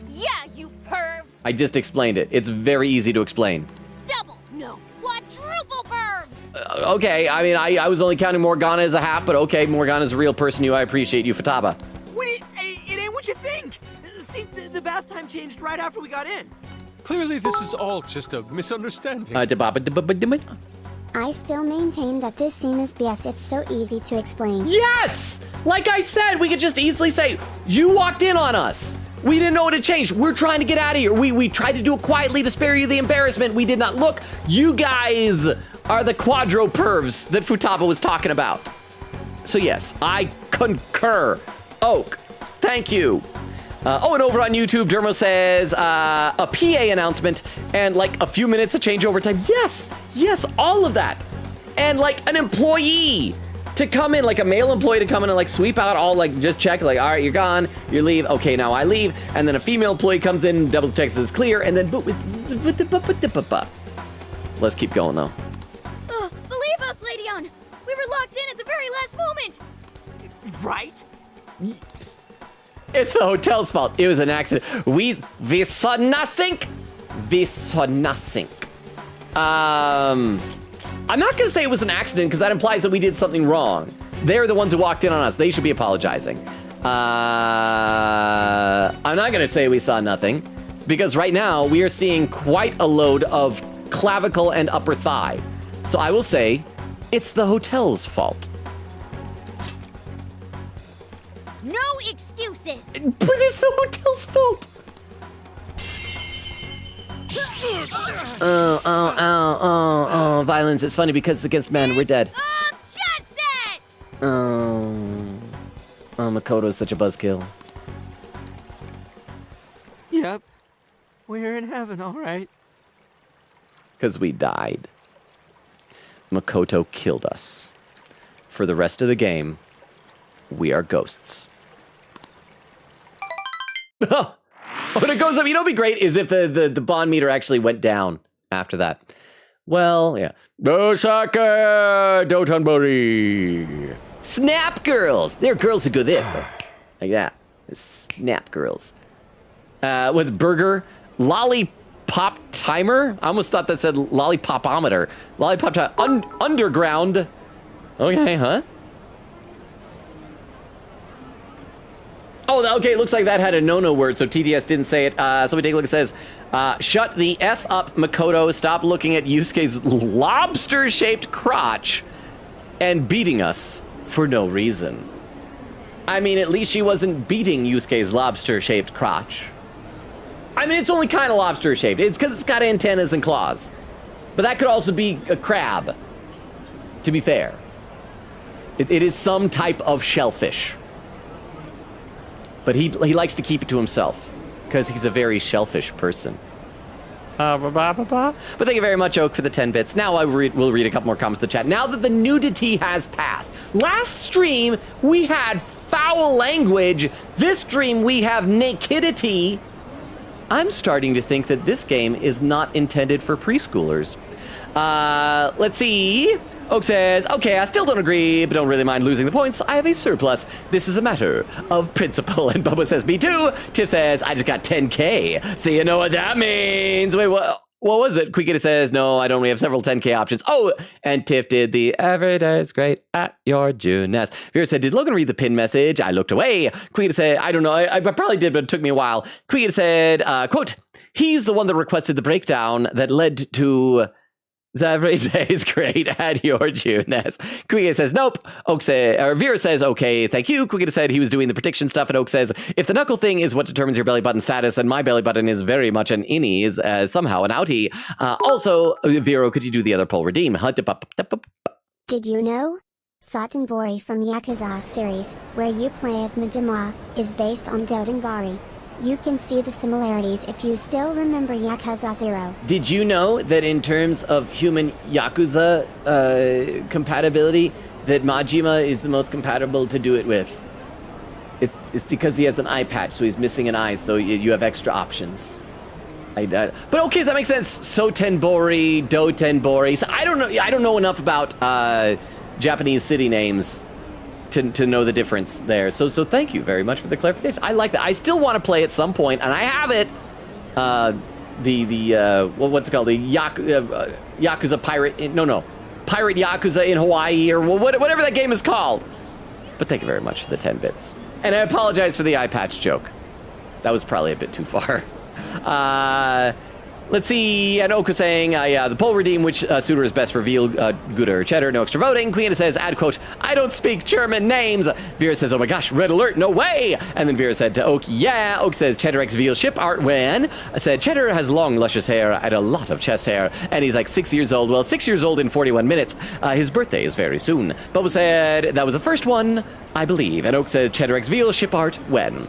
Yeah, you pervs. I just explained it. It's very easy to explain. Double, no, quadruple pervs. Okay, I mean, I was only counting Morgana as a half, but okay, Morgana's a real person. I appreciate you, Futaba. Wait, it ain't what you think. See, the bath time changed right after we got in. Clearly, this is all just a misunderstanding. I still maintain that this scene is BS. It's so easy to explain. Yes! Like I said, we could just easily say, you walked in on us. We didn't know what had changed. We're trying to get out of here. We tried to do it quietly to spare you the embarrassment. We did not look. You guys are the quadro pervs that Futaba was talking about. So yes, I concur. Oak, thank you. And over on YouTube, Dermo says a PA announcement and like a few minutes of changeover time. Yes, all of that. And like an employee to come in, like a male employee to come in and like sweep out all, like just check, like, all right, you're gone, you leave. Okay, now I leave. And then a female employee comes in, double checks it's clear, and then let's keep going though. Believe us, Lady On. We were locked in at the very last moment. Right? It's the hotel's fault. It was an accident. We saw nothing. I'm not gonna say it was an accident because that implies that we did something wrong. They're the ones who walked in on us. They should be apologizing. I'm not gonna say we saw nothing because right now we are seeing quite a load of clavicle and upper thigh. So I will say it's the hotel's fault. No excuses. But it's the hotel's fault. Oh, violence. It's funny because it's against men. We're dead. Justice! Oh, Makoto is such a buzzkill. Yep. We're in heaven, all right. Because we died. Makoto killed us. For the rest of the game, we are ghosts. When it goes up, you know what'd be great is if the bond meter actually went down after that. Well, yeah. Osaka Dotonbori. Snap girls. There are girls who go this. Like that. Snap girls. With burger. Lollipop timer? I almost thought that said lollipopometer. Lollipop timer. Underground. Okay, huh? Oh, okay, looks like that had a no-no word, so TTS didn't say it. Somebody take a look. It says, shut the F up, Makoto. Stop looking at Yusuke's lobster-shaped crotch and beating us for no reason. I mean, at least she wasn't beating Yusuke's lobster-shaped crotch. I mean, it's only kind of lobster-shaped. It's because it's got antennas and claws. But that could also be a crab, to be fair. It is some type of shellfish. But he likes to keep it to himself because he's a very shellfish person. But thank you very much, Oak, for the 10 bits. Now we'll read a couple more comments in the chat. Now that the nudity has passed. Last stream, we had foul language. This stream, we have nakedity. I'm starting to think that this game is not intended for preschoolers. Let's see. Oak says, okay, I still don't agree, but don't really mind losing the points. I have a surplus. This is a matter of principle. And Bubba says, me too. Tiff says, I just got 10K. So you know what that means. Wait, what was it? Quickita says, no, I don't. We have several 10K options. Oh, and Tiff did the every day is great at your Juness. Vera said, did Logan read the pin message? I looked away. Quickita said, I don't know. I probably did, but it took me a while. Quickita said, quote, he's the one that requested the breakdown that led to... Every day is great at your Juness. Quickita says, nope. Vera says, okay, thank you. Quickita said he was doing the prediction stuff, and Oak says, if the knuckle thing is what determines your belly button status, then my belly button is very much an innie, is somehow an outie. Also, Vero, could you do the other poll redeem? Did you know? Satanbori from Yakuza series, where you play as Majima, is based on Dotonbori. You can see the similarities if you still remember Yakuza 0. Did you know that in terms of human Yakuza compatibility, that Majima is the most compatible to do it with? It's because he has an eye patch, so he's missing an eye, so you have extra options. But okay, that makes sense. Sotenbori, Dotenbori. So I don't know enough about Japanese city names to know the difference there. So thank you very much for the clarification. I like that. I still want to play at some point, and I have it. What's it called? The Yakuza Pirate. Pirate Yakuza in Hawaii, or whatever that game is called. But thank you very much for the 10 bits. And I apologize for the eye patch joke. That was probably a bit too far. Let's see, and Oka saying, the poll redeem which suitor is best reveal, Gouda or Cheddar, no extra voting. Queen says, add quote, I don't speak German names. Vera says, oh my gosh, red alert, no way. And then Vera said to Oak, yeah. Oak says, Cheddar X reveals ship art when? I said, Cheddar has long, luscious hair and a lot of chest hair. And he's like 6 years old. Well, 6 years old in 41 minutes. His birthday is very soon. Bubba said, that was the first one, I believe. And Oak said, Cheddar X reveals ship art when?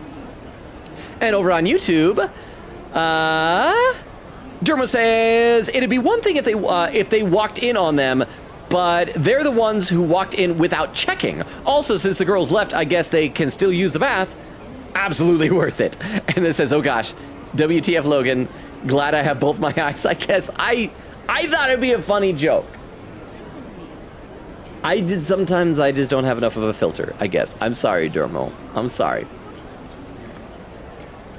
And over on YouTube, Dermo says, it'd be one thing if they walked in on them, but they're the ones who walked in without checking. Also, since the girls left, I guess they can still use the bath. Absolutely worth it. And then says, oh gosh, WTF Logan, glad I have both my eyes, I guess. I thought it'd be a funny joke. Sometimes I just don't have enough of a filter, I guess. I'm sorry, Dermo. I'm sorry.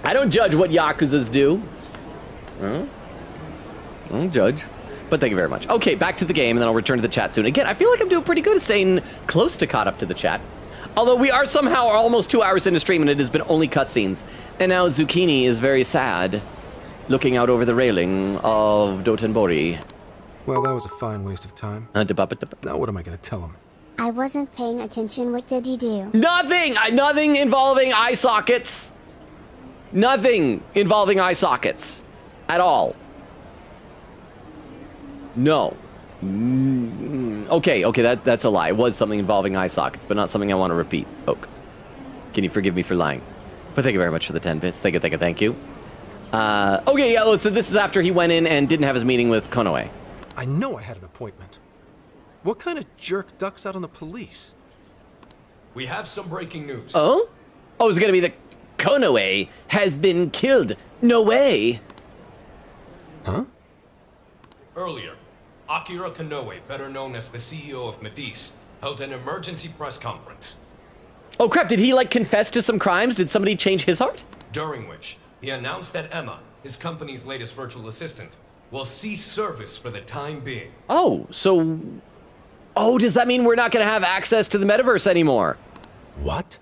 I don't judge what Yakuzas do. Huh? I don't judge. But thank you very much. Okay, back to the game, and then I'll return to the chat soon. Again, I feel like I'm doing pretty good at staying close to caught up to the chat. Although we are somehow almost 2 hours into stream, and it has been only cutscenes. And now Zucchini is very sad, looking out over the railing of Dotonbori. Well, that was a fine waste of time. Now what am I going to tell him? I wasn't paying attention. What did you do? Nothing! Nothing involving eye sockets. Nothing involving eye sockets. At all. No. Okay, that's a lie. It was something involving eye sockets, but not something I want to repeat. Oak, can you forgive me for lying? But thank you very much for the 10 bits. Thank you. Okay, yeah, so this is after he went in and didn't have his meeting with Konoe. I know I had an appointment. What kind of jerk ducks out on the police? We have some breaking news. Oh? Oh, it's gonna be the Konoe has been killed. No way. Huh? Earlier, Akira Konoe, better known as the CEO of Medice, held an emergency press conference. Oh crap, did he confess to some crimes? Did somebody change his heart? During which, he announced that Emma, his company's latest virtual assistant, will cease service for the time being. Oh, so... Oh, does that mean we're not gonna have access to the metaverse anymore? What?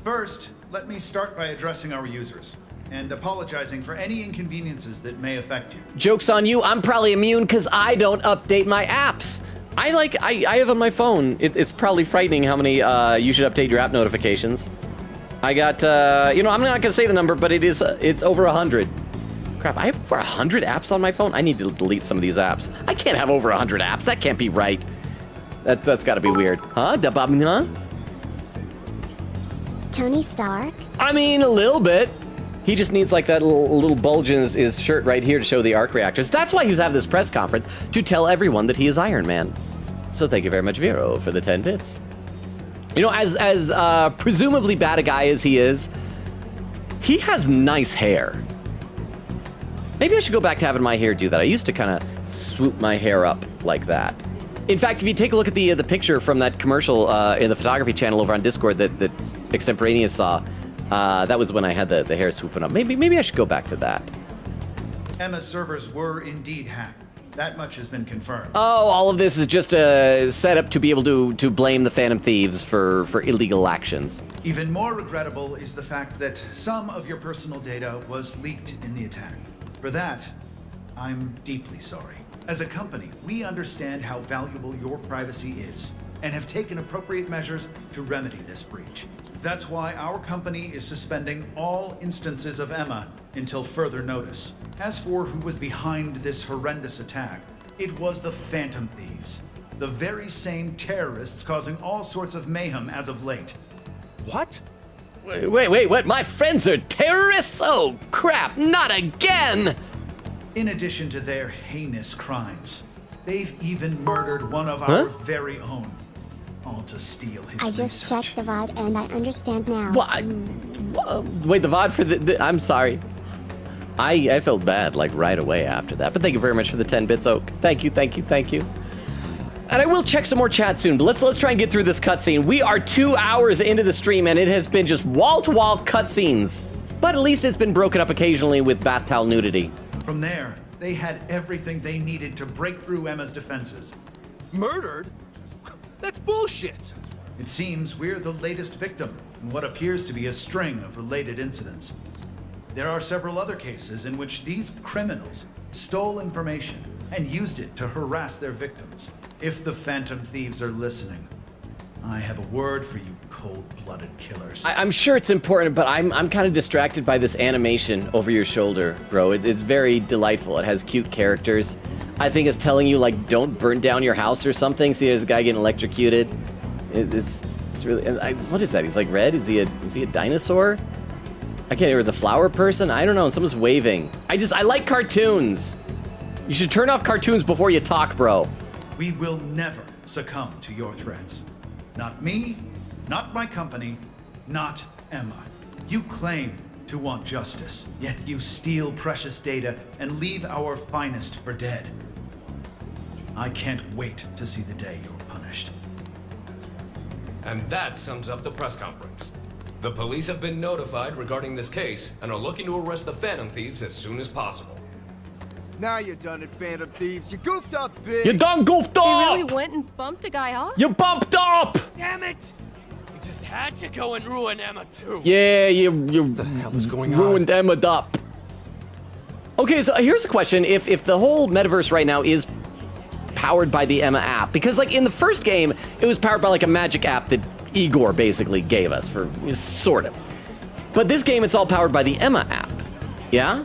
First, let me start by addressing our users and apologizing for any inconveniences that may affect you. Joke's on you, I'm probably immune because I don't update my apps. I have on my phone, it's probably frightening how many you should update your app notifications. I got, I'm not gonna say the number, but it's over 100. Crap, I have over 100 apps on my phone? I need to delete some of these apps. I can't have over 100 apps, that can't be right. That's gotta be weird. Huh? Tony Stark? I mean, a little bit. He just needs that little bulge in his shirt right here to show the arc reactors. That's why he's having this press conference, to tell everyone that he is Iron Man. So thank you very much, Vero, for the 10 bits. You know, as presumably bad a guy as he is, he has nice hair. Maybe I should go back to having my hair do that. I used to kind of swoop my hair up like that. In fact, if you take a look at the picture from that commercial in the photography channel over on Discord that Extemporaneous saw, that was when I had the hair swooping up. Maybe I should go back to that. Emma's servers were indeed hacked. That much has been confirmed. Oh, all of this is just a setup to be able to blame the Phantom Thieves for illegal actions. Even more regrettable is the fact that some of your personal data was leaked in the attack. For that, I'm deeply sorry. As a company, we understand how valuable your privacy is and have taken appropriate measures to remedy this breach. That's why our company is suspending all instances of Emma until further notice. As for who was behind this horrendous attack, it was the Phantom Thieves, the very same terrorists causing all sorts of mayhem as of late. What? Wait, what? My friends are terrorists? Oh, crap, not again! In addition to their heinous crimes, they've even murdered one of our very own. All to steal his I just checked the VOD and I understand now. What? Wait, the VOD for the I'm sorry. I felt bad right away after that, but thank you very much for the 10 bits, Oak. Thank you. And I will check some more chat soon, but let's try and get through this cutscene. We are 2 hours into the stream and it has been just wall-to-wall cutscenes. But at least it's been broken up occasionally with bath towel nudity. From there, they had everything they needed to break through Emma's defenses. Murdered? That's bullshit! It seems we're the latest victim in what appears to be a string of related incidents. There are several other cases in which these criminals stole information and used it to harass their victims. If the Phantom Thieves are listening, I have a word for you cold-blooded killers. I'm sure it's important, but I'm kind of distracted by this animation over your shoulder, bro. It's very delightful. It has cute characters. I think it's telling you, like, don't burn down your house or something. See, there's a guy getting electrocuted. It's really... what is that? He's like red? Is he a dinosaur? I can't hear. Is a flower person? I don't know. Someone's waving. I like cartoons. You should turn off cartoons before you talk, bro. We will never succumb to your threats. Not me, not my company, not Emma. You claim to want justice, yet you steal precious data and leave our finest for dead. I can't wait to see the day you're punished. And that sums up the press conference. The police have been notified regarding this case and are looking to arrest the Phantom Thieves as soon as possible. Now you're done it, Phantom Thieves. You goofed up big. You done goofed up! You really went and bumped a guy off? You bumped up! Damn it! You just had to go and ruin Emma too. Yeah, you the hell is going ruined Emma up. Okay, so here's a question. If the whole metaverse right now is powered by the Emma app, because like in the first game, it was powered by like a magic app that Igor basically gave us for sort of. But this game, it's all powered by the Emma app. Yeah?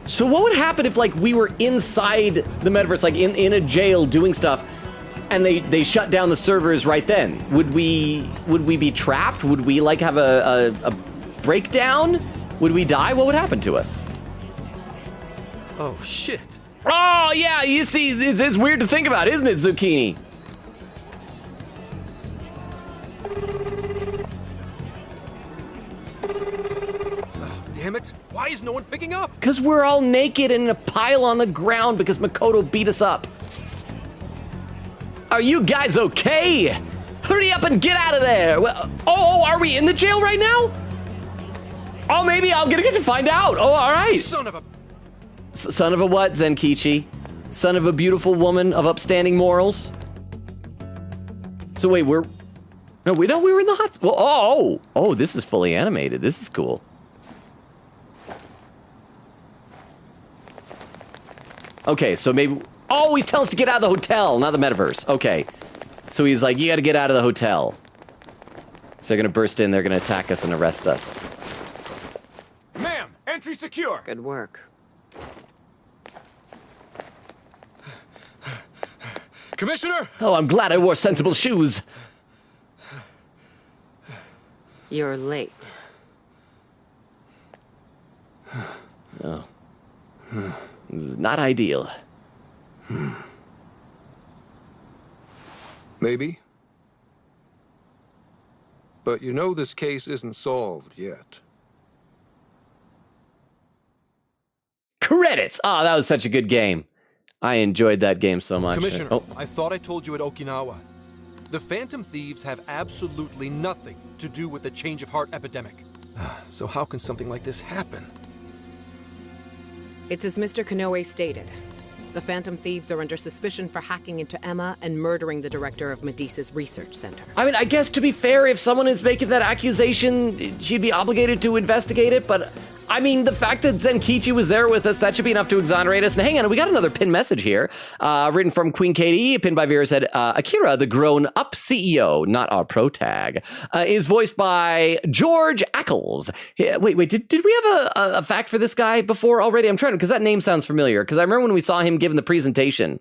So what would happen if like we were inside the metaverse, like in a jail doing stuff, and they shut down the servers right then? Would we be trapped? Would we like have a breakdown? Would we die? What would happen to us? Oh shit. Oh yeah, you see, it's weird to think about, isn't it, Zucchini? Damn it! Why is no one picking up? Because we're all naked in a pile on the ground because Makoto beat us up. Are you guys okay? Hurry up and get out of there! Well, oh, are we in the jail right now? Oh, maybe I'll get to find out. Oh, all right. Son of a... Son of a what, Zenkichi? Son of a beautiful woman of upstanding morals? So wait, we were in the hot... Well, oh, this is fully animated. This is cool. Okay, so maybe... Oh, he's telling us to get out of the hotel, not the metaverse. Okay. So he's like, you gotta get out of the hotel. So they're gonna burst in, they're gonna attack us and arrest us. Ma'am, entry secure. Good work. Commissioner! Oh, I'm glad I wore sensible shoes. You're late. Oh. This is not ideal. Maybe. But you know this case isn't solved yet. Credits! Oh, that was such a good game. I enjoyed that game so much. Commissioner, Oh. I thought I told you at Okinawa. The Phantom Thieves have absolutely nothing to do with the change of heart epidemic. So how can something like this happen? It's as Mr. Kanoe stated. The Phantom Thieves are under suspicion for hacking into Emma and murdering the director of Medea's research center. I mean, I guess to be fair, if someone is making that accusation, she'd be obligated to investigate it, but I mean, the fact that Zenkichi was there with us, that should be enough to exonerate us. And hang on, we got another pinned message here, written from Queen Katie, pinned by Vera, said, Akira, the grown-up CEO, not our pro tag, is voiced by George Ackles. Wait, did we have a fact for this guy before already? I'm trying to, because that name sounds familiar, because I remember when we saw him giving the presentation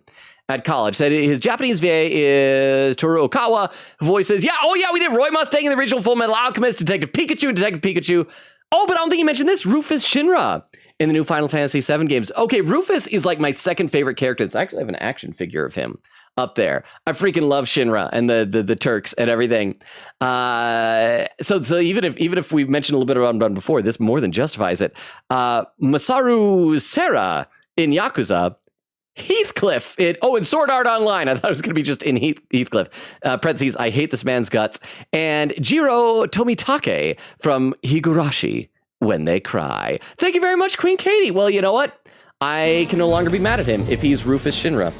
at college, said his Japanese VA is Toru Okawa, voices, we did Roy Mustang in the original Full Metal Alchemist, Detective Pikachu. Oh, but I don't think you mentioned this, Rufus Shinra in the new Final Fantasy VII games. Okay, Rufus is like my second favorite character. It's actually, I have an action figure of him up there. I freaking love Shinra and the Turks and everything. So even if we've mentioned a little bit about him before, this more than justifies it. Masaru Serra in Yakuza. Heathcliff in Sword Art Online. I thought it was going to be just in Heathcliff. Parentheses, I hate this man's guts. And Jiro Tomitake from Higurashi, When They Cry. Thank you very much, Queen Katie. Well, you know what? I can no longer be mad at him if he's Rufus Shinra.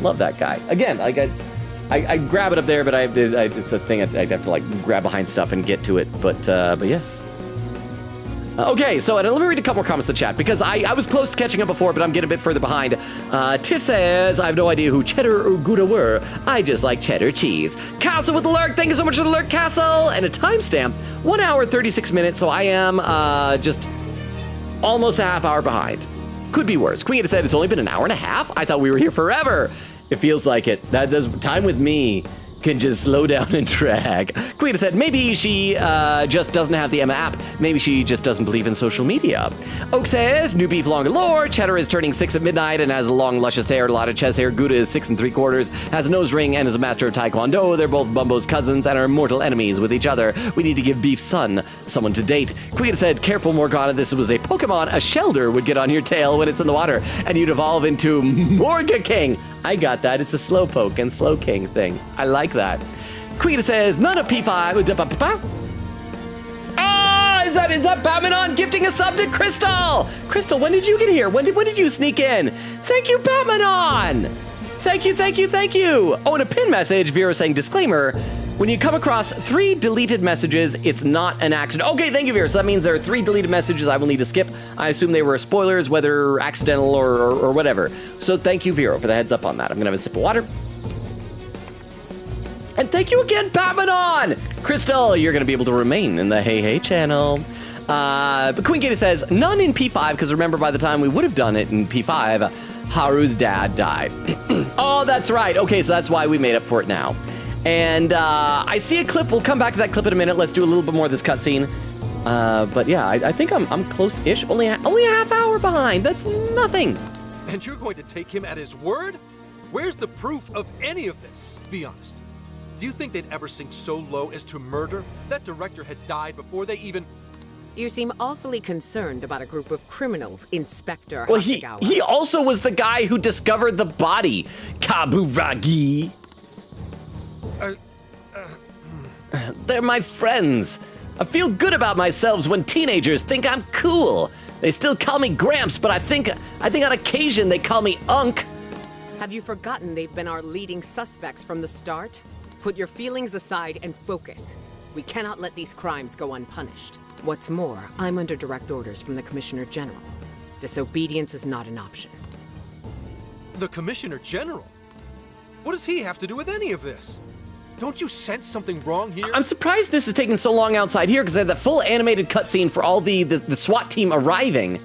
Love that guy. Again, I grab it up there, but it's a thing I'd have to like grab behind stuff and get to it. But yes. Okay, so let me read a couple more comments in the chat, because I was close to catching up before, but I'm getting a bit further behind. Tiff says, I have no idea who Cheddar or Gouda were. I just like cheddar cheese. Castle with the lurk, thank you so much for the lurk, Castle. And a timestamp, 1 hour, 36 minutes, so I am just almost a half hour behind. Could be worse. Queen said it's only been an hour and a half? I thought we were here forever. It feels like it. That does, time with me can just slow down and drag. Queen said maybe she just doesn't have the Emma app. Maybe she just doesn't believe in social media. Oak says, new beef long galore. Cheddar is turning 6 at midnight and has long luscious hair, a lot of chest hair. Gouda is 6 3/4, has a nose ring and is a master of Taekwondo. They're both Bumbo's cousins and are mortal enemies with each other. We need to give Beef's son someone to date. Queen said, careful Morgana, this was a Pokemon. A Shelder would get on your tail when it's in the water and you'd evolve into Morga King. I got that. It's a Slowpoke and Slowking thing. I like that. Queen says, none of P5. Ah, is that Batmanon gifting a sub to Crystal? Crystal, when did you get here? When did you sneak in? Thank you, Batmanon. Thank you. Oh, and a pin message. Vera saying, disclaimer, when you come across 3 deleted messages, it's not an accident. Okay, thank you, Vera. So that means there are 3 deleted messages I will need to skip. I assume they were spoilers, whether accidental or whatever. So thank you, Vera, for the heads up on that. I'm gonna have a sip of water. And thank you again, Batmanon! Crystal, you're gonna be able to remain in the Hey Hey channel. But Queen Katie says, none in P5, because remember by the time we would have done it in P5, Haru's dad died. Oh, that's right. Okay, so that's why we made up for it now. And I see a clip. We'll come back to that clip in a minute. Let's do a little bit more of this cutscene. But yeah, I think I'm close-ish. Only a half hour behind. That's nothing. And you're going to take him at his word? Where's the proof of any of this? Be honest. Do you think they'd ever sink so low as to murder? That director had died before they even... You seem awfully concerned about a group of criminals, Inspector Well, Hasegawa. he also was the guy who discovered the body. Kaburagi. They're my friends. I feel good about myself when teenagers think I'm cool. They still call me Gramps, but I think on occasion they call me Unk. Have you forgotten they've been our leading suspects from the start? Put your feelings aside and focus. We cannot let these crimes go unpunished. What's more, I'm under direct orders from the Commissioner General. Disobedience is not an option. The Commissioner General? What does he have to do with any of this? Don't you sense something wrong here? I'm surprised this is taking so long outside here, because they had the full animated cutscene for all the SWAT team arriving,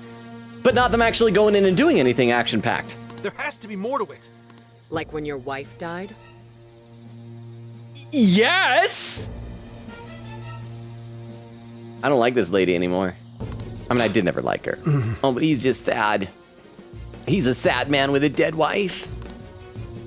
but not them actually going in and doing anything action-packed. There has to be more to it. Like when your wife died? Yes! I don't like this lady anymore. I mean, I did never like her. Oh, but he's just sad. He's a sad man with a dead wife.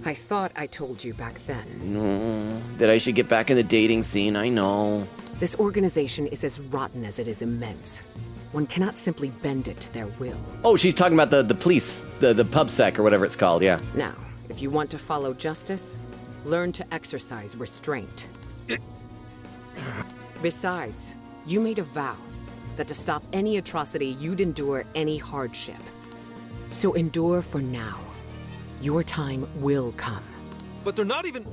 I thought I told you back then. That I should get back in the dating scene, I know. This organization is as rotten as it is immense. One cannot simply bend it to their will. Oh, she's talking about the police, the pub sec or whatever it's called, yeah. Now, if you want to follow justice, learn to exercise restraint. Besides, you made a vow that to stop any atrocity, you'd endure any hardship. So endure for now. Your time will come. But they're not even...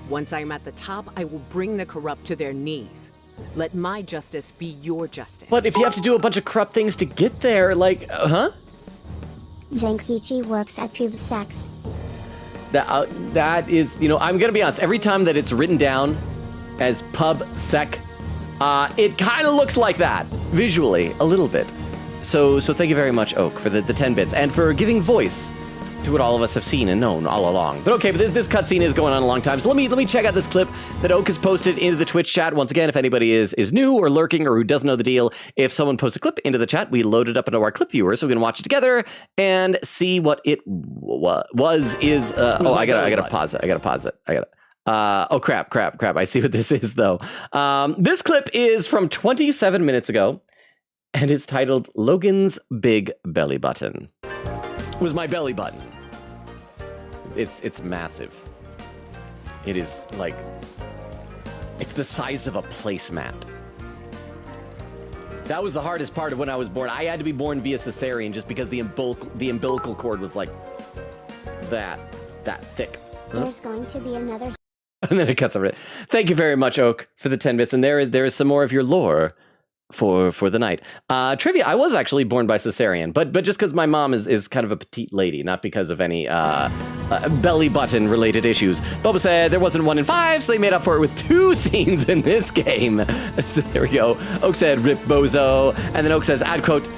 Once I'm at the top, I will bring the corrupt to their knees. Let my justice be your justice. But if you have to do a bunch of corrupt things to get there, like, huh? Zenkichi works at Pub Sex. That is, you know, I'm gonna be honest, every time that it's written down as pub sec, it kind of looks like that, visually, a little bit. So thank you very much, Oak, for the 10 bits, and for giving voice to what all of us have seen and known all along. But okay, but this cutscene is going on a long time, so let me check out this clip that Oak has posted into the Twitch chat. Once again, if anybody is new or lurking or who doesn't know the deal, if someone posts a clip into the chat, we load it up into our clip viewer, so we can watch it together and see what it is. Oh, I gotta pause it. Oh, crap. I see what this is, though. This clip is from 27 minutes ago, and it's titled Logan's Big Belly Button. It was my belly button. It's massive. It is like, it's the size of a placemat. That was the hardest part of when I was born. I had to be born via cesarean just because the umbilical cord was like that thick. There's going to be another... And then it cuts over it. Thank you very much, Oak, for the 10 bits. And there is some more of your lore for the night. Trivia, I was actually born by cesarean, but just because my mom is kind of a petite lady, not because of any belly button related issues. Boba said there wasn't 1 in 5, so they made up for it with 2 scenes in this game. So there we go. Oak said, rip bozo. And then Oak says, add quote,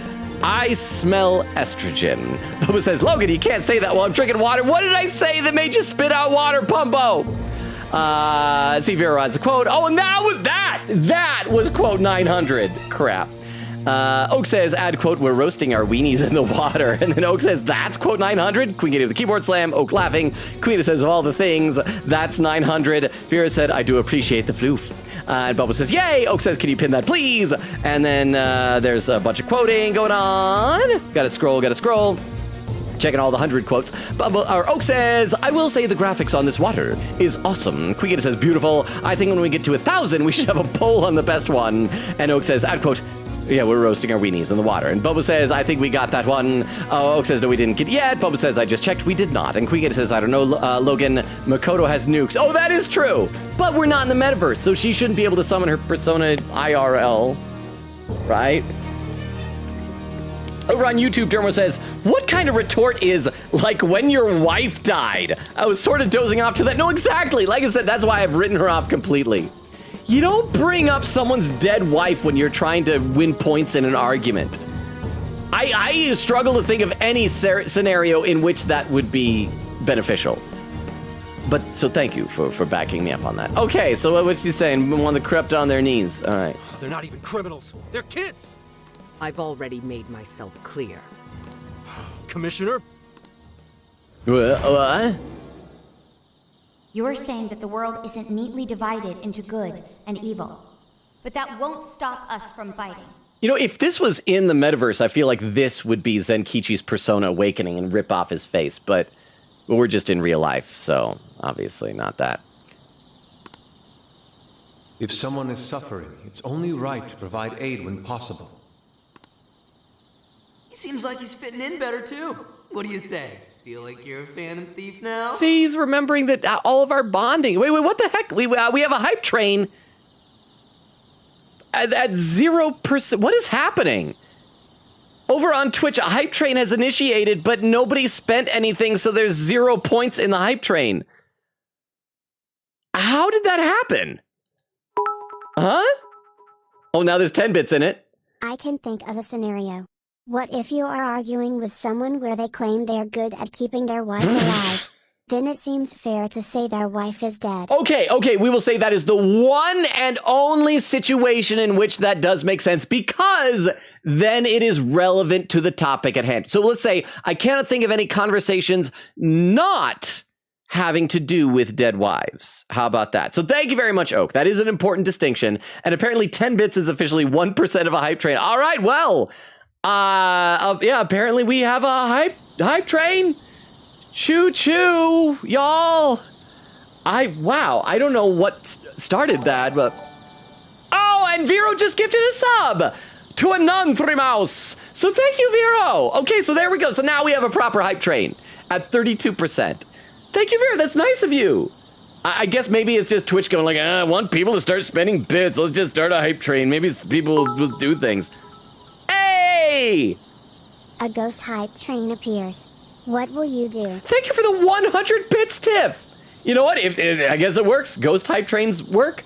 I smell estrogen. Boba says, Logan, you can't say that while I'm drinking water. What did I say that made you spit out water, Pumbo? See, Vera has a quote. Oh, and that was quote 900. Crap. Oak says, add quote, we're roasting our weenies in the water. And then Oak says, that's quote 900. Queen gave the keyboard slam. Oak laughing. Queen says, of all the things, that's 900. Vera said, I do appreciate the floof. And Bubba says, yay! Oak says, can you pin that, please? And then there's a bunch of quoting going on. Gotta scroll. Checking all the 100 quotes. Oak says, I will say the graphics on this water is awesome. Queen says, beautiful. I think when we get to 1,000, we should have a poll on the best one. And Oak says, add quote, yeah, we're roasting our weenies in the water. And Bubba says, I think we got that one. Oak says, no, we didn't get it yet. Bubba says, I just checked. We did not. And Queen says, I don't know, Logan, Makoto has nukes. Oh, that is true. But we're not in the metaverse, so she shouldn't be able to summon her persona IRL, right? Over on YouTube, Dermo says, what kind of retort is like when your wife died? I was sort of dozing off to that. No, exactly. Like I said, that's why I've written her off completely. You don't bring up someone's dead wife when you're trying to win points in an argument. I struggle to think of any scenario in which that would be beneficial. But, so thank you for backing me up on that. Okay, so what's she saying? One that crept on their knees. All right. They're not even criminals. They're kids. I've already made myself clear. Commissioner? What? You're saying that the world isn't neatly divided into good and evil. But that won't stop us from fighting. You know, if this was in the metaverse, I feel like this would be Zenkichi's persona awakening and rip off his face. But we're just in real life, so obviously not that. If someone is suffering, it's only right to provide aid when possible. He seems like he's fitting in better, too. What do you say? Feel like you're a Phantom Thief now? See, he's remembering that all of our bonding. Wait, what the heck? We have a hype train at 0%. What is happening? Over on Twitch, a hype train has initiated, but nobody spent anything, so there's 0 points in the hype train. How did that happen? Huh? Oh, now there's 10 bits in it. I can think of a scenario. What if you are arguing with someone where they claim they're good at keeping their wife alive? Then it seems fair to say their wife is dead. Okay, we will say that is the one and only situation in which that does make sense, because then it is relevant to the topic at hand. So let's say I cannot think of any conversations not having to do with dead wives. How about that? So thank you very much, Oak. That is an important distinction. And apparently 10 bits is officially 1% of a hype train. All right, well, yeah, apparently we have a hype train. Choo choo, y'all. Wow, I don't know what started that, but oh, and Vero just gifted a sub to a non-3mouse. So thank you, Vero. Okay, so there we go. So now we have a proper hype train at 32%. Thank you, Vero. That's nice of you. I guess maybe it's just Twitch going like, I want people to start spending bits. Let's just start a hype train. Maybe people will do things. Hey! A ghost hype train appears. What will you do? Thank you for the 100 bits, Tiff. You know what? I guess it works. Ghost hype trains work.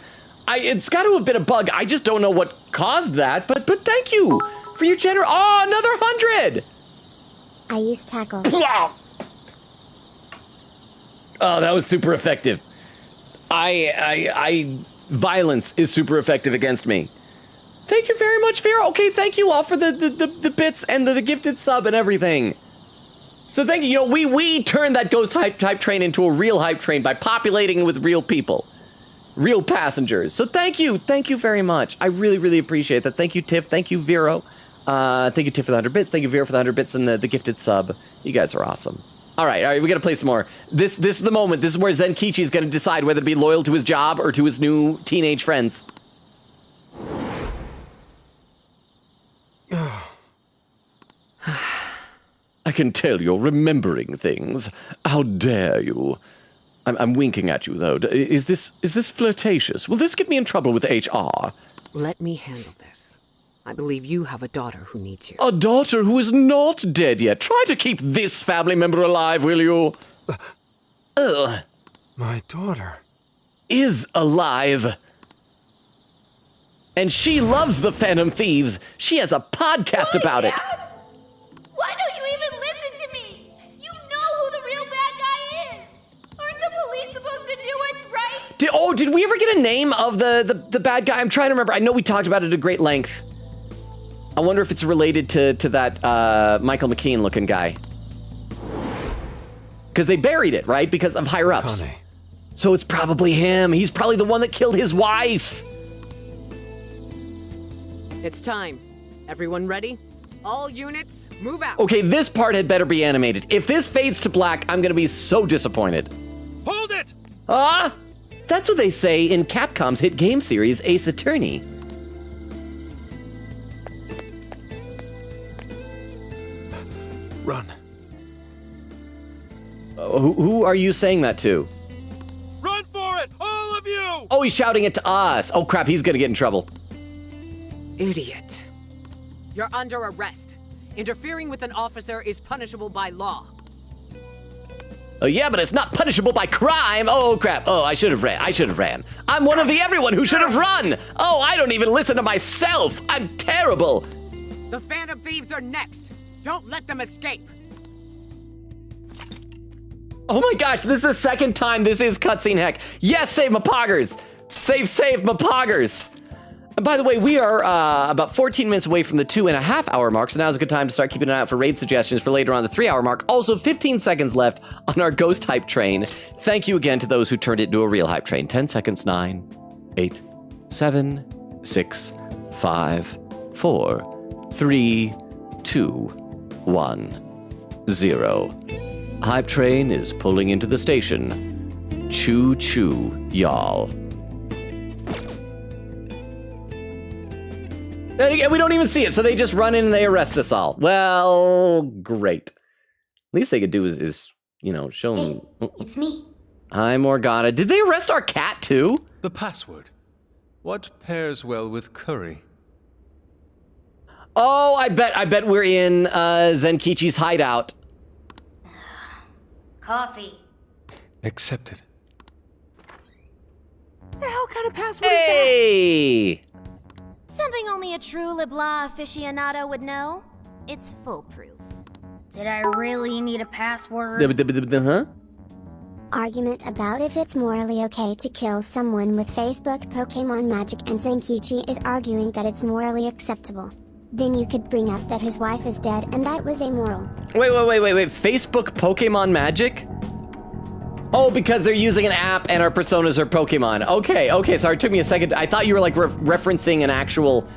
It's got to have been a bug. I just don't know what caused that. But thank you for your generous. Oh, another 100. I use tackle. Oh, that was super effective. Violence is super effective against me. Thank you very much, Vera. Okay, thank you all for the bits and the gifted sub and everything. So thank you. You know, we turned that ghost hype train into a real hype train by populating with real people, real passengers. So thank you very much. I really, really appreciate that. Thank you, Tiff. Thank you, Vero. Thank you, Tiff, for the 100 bits. Thank you, Vera, for the 100 bits and the gifted sub. You guys are awesome. All right, we gotta play some more. This is the moment. This is where Zenkichi is gonna decide whether to be loyal to his job or to his new teenage friends. I can tell you're remembering things. How dare you? I'm winking at you, though. Is this flirtatious? Will this get me in trouble with HR? Let me handle this. I believe you have a daughter who needs you. A daughter who is not dead yet. Try to keep this family member alive, will you? My daughter is alive. And she loves the Phantom Thieves. She has a podcast about it. Why don't you even listen to me? You know who the real bad guy is. Aren't the police supposed to do what's right? Did we ever get a name of the bad guy? I'm trying to remember. I know we talked about it at great length. I wonder if it's related to that Michael McKean looking guy. Because they buried it, right? Because of higher ups. Connie. So it's probably him. He's probably the one that killed his wife. It's time. Everyone ready? All units, move out. Okay, this part had better be animated. If this fades to black, I'm gonna be so disappointed. Hold it! That's what they say in Capcom's hit game series, Ace Attorney. Run. Who are you saying that to? Run for it, all of you! Oh, he's shouting it to us. Oh crap, he's gonna get in trouble. Idiot. You're under arrest. Interfering with an officer is punishable by law. Oh yeah, but it's not punishable by crime. Oh crap. Oh, I should have ran. I'm one of the everyone who should have run. Oh, I don't even listen to myself. I'm terrible. The Phantom Thieves are next. Don't let them escape. Oh my gosh, this is the second time this is cutscene heck. Yes, save my poggers. Save my poggers. And by the way, we are about 14 minutes away from the 2.5 hour mark, so now's a good time to start keeping an eye out for raid suggestions for later on the 3 hour mark. Also, 15 seconds left on our ghost hype train. Thank you again to those who turned it into a real hype train. 10 seconds, 9, 8, 7, 6, 5, 4, 3, 2, 1, 0. Hype train is pulling into the station. Choo choo, y'all. And again, we don't even see it, so they just run in and they arrest us all. Well, great. Least they could do is you know, show me. It's me. Hi, Morgana. Did they arrest our cat too? The password. What pairs well with curry? Oh, I bet we're in Zenkichi's hideout. Coffee. Accepted. The hell kind of password Hey! is that? Something only a true LeBlanc aficionado would know. It's foolproof. Did I really need a password? Huh? Argument about if it's morally okay to kill someone with Facebook Pokemon Magic, and Zenkichi is arguing that it's morally acceptable. Then you could bring up that his wife is dead and that was amoral. Wait. Facebook Pokemon Magic? Oh, because they're using an app and our personas are Pokemon. Okay, sorry, it took me a second. I thought you were like referencing an actual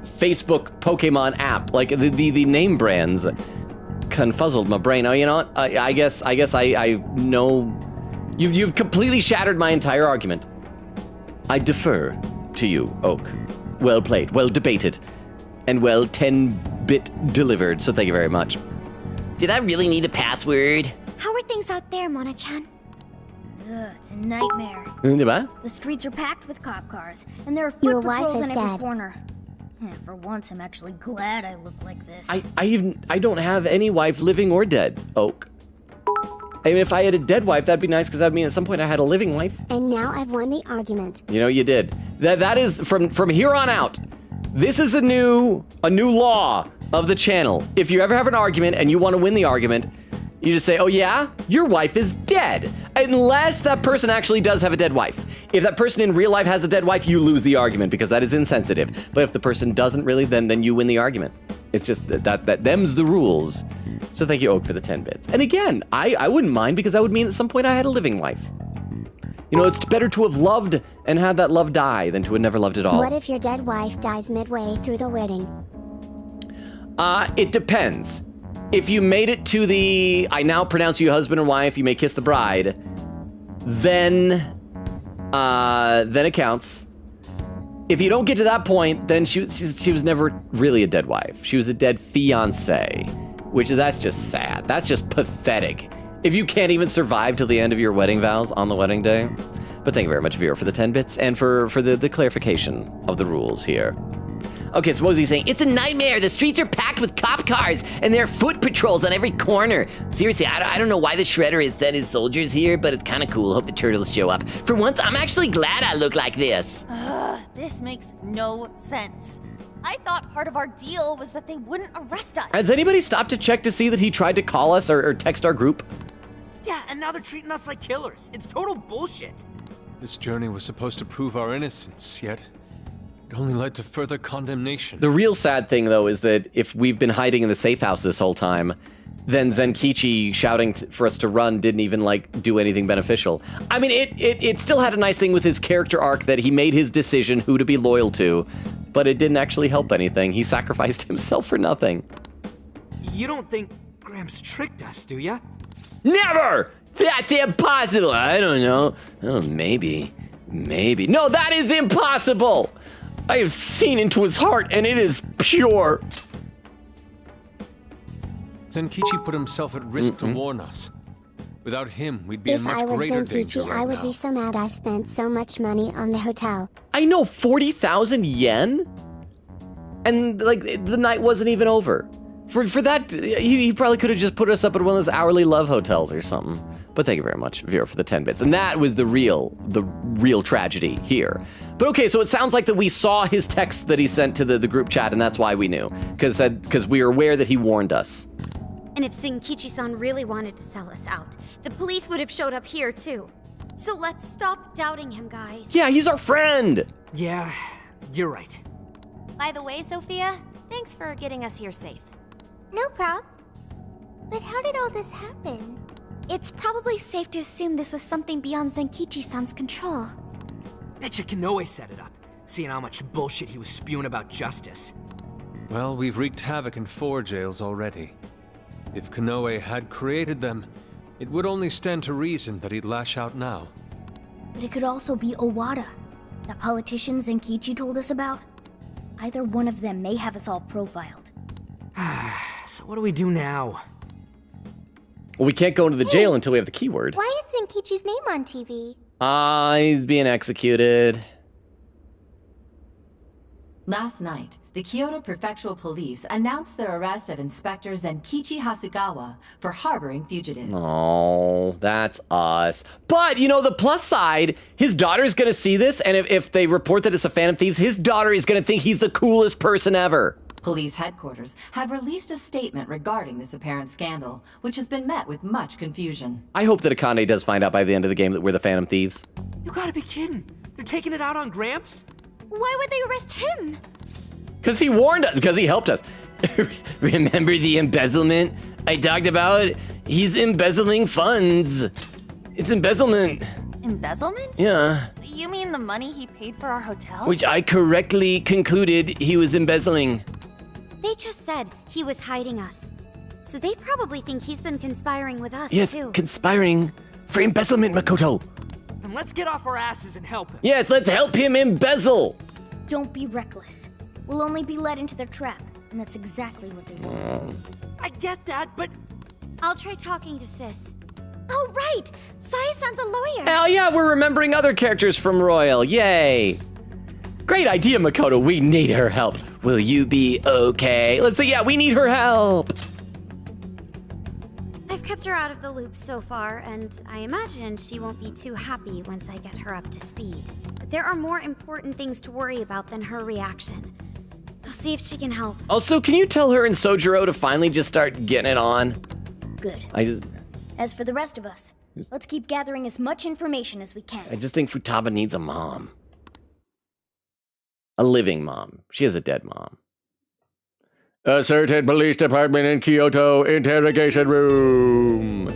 Facebook Pokemon app. Like the name brands confuzzled my brain. Oh, you know what? I guess I know. You've completely shattered my entire argument. I defer to you, Oak. Well played, well debated, and well 10-bit delivered, so thank you very much. Did I really need a password? How are things out there, Mona-chan? Ugh, it's a nightmare. What? The streets are packed with cop cars, and there are Your foot wife patrols is in every dead. corner. For once, I'm actually glad I look like this. I don't have any wife, living or dead, Oak. I mean, if I had a dead wife, that'd be nice, because that mean at some point I had a living wife. And now I've won the argument. You know, you did. That is from here on out. This is a new law of the channel. If you ever have an argument and you want to win the argument, you just say, oh yeah, your wife is dead. Unless that person actually does have a dead wife. If that person in real life has a dead wife, you lose the argument because that is insensitive. But if the person doesn't really, then you win the argument. It's just that them's the rules. So thank you, Oak, for the 10 bits. And again, I wouldn't mind because that would mean at some point I had a living wife. You know, it's better to have loved and had that love die than to have never loved at all. What if your dead wife dies midway through the wedding? It depends. If you made it to the I now pronounce you husband and wife, you may kiss the bride, then it counts. If you don't get to that point, then she was never really a dead wife. She was a dead fiance, that's just sad. That's just pathetic. If you can't even survive till the end of your wedding vows on the wedding day. But thank you very much, Vero, for the 10 bits and for the clarification of the rules here. Okay, so what was he saying? It's a nightmare. The streets are packed with cop cars, and there are foot patrols on every corner. Seriously, I don't know why the Shredder has sent his soldiers here, but it's kind of cool. Hope the turtles show up. For once, I'm actually glad I look like this. This makes no sense. I thought part of our deal was that they wouldn't arrest us. Has anybody stopped to check to see that he tried to call us or text our group? Yeah, and now they're treating us like killers. It's total bullshit. This journey was supposed to prove our innocence, yet it only led to further condemnation. The real sad thing, though, is that if we've been hiding in the safe house this whole time, then Zenkichi shouting for us to run didn't even, like, do anything beneficial. I mean, it still had a nice thing with his character arc that he made his decision who to be loyal to, but it didn't actually help anything. He sacrificed himself for nothing. You don't think Gramps tricked us, do ya? Never! That's impossible! I don't know. Oh, maybe. No, that is impossible! I have seen into his heart, and it is pure. Zenkichi put himself at risk to warn us. Without him, we'd be in much greater danger right now. I would be so mad I spent so much money on the hotel. I know, 40,000 yen? And, like, the night wasn't even over. For that, he probably could have just put us up at one of those hourly love hotels or something. But thank you very much, Vera, for the 10 bits. And that was the real tragedy here. But okay, so it sounds like that we saw his text that he sent to the group chat, and that's why we knew. Because we were aware that he warned us. And if Zenkichi-san really wanted to sell us out, the police would have showed up here too. So let's stop doubting him, guys. Yeah, he's our friend. Yeah, you're right. By the way, Sophia, thanks for getting us here safe. No prob. But how did all this happen? It's probably safe to assume this was something beyond Zenkichi-san's control. Betcha Kanoe set it up, seeing how much bullshit he was spewing about justice. Well, we've wreaked havoc in 4 jails already. If Kanoe had created them, it would only stand to reason that he'd lash out now. But it could also be Owada, that politician Zenkichi told us about. Either one of them may have us all profiled. So what do we do now? Well, we can't go into the jail until we have the keyword. Why is Zenkichi's name on TV? He's being executed. Last night, the Kyoto Prefectural Police announced their arrest of Inspector Zenkichi Hasegawa for harboring fugitives. Oh, that's us. But, you know, the plus side, his daughter's gonna see this, and if they report that it's a Phantom Thieves, his daughter is gonna think he's the coolest person ever. Police headquarters have released a statement regarding this apparent scandal, which has been met with much confusion. I hope that Akane does find out by the end of the game that we're the Phantom Thieves. You gotta be kidding. They're taking it out on Gramps? Why would they arrest him? Because he warned us, because he helped us. Remember the embezzlement I talked about? He's embezzling funds. It's embezzlement. Embezzlement? Yeah. You mean the money he paid for our hotel? Which I correctly concluded he was embezzling. They just said he was hiding us. So they probably think he's been conspiring with us, Yes, too. conspiring for embezzlement, Makoto. Then let's get off our asses and help him. Yes, let's help him embezzle. Don't be reckless. We'll only be led into their trap, and that's exactly what they want. I get that, but... I'll try talking to Sis. Oh, right! Sai-san's a lawyer. Hell yeah, we're remembering other characters from Royal. Yay. Great idea, Makoto. We need her help. Will you be okay? Let's say, yeah, we need her help. I've kept her out of the loop so far, and I imagine she won't be too happy once I get her up to speed. But there are more important things to worry about than her reaction. I'll see if she can help. Also, can you tell her and Sojiro to finally just start getting it on? Good. As for the rest of us, let's keep gathering as much information as we can. I just think Futaba needs a mom. A living mom. She has a dead mom. A certain police department in Kyoto interrogation room.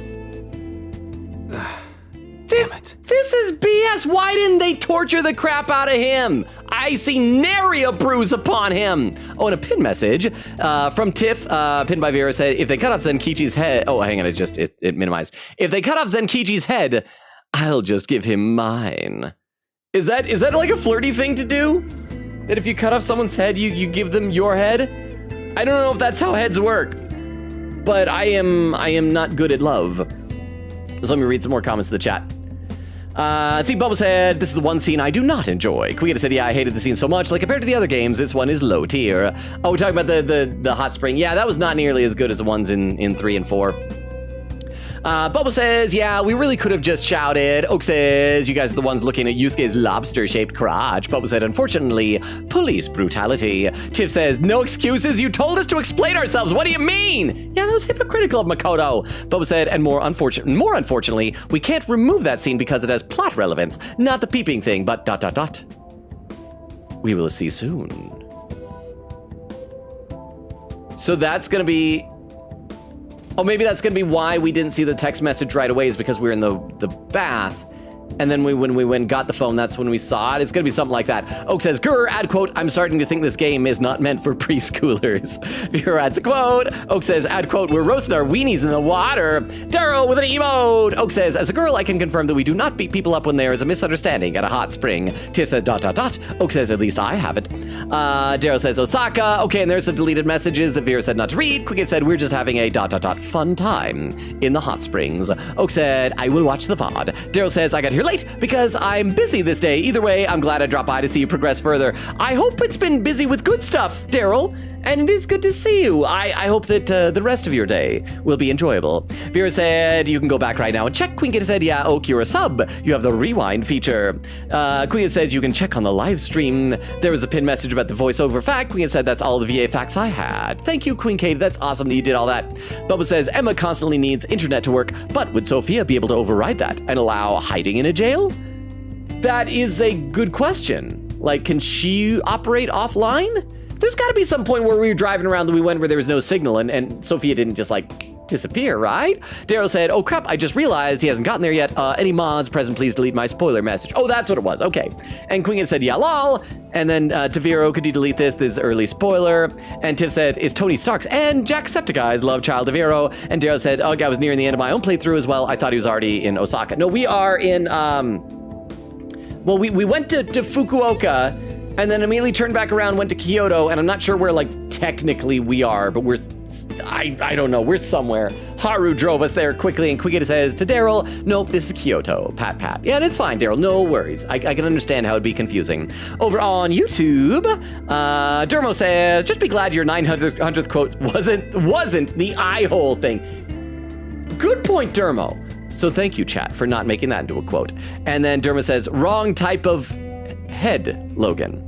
Damn it. This is BS. Why didn't they torture the crap out of him? I see nary a bruise upon him. Oh, and a pin message from Tiff, pinned by Vera, said, if they cut off Zenkichi's head, oh, hang on, it minimized. If they cut off Zenkichi's head, I'll just give him mine. Is that like a flirty thing to do? That if you cut off someone's head, you give them your head? I don't know if that's how heads work, but I am not good at love. So let me read some more comments in the chat. See, Bubba said, this is the one scene I do not enjoy. Queen said, yeah, I hated the scene so much. Like, compared to the other games, this one is low tier. Oh, we're talking about the hot spring. Yeah, that was not nearly as good as the ones in 3 and 4. Bubba says, yeah, we really could have just shouted. Oak says, you guys are the ones looking at Yusuke's lobster-shaped crotch. Bubba said, unfortunately, police brutality. Tiff says, no excuses. You told us to explain ourselves. What do you mean? Yeah, that was hypocritical of Makoto. Bubba said, and more unfortunately, we can't remove that scene because it has plot relevance. Not the peeping thing, but ... We will see soon. So that's gonna be... Oh, maybe that's gonna be why we didn't see the text message right away, is because we were in the bath. And then when we got the phone, that's when we saw it. It's gonna be something like that. Oak says, grr, add quote, I'm starting to think this game is not meant for preschoolers. Vero adds a quote. Oak says, add quote, we're roasting our weenies in the water. Daryl with an emote. Oak says, as a girl, I can confirm that we do not beat people up when there is a misunderstanding at a hot spring. Tiff says, ... Oak says, at least I haven't. Daryl says, Osaka. Okay, and there's some deleted messages that Vera said not to read. Quicket said, we're just having a ... fun time in the hot springs. Oak said, I will watch the VOD. Daryl says, I got here late because I'm busy this day. Either way, I'm glad I dropped by to see you progress further. I hope it's been busy with good stuff, Daryl, and it is good to see you. I hope that the rest of your day will be enjoyable. Vera said, you can go back right now and check. Queen said, yeah, Oak, you're a sub. You have the rewind feature. Queen says, you can check on the live stream. There was a pinned message about the voiceover fact. Queen said, that's all the VA facts I had. Thank you, Queen Kate. That's awesome that you did all that. Bubba says, Emma constantly needs internet to work, but would Sophia be able to override that and allow hiding in a jail? That is a good question. Like, can she operate offline? There's got to be some point where we were driving around and we went where there was no signal and Sophia didn't just like disappear, right? Daryl said, oh crap, I just realized he hasn't gotten there yet. Any mods present, please delete my spoiler message. Oh, that's what it was. Okay. And Queen said, yeah, lol. And then to Vero, could you delete this? This is early spoiler. And Tiff said, is Tony Stark's and Jacksepticeye's love child of Vero. And Daryl said, oh, I was nearing the end of my own playthrough as well. I thought he was already in Osaka. No, we are in, well, we went to Fukuoka and then immediately turned back around, went to Kyoto, and I'm not sure where, like, technically we are, but I don't know, we're somewhere. Haru drove us there quickly, and Quickita says to Daryl, nope, this is Kyoto, pat. Yeah, and it's fine, Daryl, no worries. I can understand how it'd be confusing. Over on YouTube, Dermo says, just be glad your 900th quote wasn't the eye hole thing. Good point, Dermo. So thank you, chat, for not making that into a quote. And then Dermo says, wrong type of head, Logan.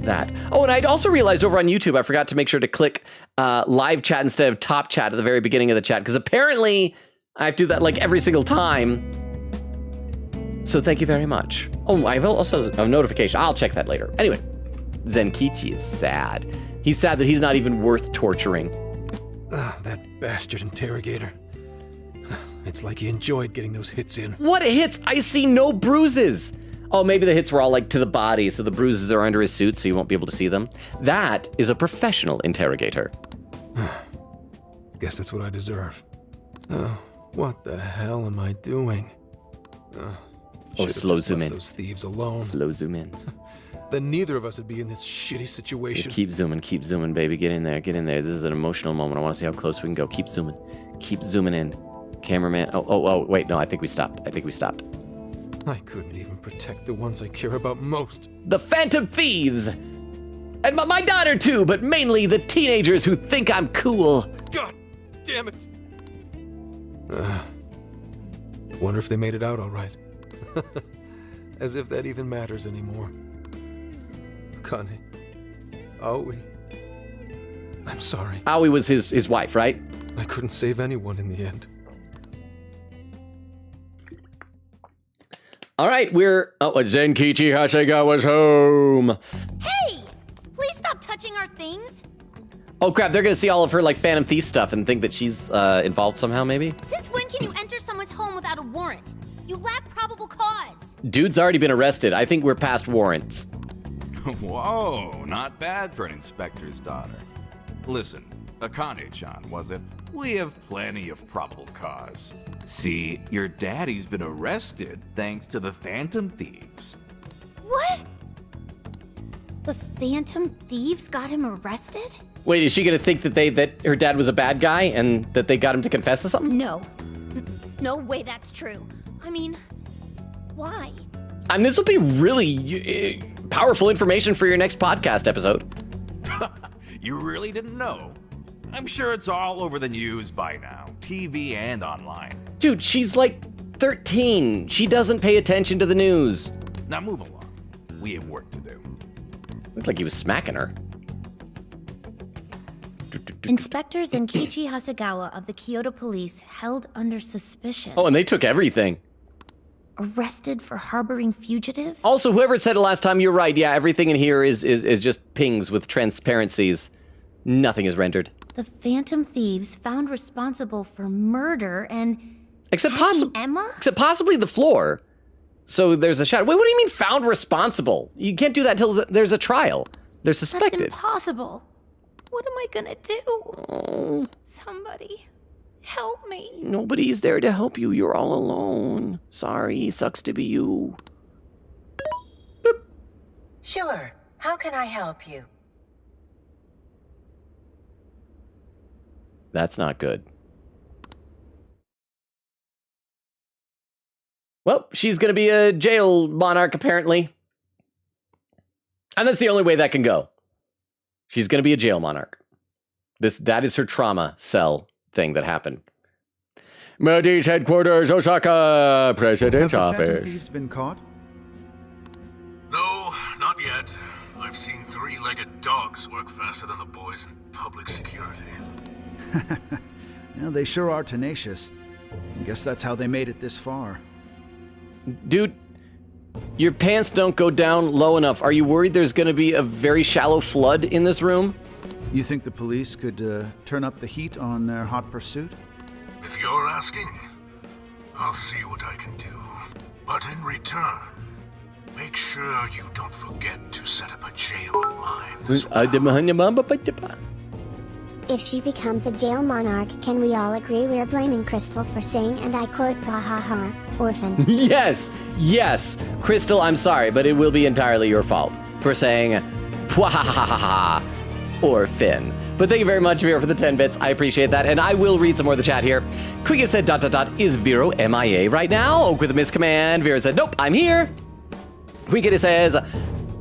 That. Oh, and I'd also realized over on YouTube, I forgot to make sure to click live chat instead of top chat at the very beginning of the chat, because apparently I have to do that like every single time. So thank you very much. Oh, I also have a notification. I'll check that later. Anyway, Zenkichi is sad. He's sad that he's not even worth torturing. That bastard interrogator. It's like he enjoyed getting those hits in. What hits? I see no bruises. Oh, maybe the hits were all like to the body, so the bruises are under his suit, so you won't be able to see them. That is a professional interrogator. Guess that's what I deserve. Oh, what the hell am I doing? Oh, slow zoom in. Those thieves alone. Slow zoom in. Then neither of us would be in this shitty situation. Just keep zooming, baby. Get in there. This is an emotional moment. I want to see how close we can go. Keep zooming in. Cameraman. Oh, wait, no, I think we stopped. I couldn't even protect the ones I care about most. The Phantom Thieves! And my daughter too, but mainly the teenagers who think I'm cool. God damn it! Wonder if they made it out all right. As if that even matters anymore. Kane. Aoi. I'm sorry. Aoi was his wife, right? I couldn't save anyone in the end. All right, Zenkichi Hasegawa's home. Hey! Please stop touching our things. Oh crap, they're gonna see all of her like Phantom Thief stuff and think that she's involved somehow, maybe? Since when can you enter someone's home without a warrant? You lack probable cause. Dude's already been arrested. I think we're past warrants. Whoa, not bad for an inspector's daughter. Listen, Akane-chan, was it? We have plenty of probable cause. See, your daddy's been arrested thanks to the Phantom Thieves. What? The Phantom Thieves got him arrested? Wait, is she gonna think that her dad was a bad guy and that they got him to confess to something? No. No way that's true. I mean, why? I mean, this will be really powerful information for your next podcast episode. You really didn't know? I'm sure it's all over the news by now, TV and online. Dude, she's like 13. She doesn't pay attention to the news. Now move along. We have work to do. Looked like he was smacking her. Inspectors Zenkichi Hasegawa of the Kyoto Police held under suspicion. Oh, and they took everything. Arrested for harboring fugitives? Also, whoever said it last time, you're right. Yeah, everything in here is just pings with transparencies. Nothing is rendered. The Phantom Thieves found responsible for murder and Except Emma? Except possibly the floor. So there's a shadow. Wait, what do you mean found responsible? You can't do that until there's a trial. They're suspected. That's impossible. What am I gonna do? Oh. Somebody, help me. Nobody's there to help you. You're all alone. Sorry, sucks to be you. Boop. Sure. How can I help you? That's not good. Well, she's gonna be a jail monarch, apparently. And that's the only way that can go. She's gonna be a jail monarch. That is her trauma cell thing that happened. Moody's headquarters, Osaka, President's Have the Phantom office. Thieves been caught? No, not yet. I've seen three-legged dogs work faster than the boys in public security. Yeah, they sure are tenacious. I guess that's how they made it this far. Dude, your pants don't go down low enough. Are you worried there's going to be a very shallow flood in this room? You think the police could turn up the heat on their hot pursuit? If you're asking, I'll see what I can do. But in return, make sure you don't forget to set up a jail of mine. If she becomes a jail monarch, can we all agree we're blaming Crystal for saying, and I quote, "Wahaha, orphan"? Yes, yes. Crystal, I'm sorry, but it will be entirely your fault for saying, "Pwahahaha, orphan." But thank you very much, Vero, for the 10 bits. I appreciate that, and I will read some more of the chat here. Quiga said, ... is Vero MIA right now? Oak with a miscommand. Vero said, nope, I'm here. Quiga says,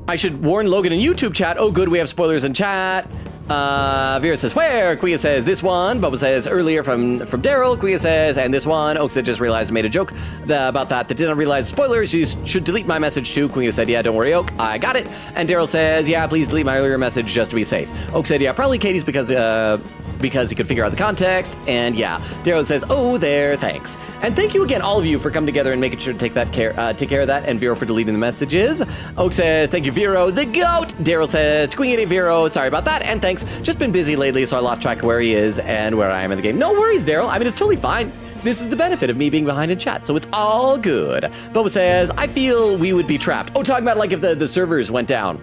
I should warn Logan in YouTube chat. Oh, good, we have spoilers in chat. Vera says, where? Quiga says, this one. Bubba says, earlier from Daryl. Quiga says, and this one. Oak said, just realized I made a joke about that didn't realize spoilers. You should delete my message too. Quiga said, yeah, don't worry, Oak. I got it. And Daryl says, yeah, please delete my earlier message just to be safe. Oak said, yeah, probably Katie's because he could figure out the context. And yeah, Daryl says, oh, there, thanks. And thank you again, all of you, for coming together and making sure to take care of that. And Vero for deleting the messages. Oak says, thank you, Vero, the goat. Daryl says, Queen Vero, sorry about that. And thanks. Just been busy lately, so I lost track of where he is and where I am in the game. No worries, Daryl. I mean, it's totally fine. This is the benefit of me being behind in chat, so it's all good. Bubba says, I feel we would be trapped. Oh, talking about like if the servers went down.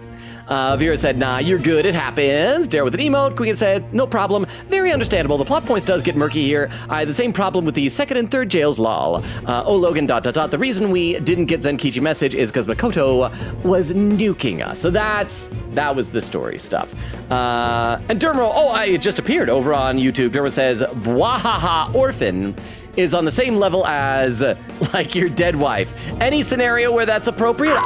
Vera said, nah, you're good, it happens. Daryl with an emote. Queen said, no problem. Very understandable. The plot points does get murky here. I had the same problem with the second and third jails, lol. Oh, Logan, ... The reason we didn't get Zenkichi message is because Makoto was nuking us. So that was the story stuff. And Dermo, it just appeared over on YouTube. Dermo says, Bwahaha Orphan is on the same level as, like, your dead wife. Any scenario where that's appropriate?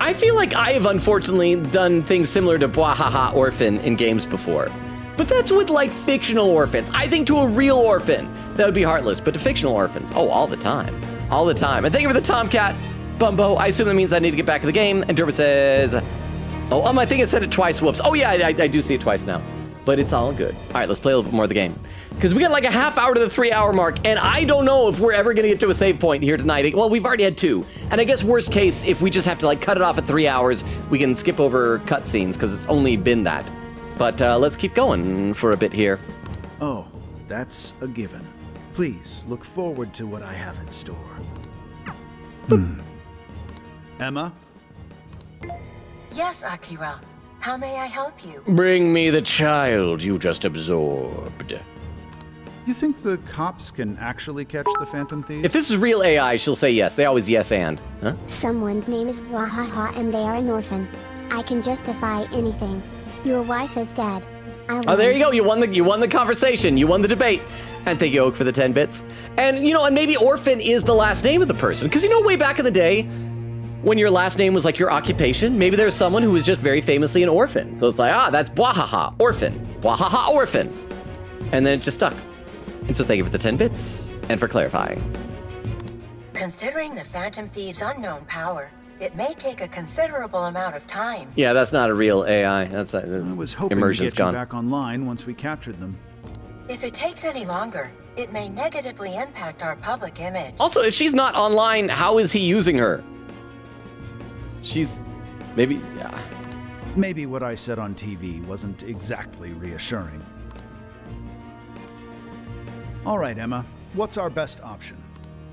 I feel like I have unfortunately done things similar to Bwahaha Orphan in games before. But that's with like fictional orphans. I think to a real orphan, that would be heartless, but to fictional orphans, all the time. All the time. And thank you for the Tomcat, Bumbo. I assume that means I need to get back to the game. And Derba says, I think I said it twice, whoops. Oh yeah, I do see it twice now. But it's all good. All right, let's play a little bit more of the game. Because we got like a half hour to the 3 hour mark, and I don't know if we're ever gonna get to a save point here tonight. Well, we've already had 2. And I guess worst case, if we just have to like cut it off at 3 hours, we can skip over cutscenes, because it's only been that. But let's keep going for a bit here. Oh, that's a given. Please look forward to what I have in store. Emma? Yes, Akira. How may I help you? Bring me the child you just absorbed. You think the cops can actually catch the Phantom Thieves? If this is real AI, she'll say yes. They always yes and. Huh? Someone's name is Wahaha and they are an orphan. I can justify anything. Your wife is dead. Oh, there you go. You won the conversation. You won the debate. And thank you, Oak, for the 10 bits. And, you know, and maybe orphan is the last name of the person. Because, you know, way back in the day, when your last name was like your occupation, maybe there's someone who was just very famously an orphan. So it's like, that's Bwahaha, orphan. Bwahaha, orphan. And then it just stuck. And so thank you for the 10 bits and for clarifying. Considering the Phantom Thieves' unknown power, it may take a considerable amount of time. Yeah, that's not a real AI. That's I was hoping immersion's to get gone. you back online once we captured them. If it takes any longer, it may negatively impact our public image. Also, if she's not online, how is he using her? She's maybe, yeah. Maybe what I said on TV wasn't exactly reassuring. All right, Emma, what's our best option?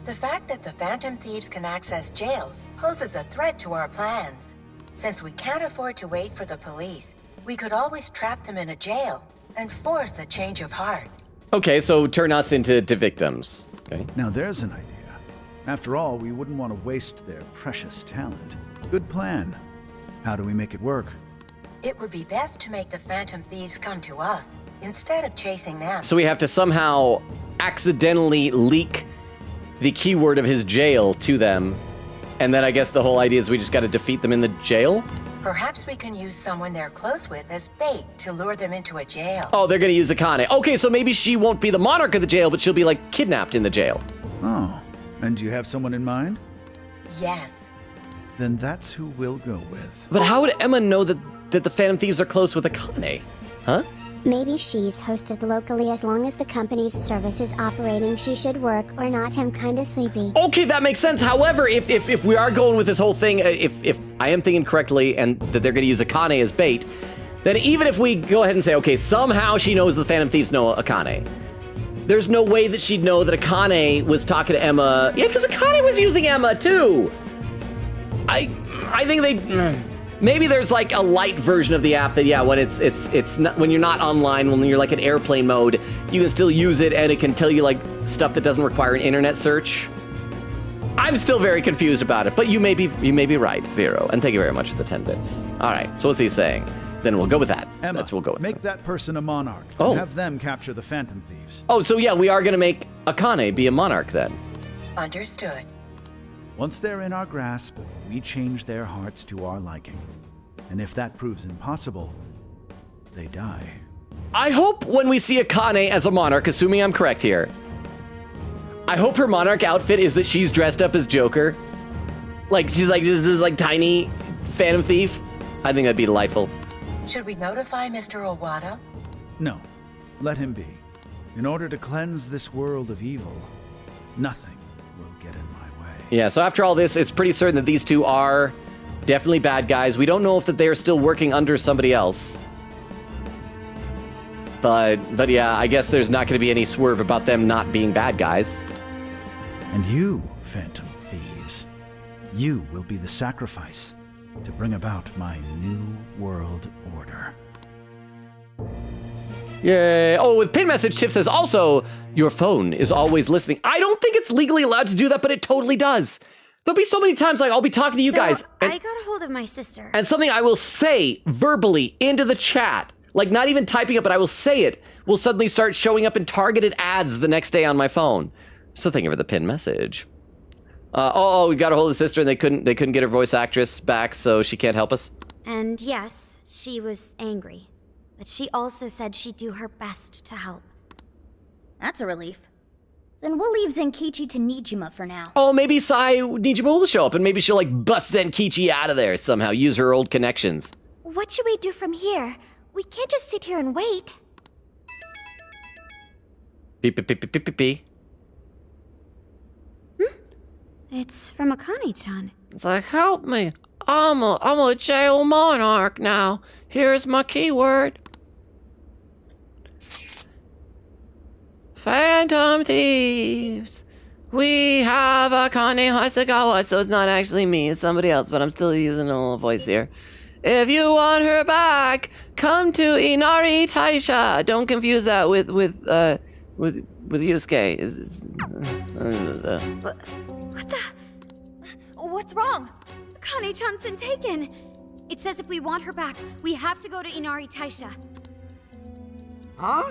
The fact that the Phantom Thieves can access jails poses a threat to our plans. Since we can't afford to wait for the police, we could always trap them in a jail and force a change of heart. Okay, so turn us into victims. Okay. Now there's an idea. After all, we wouldn't want to waste their precious talent. Good plan. How do we make it work? It would be best to make the Phantom Thieves come to us instead of chasing them. So we have to somehow accidentally leak the keyword of his jail to them. And then I guess the whole idea is we just got to defeat them in the jail? Perhaps we can use someone they're close with as bait to lure them into a jail. Oh, they're going to use Akane. Okay, so maybe she won't be the monarch of the jail, but she'll be like kidnapped in the jail. Oh, and you have someone in mind? Yes. Then that's who we'll go with. But how would Emma know that the Phantom Thieves are close with Akane? Huh? Maybe she's hosted locally. As long as the company's service is operating, she should work, or not. I'm kinda sleepy. Okay, that makes sense. However, if we are going with this whole thing, if I am thinking correctly and that they're going to use Akane as bait, then even if we go ahead and say, okay, somehow she knows the Phantom Thieves know Akane, there's no way that she'd know that Akane was talking to Emma. Yeah, because Akane was using Emma too. I think they... Maybe there's like a light version of the app that, yeah, when it's not, when you're not online, when you're like in airplane mode, you can still use it and it can tell you like stuff that doesn't require an internet search. I'm still very confused about it, but you may be right, Vero, and thank you very much for the 10 bits. All right, so what's he saying? Then we'll go with that. Emma, we'll go with make that person a monarch. Oh. And have them capture the Phantom Thieves. Oh, so yeah, we are gonna make Akane be a monarch then. Understood. Once they're in our grasp, we change their hearts to our liking. And if that proves impossible, they die. I hope when we see Akane as a monarch, assuming I'm correct here, I hope her monarch outfit is that she's dressed up as Joker. Like, she's like this like tiny Phantom Thief. I think that'd be delightful. Should we notify Mr. Owada? No, let him be. In order to cleanse this world of evil, nothing will get in my way. Yeah, so after all this, it's pretty certain that these two are definitely bad guys. We don't know if that they are still working under somebody else. But yeah, I guess there's not going to be any swerve about them not being bad guys. And you, Phantom Thieves, you will be the sacrifice to bring about my new world order. Yay. Oh, with pin message, Tiff says, also, your phone is always listening. I don't think it's legally allowed to do that, but it totally does. There'll be so many times, like, I'll be talking to you guys. And, I got a hold of my sister. And something I will say verbally into the chat, like not even typing it, but I will say it, will suddenly start showing up in targeted ads the next day on my phone. So thank you for the pin message. We got a hold of the sister and they couldn't get her voice actress back, so she can't help us. And yes, she was angry. But she also said she'd do her best to help. That's a relief. Then we'll leave Zenkichi to Nijima for now. Oh, maybe Nijima will show up and maybe she'll like bust Zenkichi out of there somehow, use her old connections. What should we do from here? We can't just sit here and wait. Beep, beep, beep, beep, beep, beep, beep. It's from Akane-chan. It's like, help me. I'm a jail monarch now. Here's my keyword. Phantom Thieves. We have Akane Hasegawa. So it's not actually me, it's somebody else, but I'm still using a little voice here. If you want her back, come to Inari Taisha. Don't confuse that with Yusuke. What the? What's wrong? Akane-chan's been taken. It says if we want her back, we have to go to Inari Taisha. Huh?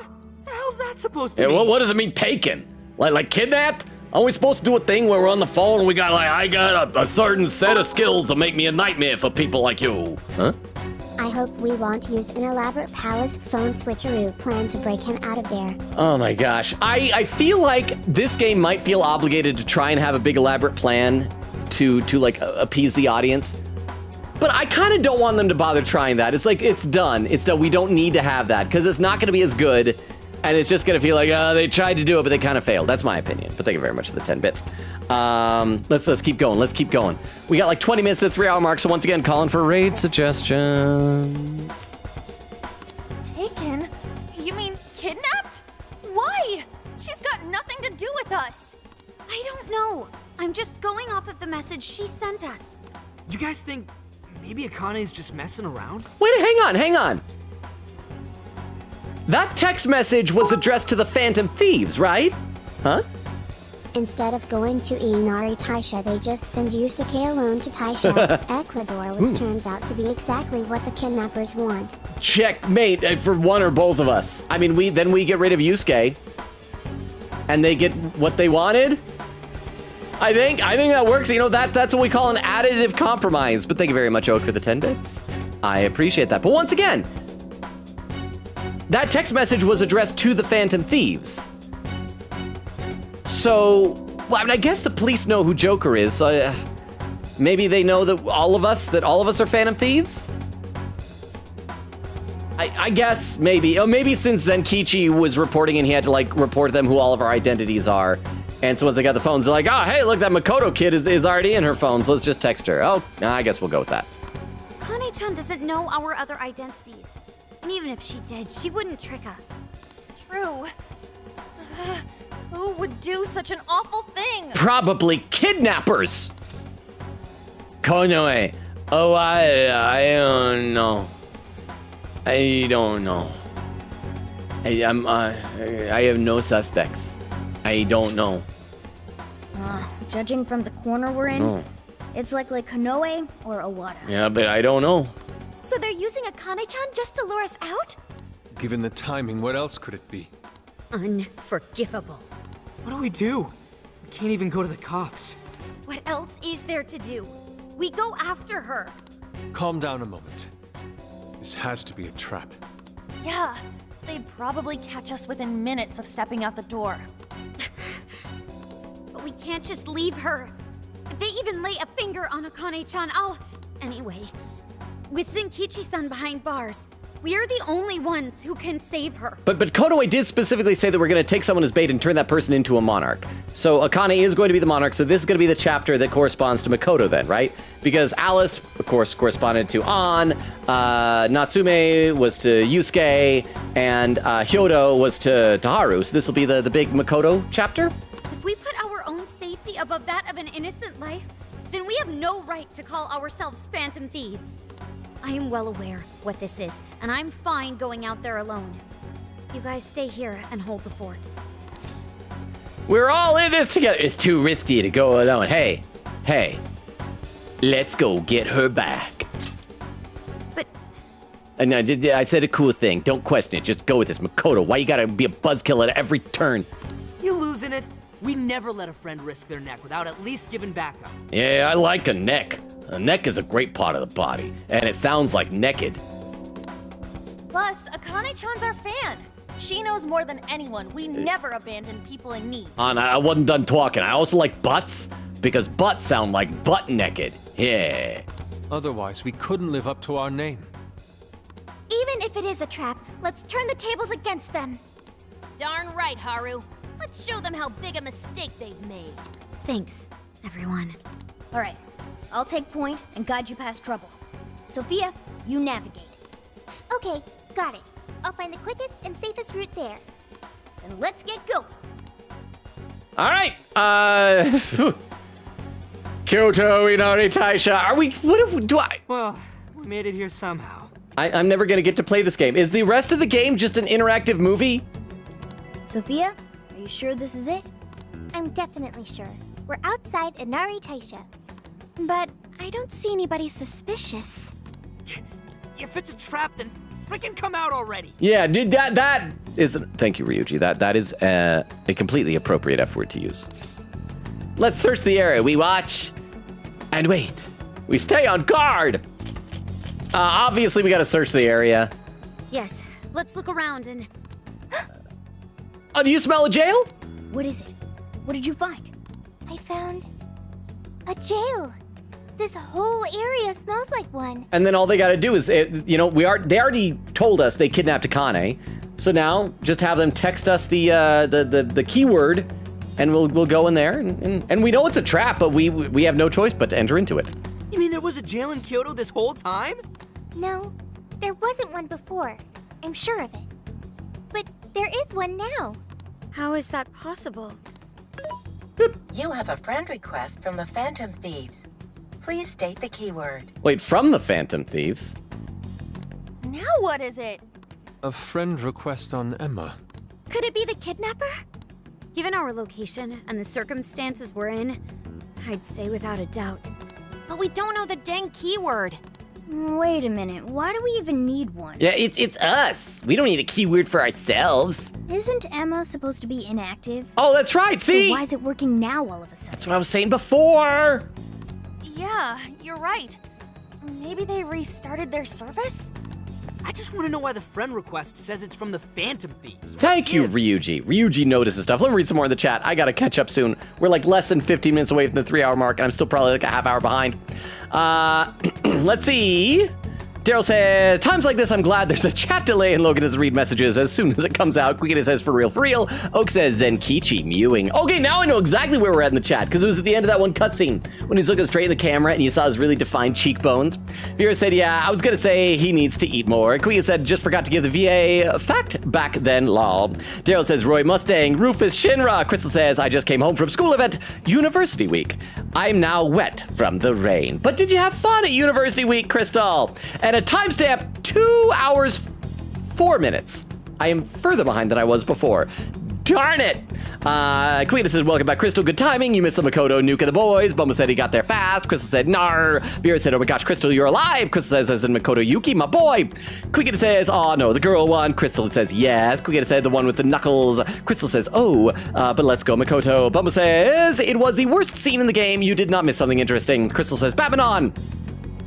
The hell's that supposed to Yeah, mean? what does it mean taken? Like kidnapped? Are we supposed to do a thing where we're on the phone and we got I got a certain set of skills that make me a nightmare for people like you? Huh? I hope we won't use an elaborate palace phone switcheroo plan to break him out of there. Oh my gosh. I feel like this game might feel obligated to try and have a big elaborate plan to like appease the audience. But I kind of don't want them to bother trying that. It's like, it's done. It's done. We don't need to have that because it's not going to be as good. And it's just going to feel like, they tried to do it, but they kind of failed. That's my opinion. But thank you very much for the 10 bits. Let's keep going. Let's keep going. We got like 20 minutes to the 3-hour mark. So once again, calling for raid suggestions. Taken? You mean kidnapped? Why? She's got nothing to do with us. I don't know. I'm just going off of the message she sent us. You guys think maybe Akane's just messing around? Wait, hang on. That text message was addressed to the Phantom Thieves, right? Huh? Instead of going to Inari Taisha, they just send Yusuke alone to Taisha, Ecuador, which turns out to be exactly what the kidnappers want. Checkmate for one or both of us. I mean, we get rid of Yusuke, and they get what they wanted. I think that works. You know, that's what we call an additive compromise. But thank you very much, Oak, for the 10 bits. I appreciate that. But once again, that text message was addressed to the Phantom Thieves. So, well, I mean, I guess the police know who Joker is. So maybe they know that all of us are Phantom Thieves. I guess maybe. Oh, maybe since Zenkichi was reporting and he had to like report them who all of our identities are. And so once they got the phones, they're like, oh, hey, look, that Makoto kid is already in her phone, so let's just text her. Oh, I guess we'll go with that. Kane-chan doesn't know our other identities. And even if she did, she wouldn't trick us. True. Who would do such an awful thing? Probably kidnappers. Konoe. Oh, I don't know. I don't know. I have no suspects. I don't know. Judging from the corner we're in, it's likely Konoe or Owada. Yeah, but I don't know. So they're using Akane-chan just to lure us out? Given the timing, what else could it be? Unforgivable. What do? We can't even go to the cops. What else is there to do? We go after her. Calm down a moment. This has to be a trap. Yeah, they'd probably catch us within minutes of stepping out the door. But we can't just leave her. If they even lay a finger on Akane-chan, Anyway, with Zenkichi-san behind bars, we are the only ones who can save her. But Konoe did specifically say that we're going to take someone as bait and turn that person into a monarch. So Akane is going to be the monarch, so this is going to be the chapter that corresponds to Makoto then, right? Because Alice, of course, corresponded to An, Natsume was to Yusuke, and Hyodo was to Haru. So this will be the big Makoto chapter? If we put our own safety above that of an innocent life, then we have no right to call ourselves Phantom Thieves. I am well aware what this is, and I'm fine going out there alone. You guys stay here and hold the fort. We're all in this together. It's too risky to go alone. Hey, let's go get her back. But... And I said a cool thing. Don't question it. Just go with this. Makoto, why you gotta be a buzzkill at every turn? You losing it? We never let a friend risk their neck without at least giving backup. Yeah, I like a neck. A neck is a great part of the body, and it sounds like naked. Plus, Akane-chan's our fan. She knows more than anyone. We never abandon people in need. I wasn't done talking. I also like butts, because butts sound like butt naked. Yeah. Otherwise, we couldn't live up to our name. Even if it is a trap, let's turn the tables against them. Darn right, Haru. Let's show them how big a mistake they've made. Thanks, everyone. All right, I'll take point and guide you past trouble. Sophia, you navigate. Okay, got it. I'll find the quickest and safest route there. Then let's get going. All right. Kyoto, Inari, Taisha. Are we? Well, we made it here somehow. I'm never gonna get to play this game. Is the rest of the game just an interactive movie? Sophia, are you sure this is it? I'm definitely sure. We're outside Inari Taisha. But I don't see anybody suspicious. If it's a trap, then freaking come out already. Yeah, that Thank you, Ryuji. That is a completely appropriate F word to use. Let's search the area. We watch and wait. We stay on guard. Obviously, we got to search the area. Yes, let's look around and... Oh, do you smell a jail? What is it? What did you find? I found a jail. This whole area smells like one. And then all they got to do is, they already told us they kidnapped Akane. So now just have them text us the keyword, and we'll go in there. And we know it's a trap, but we have no choice but to enter into it. You mean there was a jail in Kyoto this whole time? No, there wasn't one before. I'm sure of it. But there is one now. How is that possible? You have a friend request from the Phantom Thieves. Please state the keyword. Wait, from the Phantom Thieves? Now what is it? A friend request on Emma. Could it be the kidnapper? Given our location and the circumstances we're in, I'd say without a doubt. But we don't know the dang keyword. Wait a minute, why do we even need one? Yeah, it's us. We don't need a keyword for ourselves. Isn't Emma supposed to be inactive? Oh, that's right, see? So why is it working now all of a sudden? That's what I was saying before. Yeah, you're right. Maybe they restarted their service? I just want to know why the friend request says it's from the Phantom Thieves. Thank you, Ryuji. Ryuji notices stuff. Let me read some more in the chat. I gotta catch up soon. We're like less than 15 minutes away from the 3-hour mark, and I'm still probably like a half hour behind. Let's see. Daryl says, times like this, I'm glad there's a chat delay and Logan doesn't read messages as soon as it comes out. Quickly says, for real, for real. Oak says, Zenkichi mewing. Okay, now I know exactly where we're at in the chat, because it was at the end of that one cutscene when he's looking straight at the camera and you saw his really defined cheekbones. Vera said, yeah, I was going to say he needs to eat more. Quickly said, just forgot to give the VA fact back then, lol. Daryl says, Roy Mustang, Rufus Shinra. Crystal says, I just came home from school event, University Week. I'm now wet from the rain. But did you have fun at University Week, Crystal? And a timestamp, 2 hours, 4 minutes. I am further behind than I was before. Darn it! Queen says, welcome back, Crystal. Good timing. You missed the Makoto nuke of the boys. Bumba said he got there fast. Crystal said, nar. Vera said, oh my gosh, Crystal, you're alive. Crystal says, as in Makoto Yuki, my boy. Quickita says, oh no, the girl one. Crystal says, yes. Quickita said, the one with the knuckles. Crystal says, oh, but let's go, Makoto. Bumba says, it was the worst scene in the game. You did not miss something interesting. Crystal says, Batman on.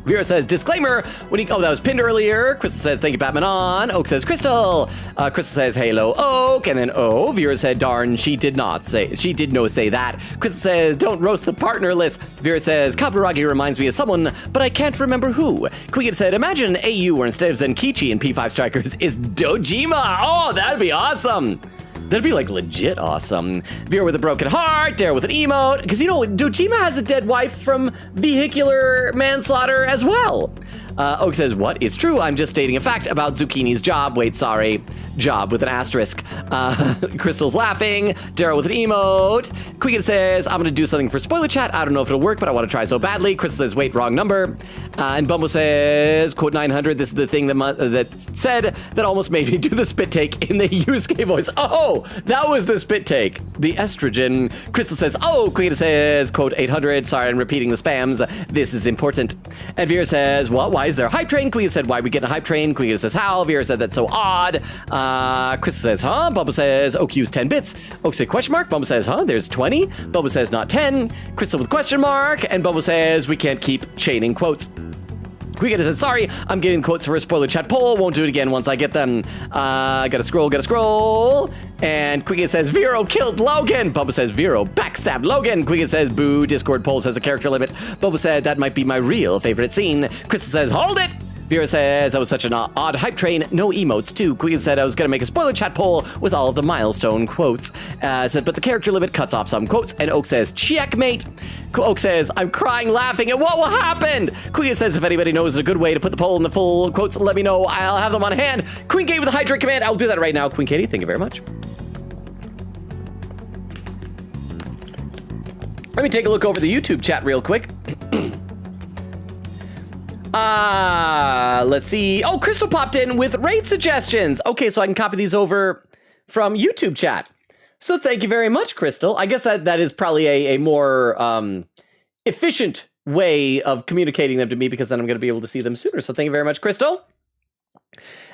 Vera says, disclaimer, oh, that was pinned earlier. Crystal says, thank you, Batman on. Oak says, Crystal. Crystal says, hello, Oak. And then, Vera said, darn, she did no say that. Crystal says, don't roast the partner list. Vera says, Kaburagi reminds me of someone, but I can't remember who. Quigan said, imagine an AU where instead of Zenkichi and P5 Strikers is Dojima. Oh, that'd be awesome. That'd be like legit awesome. Vera with a broken heart, Daryl with an emote. Because Dojima has a dead wife from vehicular manslaughter as well. Oak says, what? It's true. I'm just stating a fact about Zucchini's job. Wait, sorry. Job with an asterisk. Crystal's laughing. Daryl with an emote. Quigan says, I'm going to do something for spoiler chat. I don't know if it'll work, but I want to try so badly. Crystal says, wait, wrong number. And Bumble says, quote 900. This is the thing that said that almost made me do the spit take in the Yusuke voice. Oh, that was the spit take. The estrogen. Crystal says, oh, Quigan says, quote 800. Sorry, I'm repeating the spams. This is important. And Vera says, what? Why is there a hype train? Quigan said, why we get a hype train? Quigan says, how? Vera said, that's so odd. Crystal says, huh? Bubba says, OQ's 10 bits. Oak said, question mark? Bubba says, huh? There's 20. Bubba says, not 10. Crystal with question mark. And Bubba says, we can't keep chaining quotes. Quigan said, sorry, I'm getting quotes for a spoiler chat poll. Won't do it again once I get them. Gotta scroll. And Quigan says, Vero killed Logan. Bubba says, Vero backstabbed Logan. Quigan says, boo, Discord poll says a character limit. Bubba said, that might be my real favorite scene. Crystal says, hold it. Vera says, that was such an odd hype train. No emotes, too. Queen said I was going to make a spoiler chat poll with all of the milestone quotes. Said, but the character limit cuts off some quotes. And Oak says, checkmate. Oak says, I'm crying laughing at what happened. Queen says, if anybody knows a good way to put the poll in the full quotes, let me know. I'll have them on hand. Queen Katie with the hydrate command. I'll do that right now. Queen Katie, thank you very much. Let me take a look over the YouTube chat real quick. Let's see. Oh, Crystal popped in with raid suggestions. Okay, so I can copy these over from YouTube chat. So thank you very much, Crystal. I guess that is probably a more efficient way of communicating them to me because then I'm going to be able to see them sooner. So thank you very much, Crystal.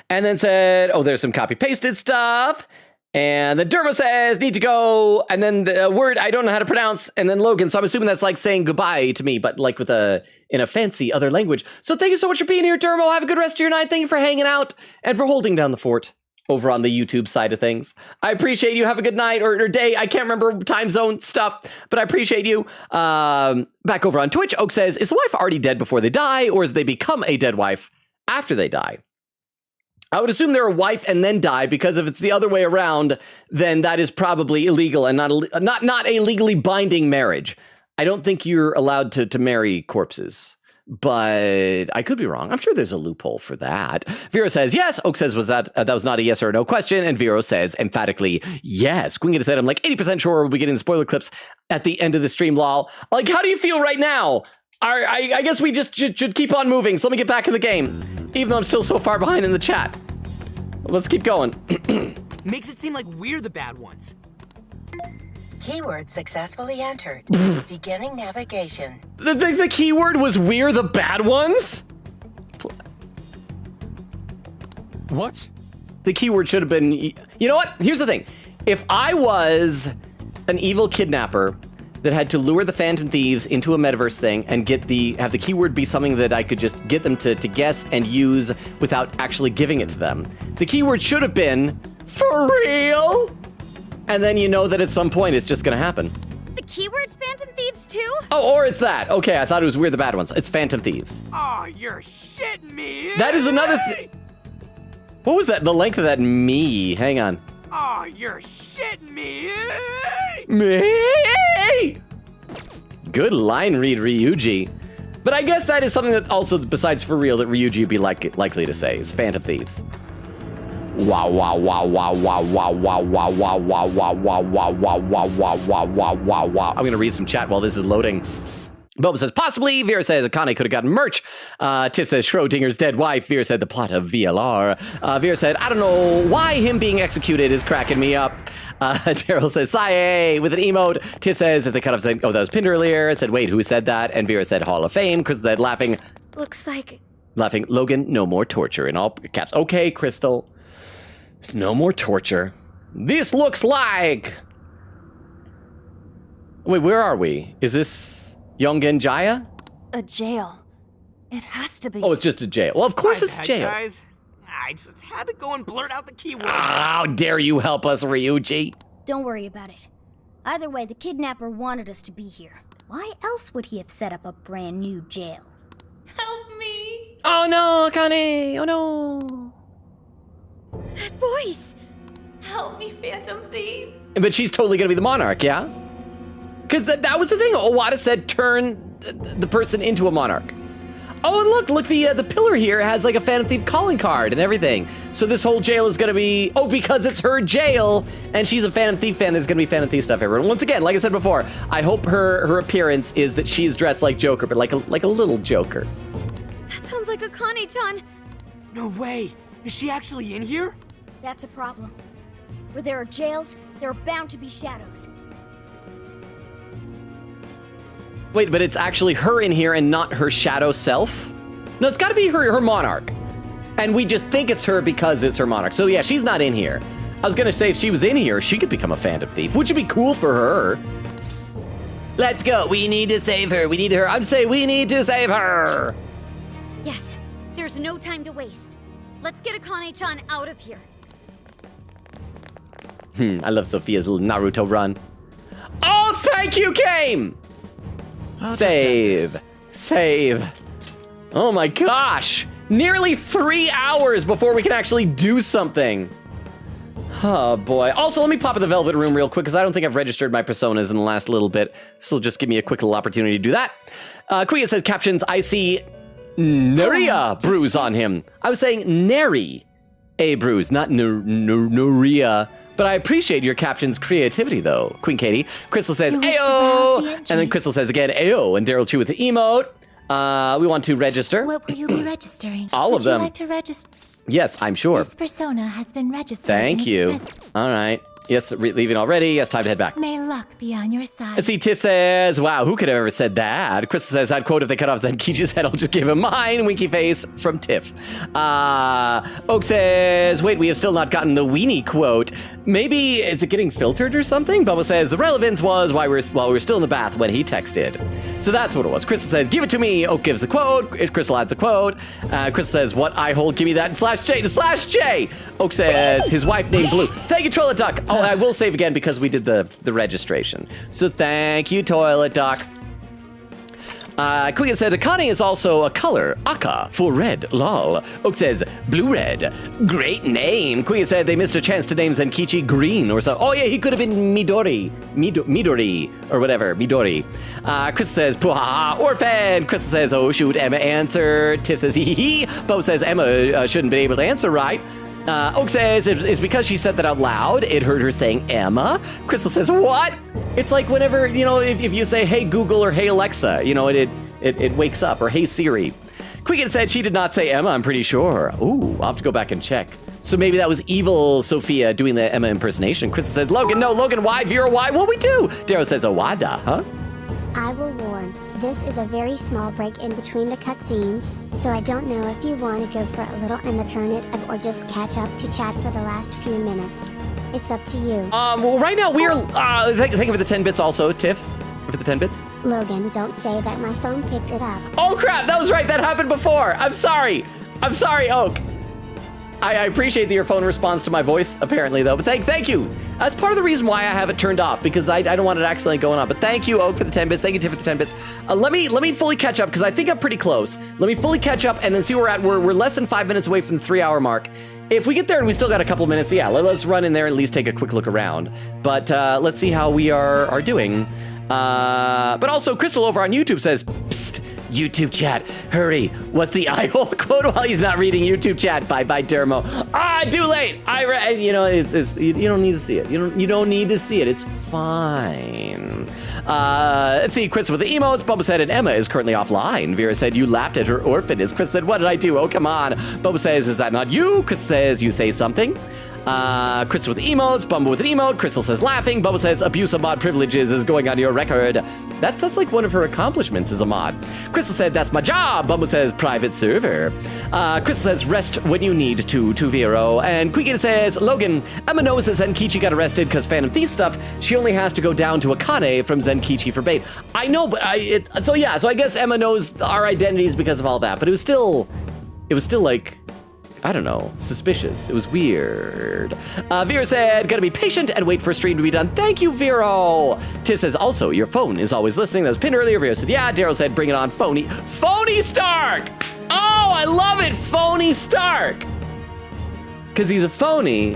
And then said, oh, there's some copy-pasted stuff. And then Dermo says, need to go. And then the word I don't know how to pronounce. And then Logan. So I'm assuming that's like saying goodbye to me, but like in a fancy other language. So thank you so much for being here, Dermo. Have a good rest of your night. Thank you for hanging out and for holding down the fort over on the YouTube side of things. I appreciate you. Have a good night or day. I can't remember time zone stuff, but I appreciate you. Back over on Twitch, Oak says, is the wife already dead before they die, or has they become a dead wife after they die? I would assume they're a wife and then die, because if it's the other way around, then that is probably illegal and not a legally binding marriage. I don't think you're allowed to marry corpses, but I could be wrong. I'm sure there's a loophole for that. Vero says yes. Oak says that was not a yes or no question, and Vero says emphatically yes. Queen said I'm like 80% sure we'll be getting spoiler clips at the end of the stream. Lol. Like, how do you feel right now? I guess we just should keep on moving. So let me get back in the game, even though I'm still so far behind in the chat. Let's keep going. Makes it seem like we're the bad ones. Keyword successfully entered. Beginning navigation. The keyword was we're the bad ones? What? The keyword should have been... You know what? Here's the thing. If I was an evil kidnapper that had to lure the Phantom Thieves into a metaverse thing and have the keyword be something that I could just get them to guess and use without actually giving it to them, the keyword should have been, for real? And then you know that at some point it's just gonna happen. The keyword's Phantom Thieves too? Oh, or it's that. Okay, I thought it was we're the bad ones. It's Phantom Thieves. Oh, you're shitting me. That is another thing. What was that? The length of that me. Hang on. Oh, you're shitting me. Me? Good line read, Ryuji. But I guess that is something that also, besides for real, that Ryuji would be likely to say is Phantom Thieves. Wow, wow, wow, wow, wow, wow, wow, wow, wow, wow, wow, wow, wow, wow, wow, wow, wow, wow, wow. I'm gonna read some chat while this is loading. Boba says, possibly. Vera says, Akane could have gotten merch. Tiff says, Schrodinger's dead wife. Vera said, the plot of VLR. Vera said, I don't know why him being executed is cracking me up. Daryl says, Sae, with an emote. Tiff says, if they cut off, saying, oh, that was pinned earlier. I said, wait, who said that? And Vera said, Hall of Fame. Crystal said, laughing. Looks like... Laughing, Logan, no more torture, in all caps. Okay, Crystal. No more torture. This looks like... Wait, where are we? Is this... Yongen Jaya? A jail. It has to be. Oh, it's just a jail. Well, of course it's a jail. Guys, I just had to go and blurt out the keyword. How dare you help us, Ryuji? Don't worry about it. Either way, the kidnapper wanted us to be here. Why else would he have set up a brand new jail? Help me! Oh no, Akane! Oh no! That voice! Help me, Phantom Thieves! But she's totally gonna be the monarch, yeah? Because that was the thing. Owada said turn the person into a monarch. Oh, and look, the pillar here has like a Phantom Thief calling card and everything. So this whole jail is gonna be, oh, because it's her jail and she's a Phantom Thief fan, there's gonna be Phantom Thief stuff everywhere. Once again, like I said before, I hope her appearance is that she's dressed like Joker, but like a little Joker. That sounds like Akane-chan. No way. Is she actually in here? That's a problem. Where there are jails, there are bound to be shadows. Wait, but it's actually her in here and not her shadow self? No, it's gotta be her monarch. And we just think it's her because it's her monarch. So yeah, she's not in here. I was gonna say if she was in here, she could become a Phantom Thief, which would be cool for her. Let's go, we need to save her, we need her. I'm saying we need to save her. Yes, there's no time to waste. Let's get Akane-chan out of here. I love Sophia's little Naruto run. Oh, thank you, Game! Save. Oh my gosh. Nearly 3 hours before we can actually do something. Oh boy. Also, let me pop in the Velvet Room real quick because I don't think I've registered my personas in the last little bit. This will just give me a quick little opportunity to do that. Kuya says, captions, I see Neria bruise on him. I was saying Neri a bruise, not Neria. But I appreciate your caption's creativity, though, Queen Katie. Crystal says, Ayo! And then Crystal says again, Ayo! And Daryl Chu with the emote. We want to register. What will you be registering? All of them. Would you like to register? Yes, I'm sure. This persona has been registered. Thank you. All right. Yes, leaving already. Yes, time to head back. May luck be on your side. Let's see, Tiff says, wow, who could have ever said that? Crystal says, I'd quote, if they cut off Zenkichi's head, I'll just give him mine. Winky face from Tiff. Oak says, wait, we have still not gotten the weenie quote. Maybe, is it getting filtered or something? Bubba says, the relevance was while we were still in the bath when he texted. So that's what it was. Crystal says, give it to me. Oak gives the quote. Crystal adds a quote. Crystal says, what I hold, give me that. /J to /J. Oak says, his wife named Blue. Thank you, Toilet Duck. Oh, I will save again because we did the registration. So thank you, Toilet Duck. Quigan said, Akane is also a color, Aka, for red, lol. Oak says, blue-red, great name. Quigan said they missed a chance to name Zenkichi green or so. Oh yeah, he could have been Midori, or whatever, Midori. Chris says, puhaha, orphan. Crystal says, oh shoot, Emma answered. Tiff says, hee hee hee. Bo says, Emma shouldn't be able to answer right. Oak says it's because she said that out loud. It heard her saying Emma. Crystal says, what? It's like whenever, if you say, hey Google or hey Alexa, it wakes up, or hey Siri. Quigan said she did not say Emma, I'm pretty sure. Ooh, I'll have to go back and check. So maybe that was evil Sophia doing the Emma impersonation. Crystal said, Logan, no, Logan, why? Vera, why? What we do? Darrow says, Owada, huh? I will warn, this is a very small break in between the cutscenes, so I don't know if you want to go for a little alternative or just catch up to chat for the last few minutes. It's up to you. Well, right now we're, thank you for the 10 bits also, Tiff, for the 10 bits. Logan, don't say that my phone picked it up. Oh crap, that was right, that happened before. I'm sorry, Oak. I appreciate that your phone responds to my voice, apparently, though. But thank you. That's part of the reason why I have it turned off, because I don't want it accidentally going on. But thank you, Oak, for the 10 bits. Thank you, Tiff, for the 10 bits. Let me fully catch up, because I think I'm pretty close. Let me fully catch up and then see where we're at. We're less than 5 minutes away from the 3-hour mark. If we get there and we still got a couple minutes, yeah, let's run in there and at least take a quick look around. But let's see how we are doing. But also, Crystal over on YouTube says, psst, YouTube chat, hurry. What's the eye hole quote while he's not reading YouTube chat? Bye, Dermo. Too late. You don't need to see it. You don't need to see it. It's fine. Let's see, Crystal with the emotes. Bubba said, and Emma is currently offline. Vera said, you laughed at her orphanage. Chris said, what did I do? Oh, come on. Bubba says, is that not you? Chris says, you say something. Crystal with emotes, Bumble with an emote, Crystal says laughing, Bubba says abuse of mod privileges is going on your record. That's like one of her accomplishments as a mod. Crystal said, that's my job. Bumble says private server. Crystal says rest when you need to Vero. And Quigan says, Logan, Emma knows that Zenkichi got arrested because Phantom Thief stuff. She only has to go down to Akane from Zenkichi for bait. I know, but so I guess Emma knows our identities because of all that, but it was still like, I don't know, suspicious. It was weird. Vera said, gotta be patient and wait for stream to be done. Thank you, Vero. Tiff says, also, your phone is always listening. That was pinned earlier. Vera said, yeah. Daryl said, bring it on, Phony Stark. Oh, I love it, Phony Stark. Because he's a phony,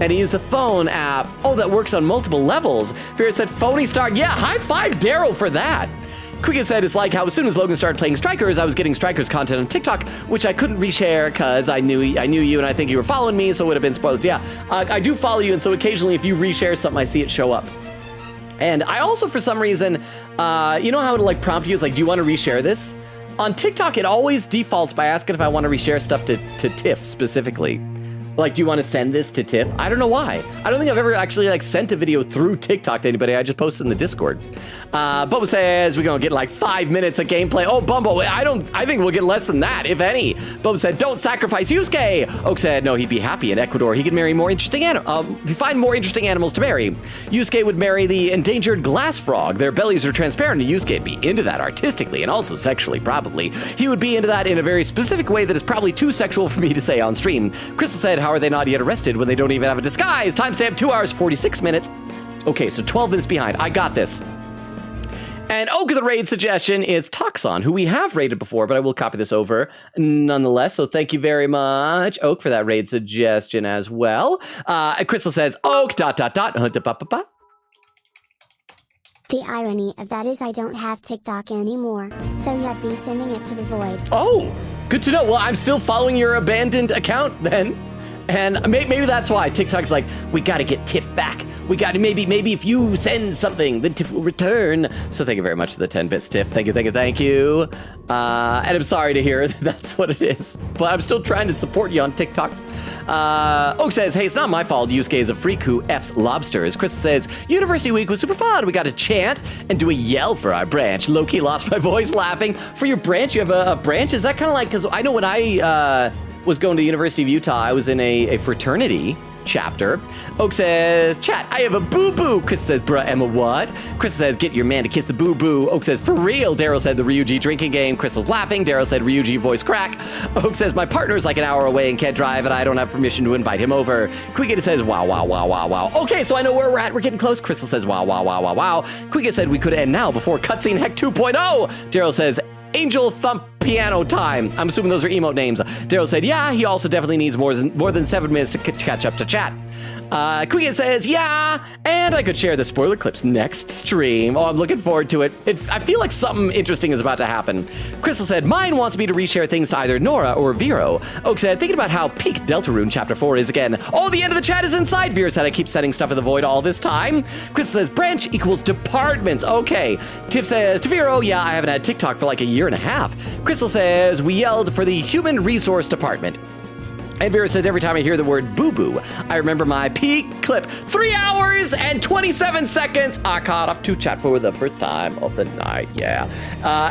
and he used the phone app. Oh, that works on multiple levels. Vera said, Phony Stark. Yeah, high five Daryl for that. Quigan said, it's like how as soon as Logan started playing Strikers, I was getting Strikers content on TikTok, which I couldn't reshare because I knew you and I think you were following me, so it would have been spoiled. Yeah, I do follow you, and so occasionally if you reshare something, I see it show up. And I also, for some reason, you know how it'll like prompt you, it's like, do you want to reshare this? On TikTok, it always defaults by asking if I want to reshare stuff to Tiff specifically. Like, do you want to send this to Tiff? I don't know why. I don't think I've ever actually like sent a video through TikTok to anybody. I just posted in the Discord. Bubba says we're gonna get like 5 minutes of gameplay. Oh, Bumble, I think we'll get less than that, if any. Bubba said, don't sacrifice Yusuke. Oak said, no, he'd be happy in Ecuador. He could marry more interesting find more interesting animals to marry. Yusuke would marry the endangered glass frog. Their bellies are transparent, and Yusuke'd be into that artistically and also sexually, probably. He would be into that in a very specific way that is probably too sexual for me to say on stream. Crystal said, how are they not yet arrested when they don't even have a disguise? Timestamp 2 hours 46 minutes. Okay, so 12 minutes behind. I got this. And Oak, the raid suggestion is Toxon, who we have raided before, but I will copy this over nonetheless. So thank you very much, Oak, for that raid suggestion as well. Crystal says, Oak, ... The irony of that is I don't have TikTok anymore, so you'd be sending it to the void. Oh, good to know. Well, I'm still following your abandoned account then. And maybe that's why TikTok's like, we gotta get Tiff back. We gotta, maybe if you send something, then Tiff will return. So thank you very much for the 10 bits, Tiff. Thank you. And I'm sorry to hear that's what it is. But I'm still trying to support you on TikTok. Oak says, hey, it's not my fault Yusuke is a freak who F's lobsters. Chris says, University Week was super fun. We got to chant and do a yell for our branch. Low-key lost my voice laughing. For your branch, you have a branch? Is that kind of like, because I know when I was going to University of Utah, I was in a fraternity chapter. Oak says, chat, I have a boo-boo. Chris says, bruh, Emma, what? Chris says, get your man to kiss the boo-boo. Oak says, for real. Daryl said, the Ryuji drinking game. Crystal's laughing. Daryl said, Ryuji voice crack. Oak says, my partner's like an hour away and can't drive, and I don't have permission to invite him over. Quiggett says, wow. Okay, so I know where we're at. We're getting close. Crystal says, wow. Quiggett said, we could end now before cutscene heck 2.0. Daryl says, Angel Thump Piano Time. I'm assuming those are emote names. Daryl said, yeah, he also definitely needs more than 7 minutes to catch up to chat. Quiggett says, yeah, and I could share the spoiler clips next stream. Oh, I'm looking forward to it. I feel like something interesting is about to happen. Crystal said, mine wants me to reshare things to either Nora or Vero. Oak said, thinking about how peak Deltarune Chapter 4 is again. Oh, the end of the chat is inside. Vero said, I keep sending stuff in the void all this time. Crystal says, branch equals departments. Okay. Tiff says, to Vero, yeah, I haven't had TikTok for like a year and a half. Crystal says, we yelled for the human resource department. And Vera says, every time I hear the word boo-boo, I remember my peak clip. 3 hours and 27 seconds. I caught up to chat for the first time of the night, yeah.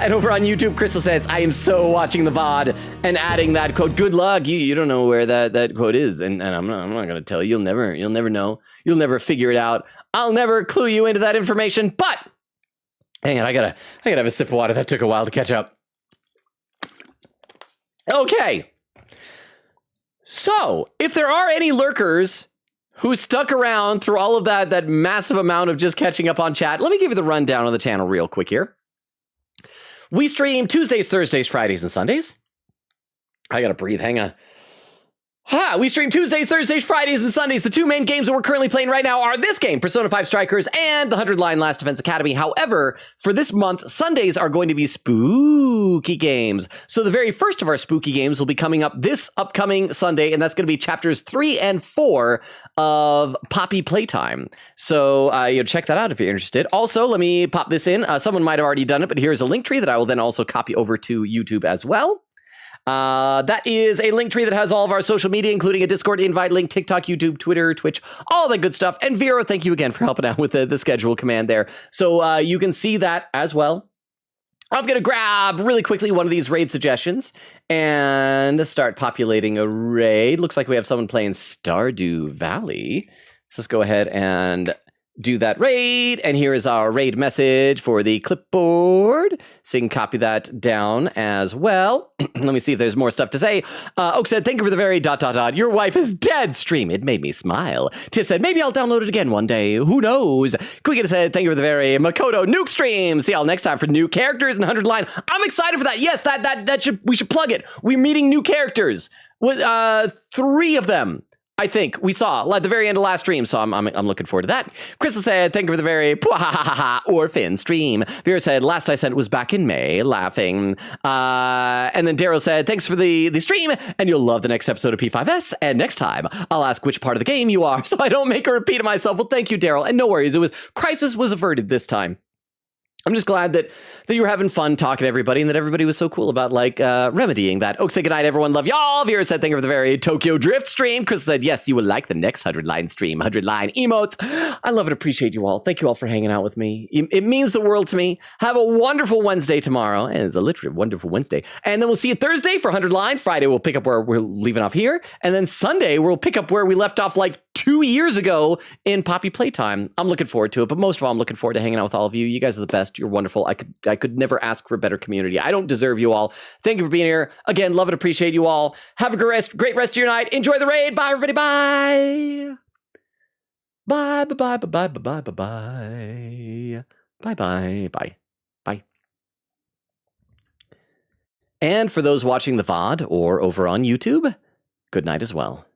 And over on YouTube, Crystal says, I am so watching the VOD and adding that quote, good luck. You don't know where that quote is. And I'm not going to tell you. You'll never know. You'll never figure it out. I'll never clue you into that information. But hang on, I gotta have a sip of water. That took a while to catch up. Okay. So, if there are any lurkers who stuck around through all of that massive amount of just catching up on chat, let me give you the rundown on the channel real quick here. We stream Tuesdays, Thursdays, Fridays, and Sundays. I gotta breathe, hang on. We stream Tuesdays, Thursdays, Fridays, and Sundays. The two main games that we're currently playing right now are this game, Persona 5 Strikers, and the 100-line Last Defense Academy. However, for this month, Sundays are going to be spooky games. So the very first of our spooky games will be coming up this upcoming Sunday, and that's going to be chapters 3 and 4 of Poppy Playtime. So check that out if you're interested. Also, let me pop this in. Someone might have already done it, but here's a link tree that I will then also copy over to YouTube as well. That is a link tree that has all of our social media, including a Discord invite link, TikTok, YouTube, Twitter, Twitch, all that good stuff. And Vero, thank you again for helping out with the schedule command there. So you can see that as well. I'm going to grab really quickly one of these raid suggestions and start populating a raid. Looks like we have someone playing Stardew Valley. So let's go ahead and do that raid. And here is our raid message for the clipboard. So you can copy that down as well. Let me see if there's more stuff to say. Oak said, thank you for the very ... Your wife is dead stream. It made me smile. Tiff said, maybe I'll download it again one day. Who knows? Quiggett said, thank you for the very Makoto nuke stream. See y'all next time for new characters and 100 line. I'm excited for that. Yes, we should plug it. We're meeting new characters with 3 of them. I think we saw at the very end of last stream, so I'm looking forward to that. Crystal said, thank you for the very orphan stream. Vera said, last I sent was back in May, laughing. And then Daryl said, thanks for the stream, and you'll love the next episode of P5S. And next time, I'll ask which part of the game you are, so I don't make a repeat of myself. Well, thank you, Daryl, and no worries. Crisis was averted this time. I'm just glad that you were having fun talking to everybody and that everybody was so cool about remedying that. Oak said, good night, everyone. Love y'all. Vera said, thank you for the very Tokyo Drift stream. Chris said, yes, you will like the next 100-line stream, 100-line emotes. I love and appreciate you all. Thank you all for hanging out with me. It means the world to me. Have a wonderful Wednesday tomorrow. And it's a literally wonderful Wednesday. And then we'll see you Thursday for 100-line. Friday, we'll pick up where we're leaving off here. And then Sunday, we'll pick up where we left off 2 years ago in Poppy Playtime. I'm looking forward to it, but most of all, I'm looking forward to hanging out with all of you. You guys are the best. You're wonderful. I could never ask for a better community. I don't deserve you all. Thank you for being here. Again, love and appreciate you all. Have a great rest of your night. Enjoy the raid. Bye, everybody. Bye. Bye, bye, bye, bye, bye, bye, bye, bye. Bye, bye, bye, bye. And for those watching the VOD or over on YouTube, good night as well.